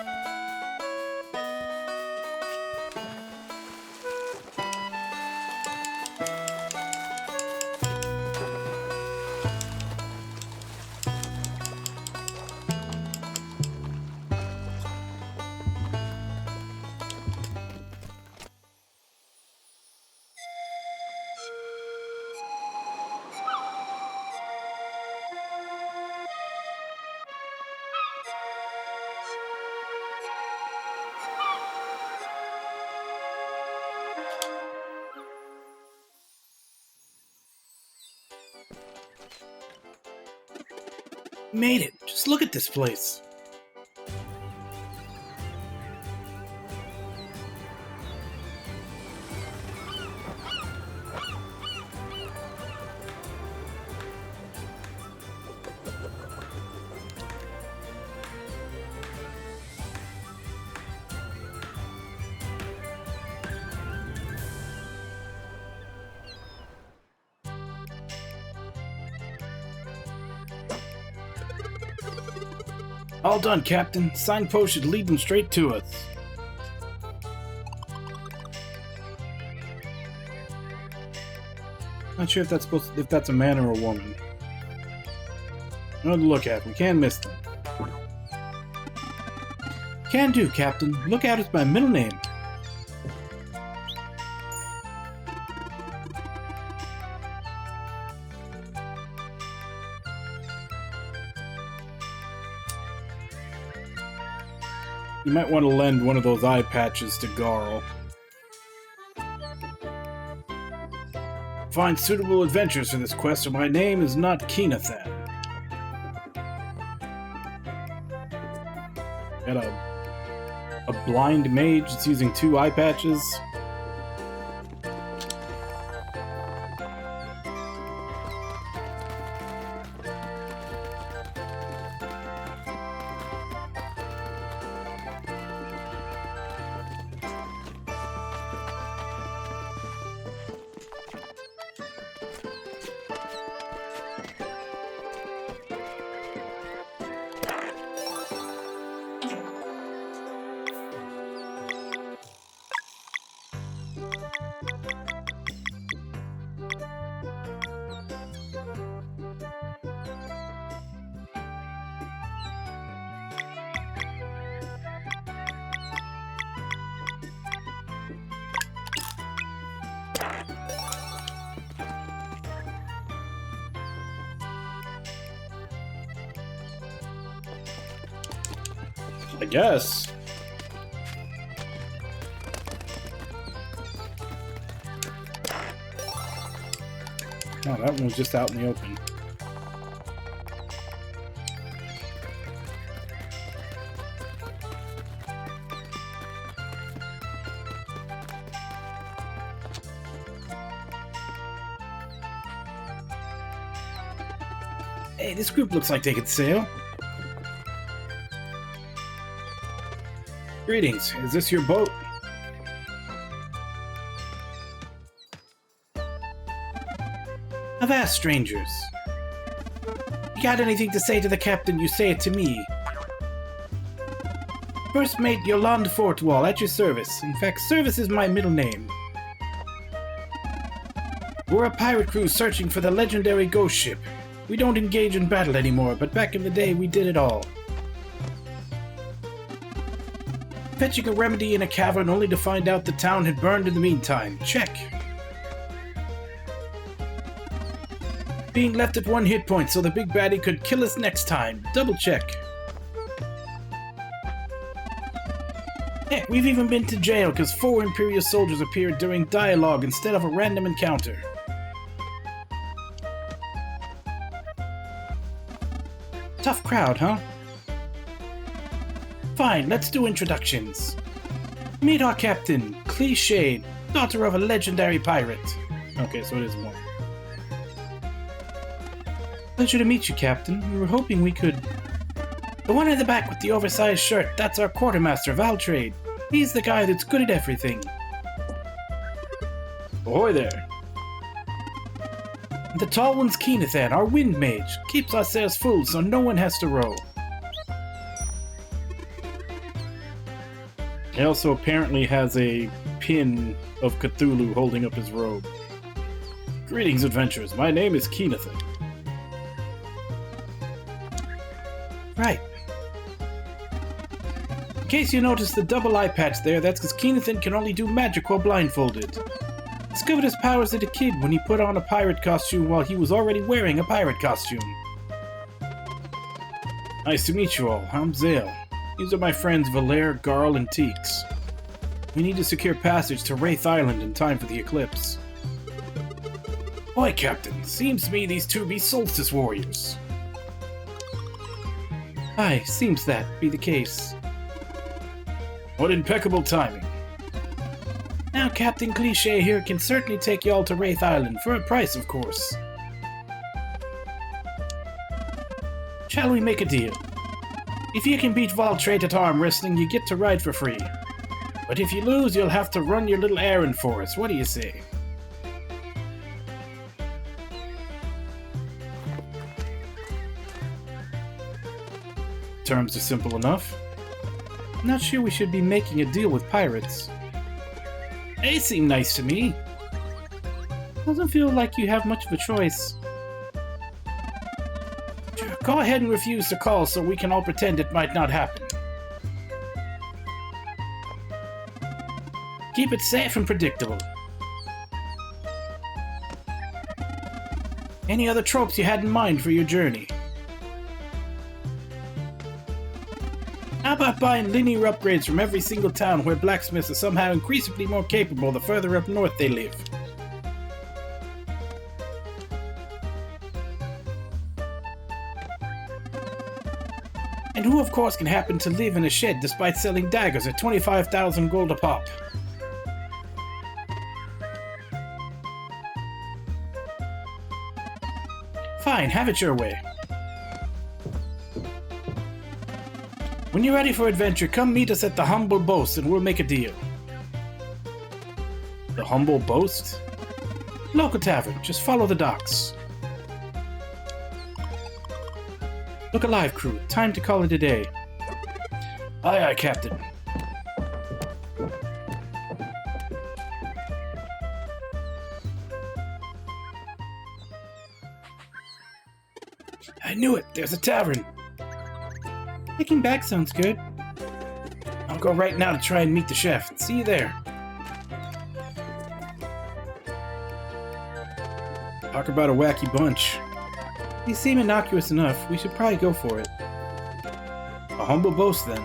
Made it! Just look at this place! All done, Captain. Signpost should lead them straight to us. Not sure if that's a man or a woman. No to look at. We can't miss them. Can do, Captain. Look out, it's my middle name. You might want to lend one of those eye patches to Garl. Find suitable adventures for this quest, or my name is not Keenathan. Got a blind mage that's using 2 eye patches. I guess. Oh, that one was just out in the open. Hey, this group looks like they could sail. Greetings, is this your boat? Avast, strangers. You got anything to say to the captain, you say it to me. First Mate Yolande Fortwall, at your service. In fact, service is my middle name. We're a pirate crew searching for the legendary ghost ship. We don't engage in battle anymore, but back in the day we did it all. Fetching a remedy in a cavern only to find out the town had burned in the meantime. Check. Being left at 1 hit point so the big baddie could kill us next time. Double check. Heck, we've even been to jail because 4 Imperial soldiers appeared during dialogue instead of a random encounter. Tough crowd, huh? Fine, let's do introductions. Meet our captain, Cliché, daughter of a legendary pirate. Okay, so it is one. Pleasure to meet you, Captain. We were hoping we could... The one in the back with the oversized shirt, that's our quartermaster, Valtrade. He's the guy that's good at everything. Ahoy there. The tall one's Keenathan, our wind mage. Keeps our sails full so no one has to row. He also apparently has a pin of Cthulhu holding up his robe. Greetings, adventurers. My name is Keenathan. Right. In case you noticed the double eye patch there, that's because Keenathan can only do magic while blindfolded. Discovered his powers as a kid when he put on a pirate costume while he was already wearing a pirate costume. Nice to meet you all. I'm Zale. These are my friends Valere, Garl, and Teeks. We need to secure passage to Wraith Island in time for the eclipse. Oi, Captain. Seems to me these two be solstice warriors. Aye, seems that be the case. What impeccable timing. Now Captain Cliché here can certainly take y'all to Wraith Island, for a price, of course. Shall we make a deal? If you can beat Valtrade at arm wrestling, you get to ride for free. But if you lose, you'll have to run your little errand for us. What do you say? Terms are simple enough. Not sure we should be making a deal with pirates. They seem nice to me. Doesn't feel like you have much of a choice. Sure, go ahead and refuse to call so we can all pretend it might not happen. Keep it safe and predictable. Any other tropes you had in mind for your journey? How about buying linear upgrades from every single town where blacksmiths are somehow increasingly more capable the further up north they live? And who of course can happen to live in a shed despite selling daggers at 25,000 gold a pop? Fine, have it your way. When you're ready for adventure, come meet us at the Humble Boast and we'll make a deal. The Humble Boast? Local tavern, just follow the docks. Look alive, crew. Time to call it a day. Aye, aye, Captain. I knew it! There's a tavern! Taking back sounds good. I'll go right now to try and meet the chef. See you there. Talk about a wacky bunch. They seem innocuous enough. We should probably go for it. A Humble Boast, then.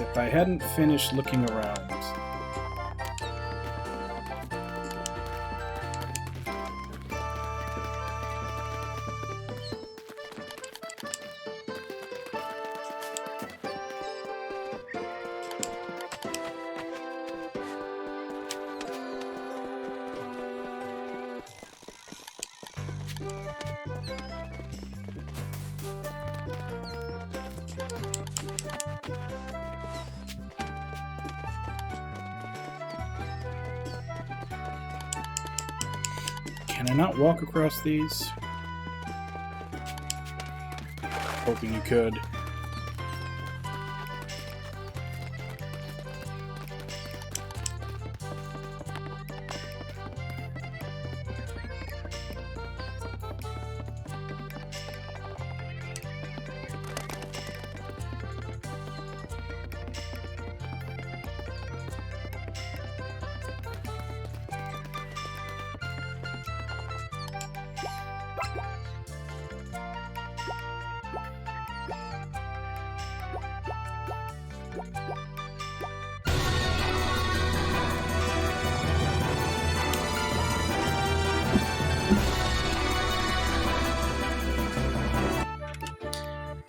if I hadn't finished looking around. Can I not walk across these? Hoping you could.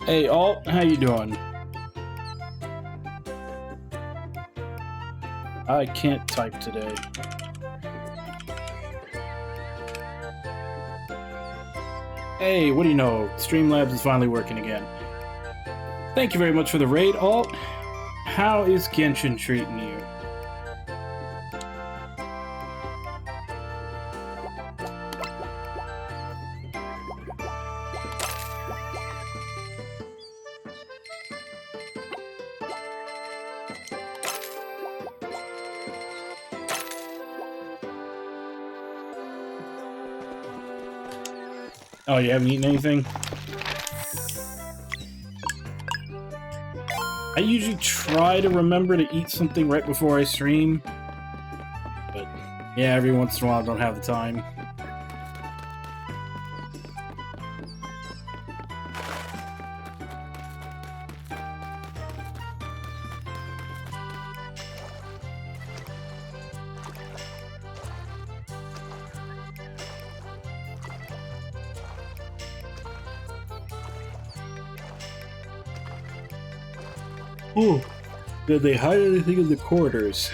Hey, Alt, how you doing? I can't type today. Hey, what do you know? Streamlabs is finally working again. Thank you very much for the raid, Alt. How is Genshin treating you? Oh, you haven't eaten anything? I usually try to remember to eat something right before I stream. But, yeah, every once in a while I don't have the time. Oh, did they hide anything in the corridors?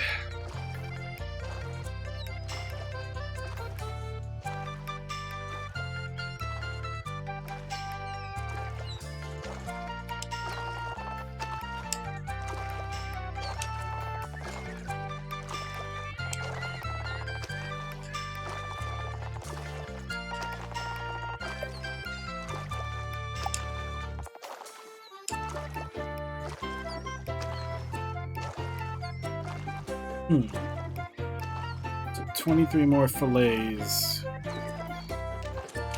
So 23 more fillets,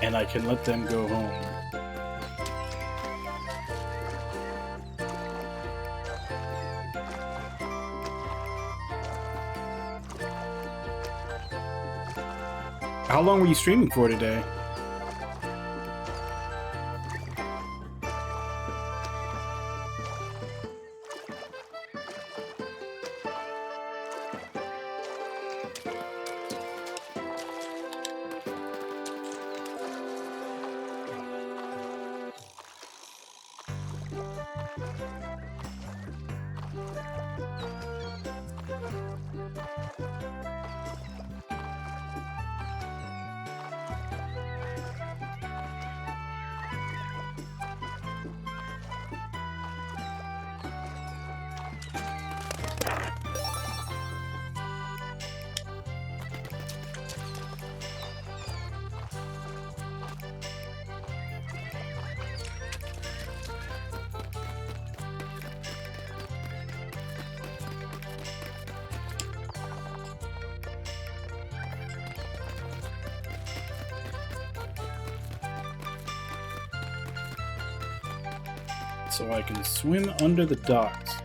and I can let them go home. How long were you streaming for today? So I can swim under the docks.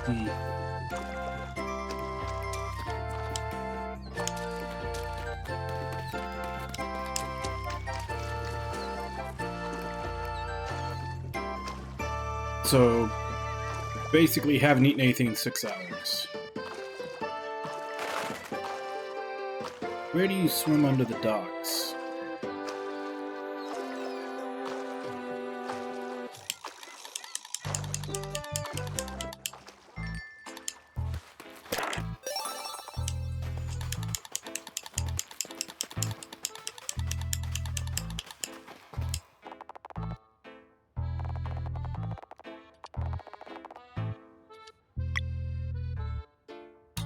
Hmm. So, basically haven't eaten anything in 6 hours. Where do you swim under the docks?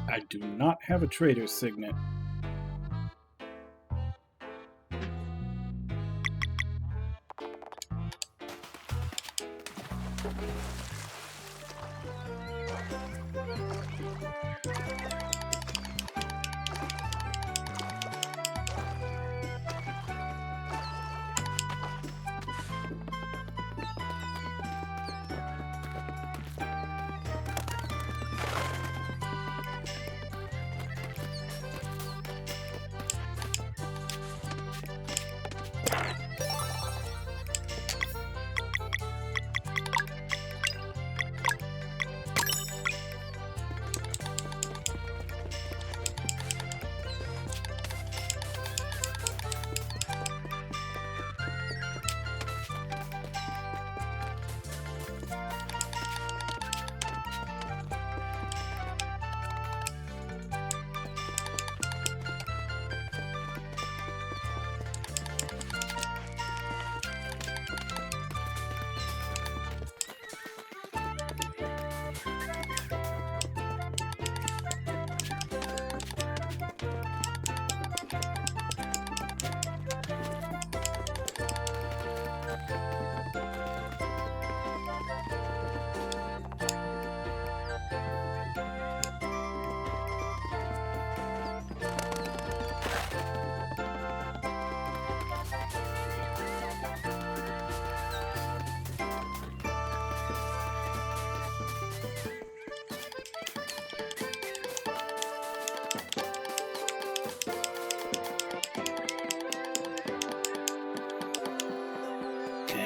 I do not have a trader's signet.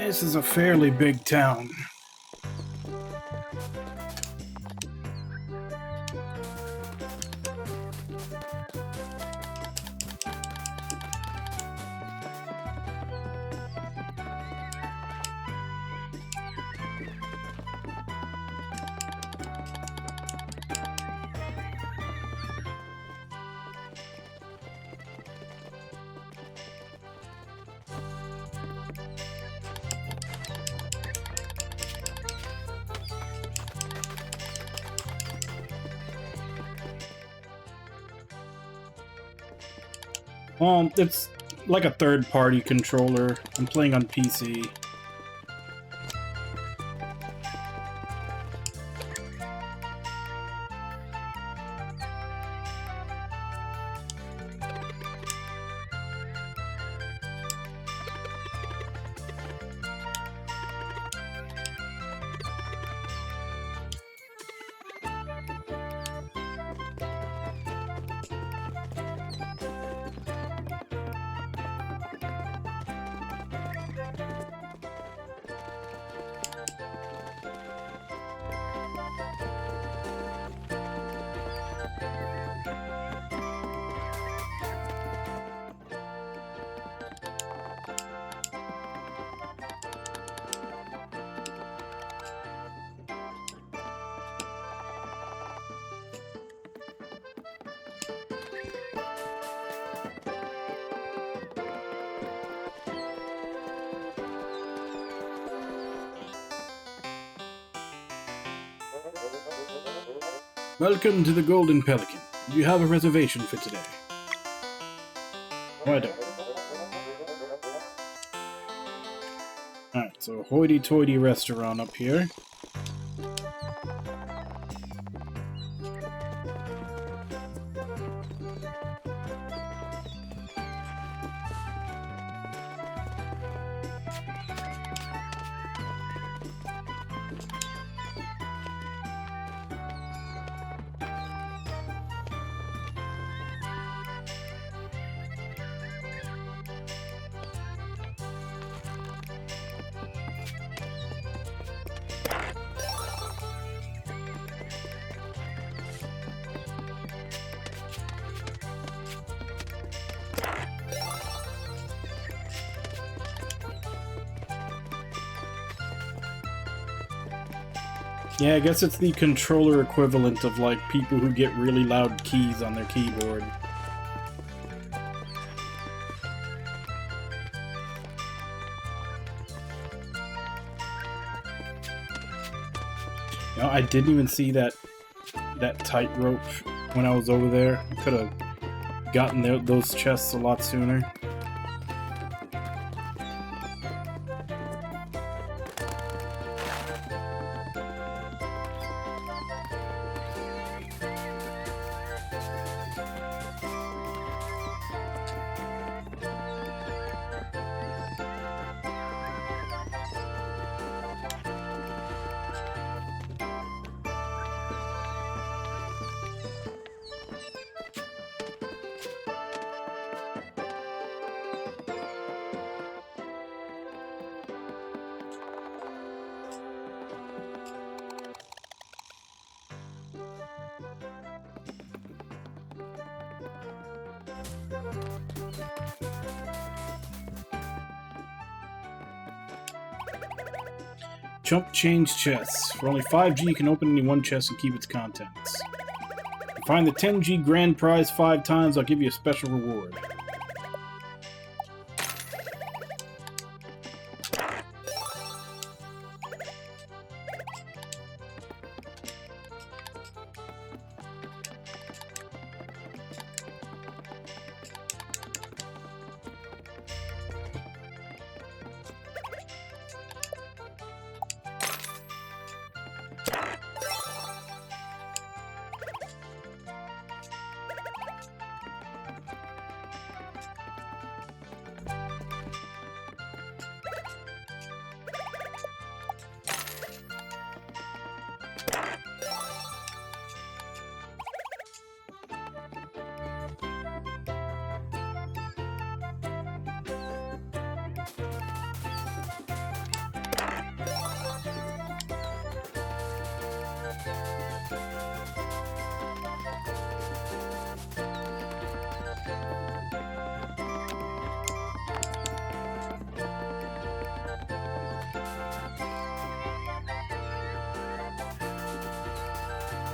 This is a fairly big town. It's like a third-party controller. I'm playing on PC. Welcome to the Golden Pelican. Do you have a reservation for today? Oh, I don't. Alright, so hoity-toity restaurant up here. Yeah, I guess it's the controller equivalent of like people who get really loud keys on their keyboard. You know, I didn't even see that tightrope when I was over there. I could have gotten those chests a lot sooner. Chump change chests. For only 5G, you can open any one chest and keep its contents. If you find the 10G grand prize 5 times, I'll give you a special reward.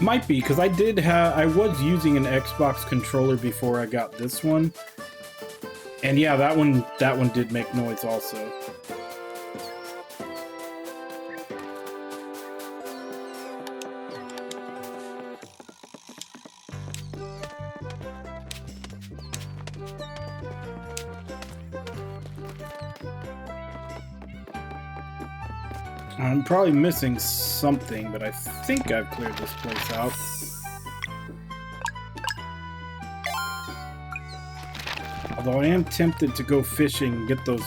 Might be, because I was using an Xbox controller before I got this one. And yeah, that one did make noise also. I'm probably missing something, but I think I've cleared this place out. Although I am tempted to go fishing and get those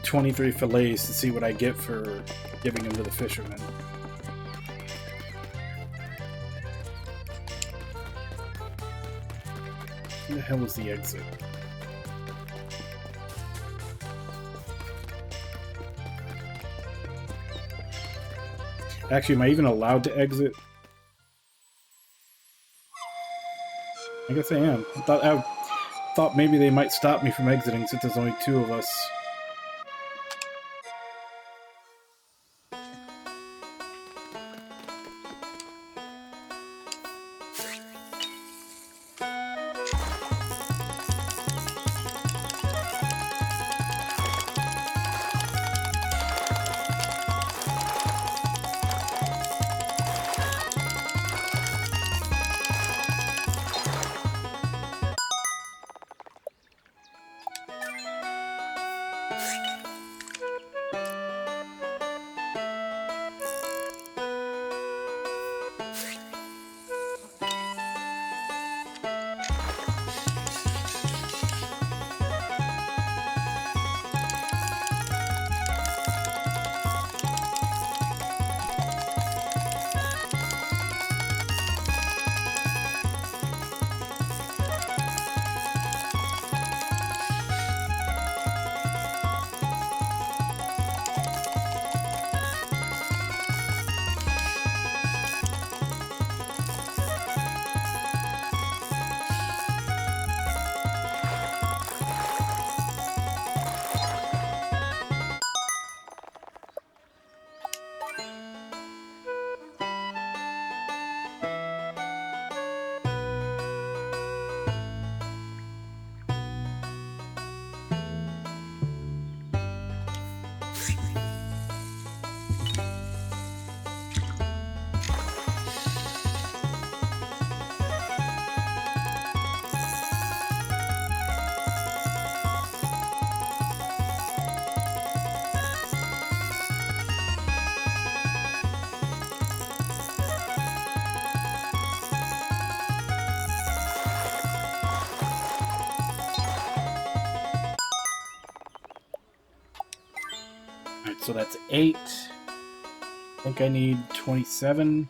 23 fillets to see what I get for giving them to the fishermen. Where the hell is the exit? Actually, am I even allowed to exit? I guess I am. I thought maybe they might stop me from exiting since there's only 2 of us. Alright, so that's 8. I think I need 27.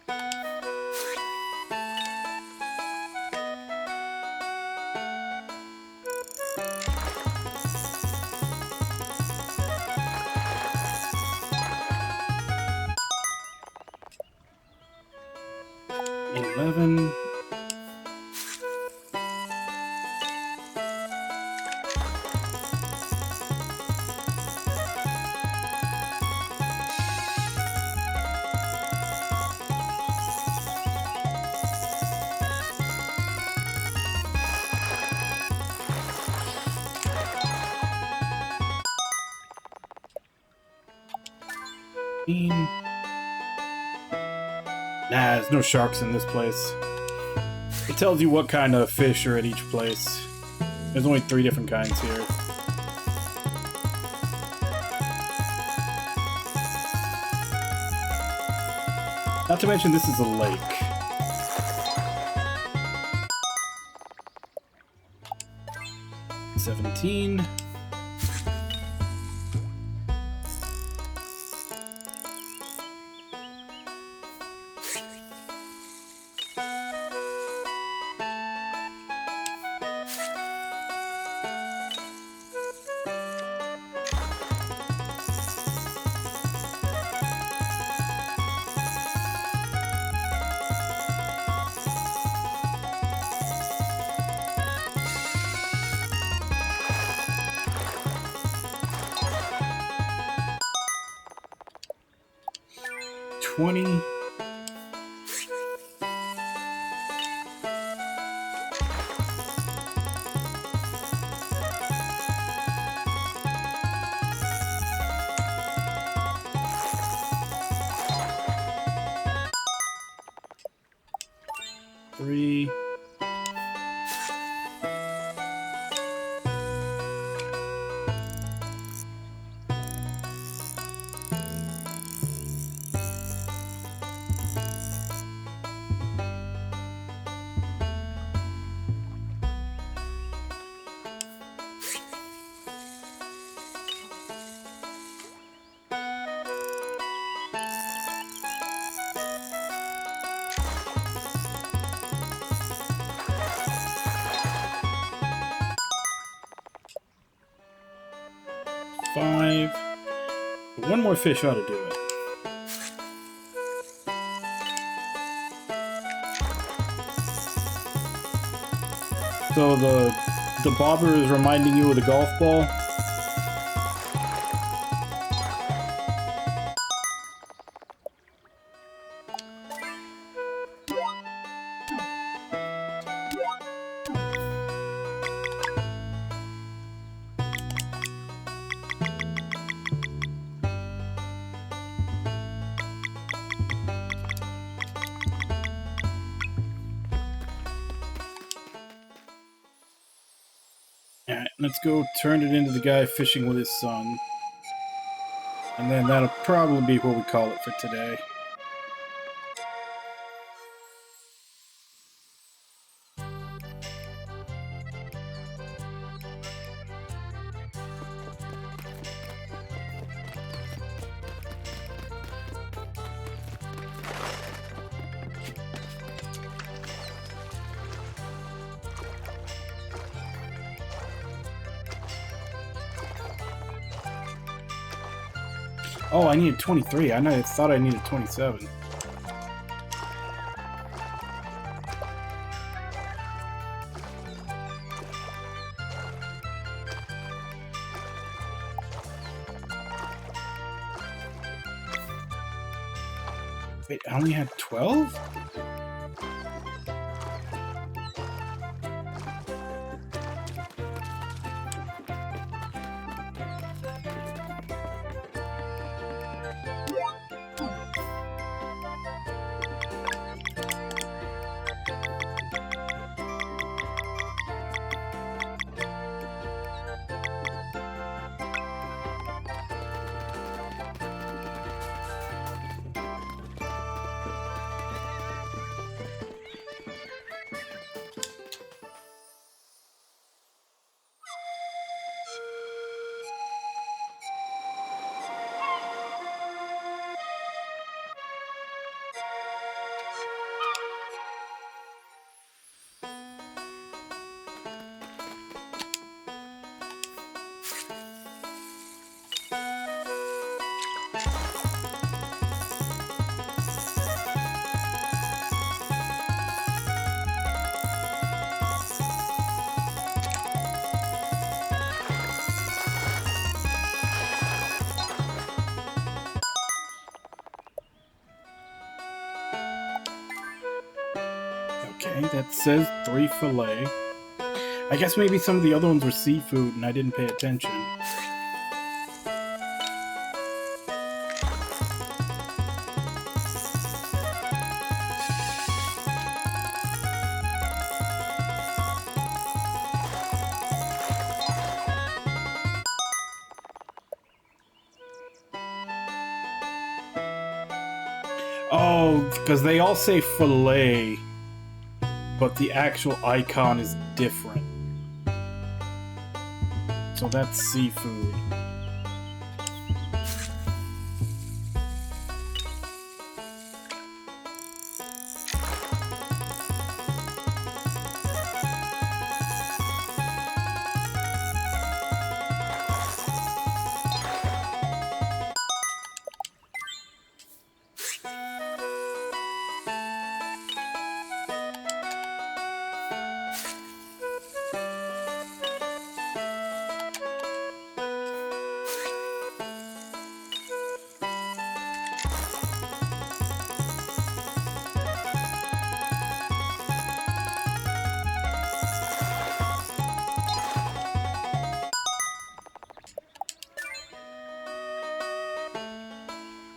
Nah, there's no sharks in this place. It tells you what kind of fish are at each place. There's only 3 different kinds here. Not to mention, this is a lake. $17. $20. $3. $5. One more fish ought to do it. So the bobber is reminding you of the golf ball. Alright, let's go turn it into the guy fishing with his son. And then that'll probably be what we call it for today. Oh, I needed 23. I thought I needed 27. Wait, I only had 12? Okay, that says 3 fillet. I guess maybe some of the other ones were seafood and I didn't pay attention. Oh, because they all say fillet, but the actual icon is different. So that's seafood.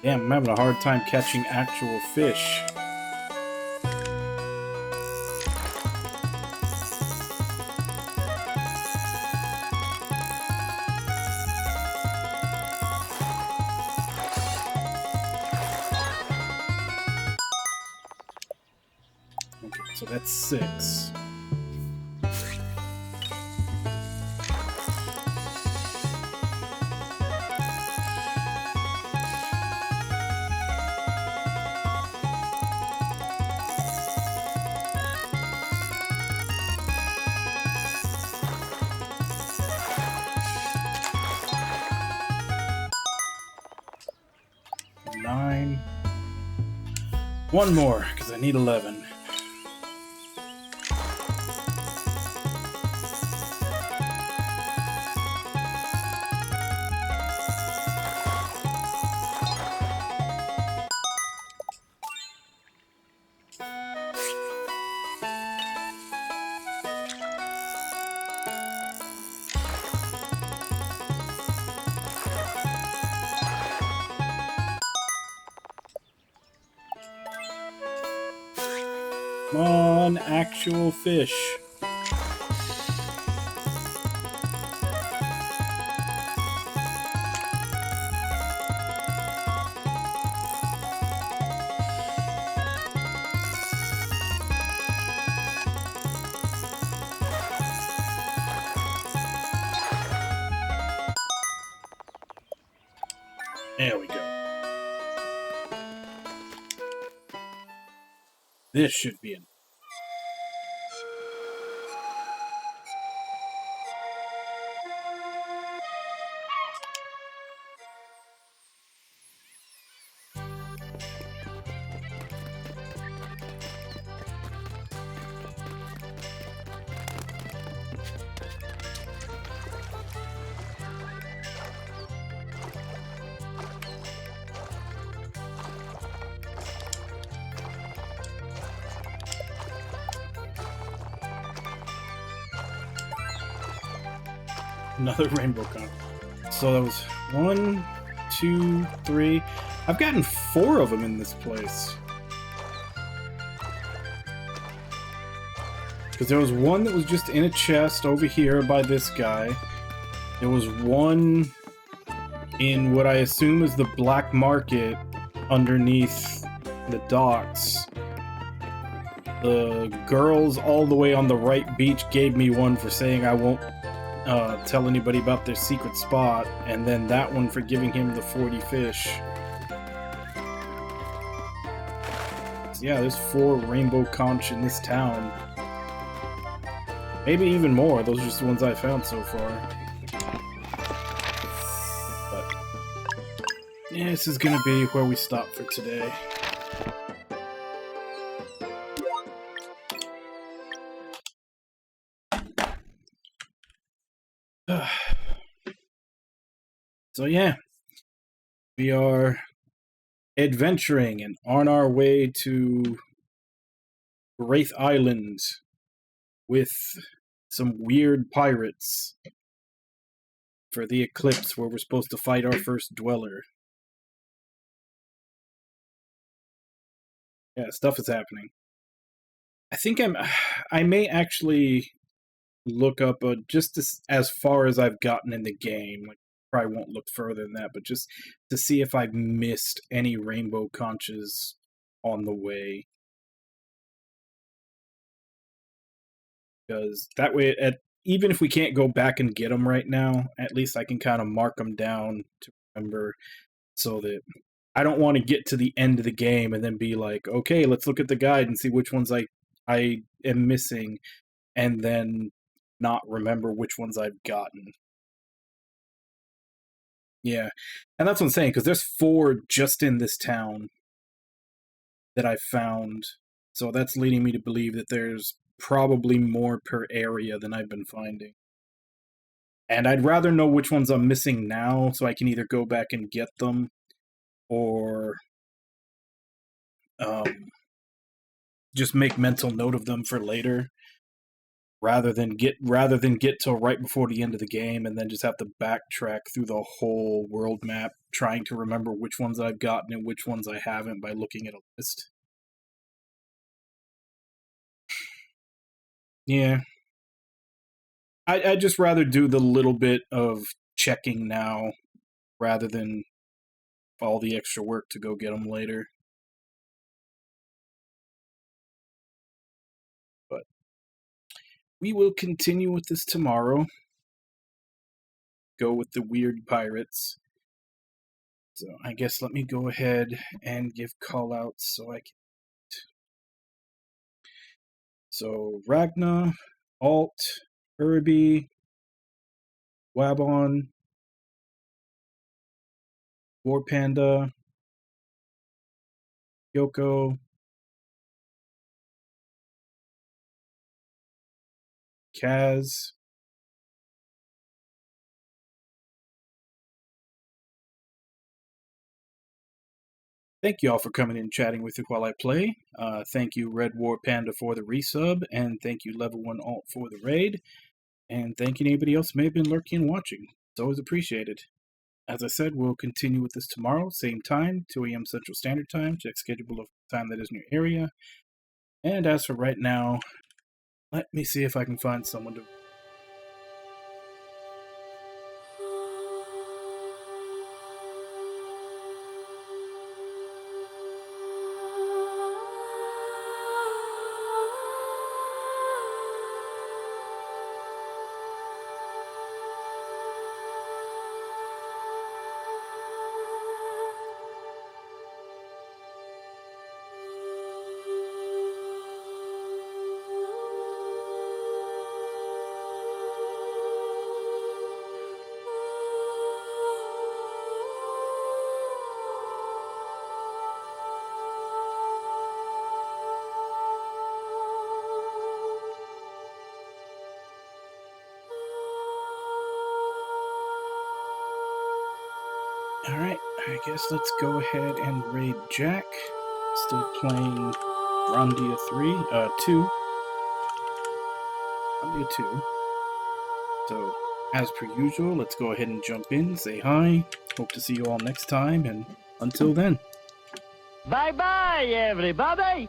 Damn, I'm having a hard time catching actual fish. Okay, so that's 6. One more, because I need 11. Come on, actual fish. There we go. This should be enough. Another rainbow cone. So that was 1, 2, 3. I've gotten 4 of them in this place. Because there was one that was just in a chest over here by this guy. There was one in what I assume is the black market underneath the docks. The girls all the way on the right beach gave me one for saying I won't tell anybody about their secret spot, and then that one for giving him the 40 fish. So yeah, there's 4 rainbow conch in this town. Maybe even more. Those are just the ones I found so far. But yeah, this is gonna be where we stop for today. So yeah, we are adventuring and on our way to Wraith Island with some weird pirates for the eclipse where we're supposed to fight our first dweller. Yeah, stuff is happening. I think I may actually look up just as far as I've gotten in the game. Like, probably won't look further than that, but just to see if I've missed any rainbow conches on the way. Because that way, even if we can't go back and get them right now, at least I can kind of mark them down to remember, so that I don't want to get to the end of the game and then be like, okay, let's look at the guide and see which ones I am missing, and then not remember which ones I've gotten. Yeah, and that's what I'm saying, because there's 4 just in this town that I've found, so that's leading me to believe that there's probably more per area than I've been finding. And I'd rather know which ones I'm missing now, so I can either go back and get them, or just make mental note of them for later, rather than get till right before the end of the game and then just have to backtrack through the whole world map trying to remember which ones I've gotten and which ones I haven't by looking at a list. Yeah. I'd just rather do the little bit of checking now rather than all the extra work to go get them later. But we will continue with this tomorrow. Go with the weird pirates. So I guess let me go ahead and give call-outs so I can... So Ragna, Alt, Irby, Wabon, War Panda, Yoko, Kaz, thank you all for coming in and chatting with me while I play. Thank you Red War Panda for the resub, and thank you Level 1 Alt for the raid, and thank you to anybody else who may have been lurking and watching. It's always appreciated. As I said, we'll continue with this tomorrow, same time, 2 a.m. Central Standard Time. Check schedule of time that is in your area. And as for right now, let me see if I can find someone to... Alright, I guess let's go ahead and raid Jack. Still playing Grandia 2. Grandia 2. So, as per usual, let's go ahead and jump in, say hi. Hope to see you all next time, and until then. Bye-bye, everybody!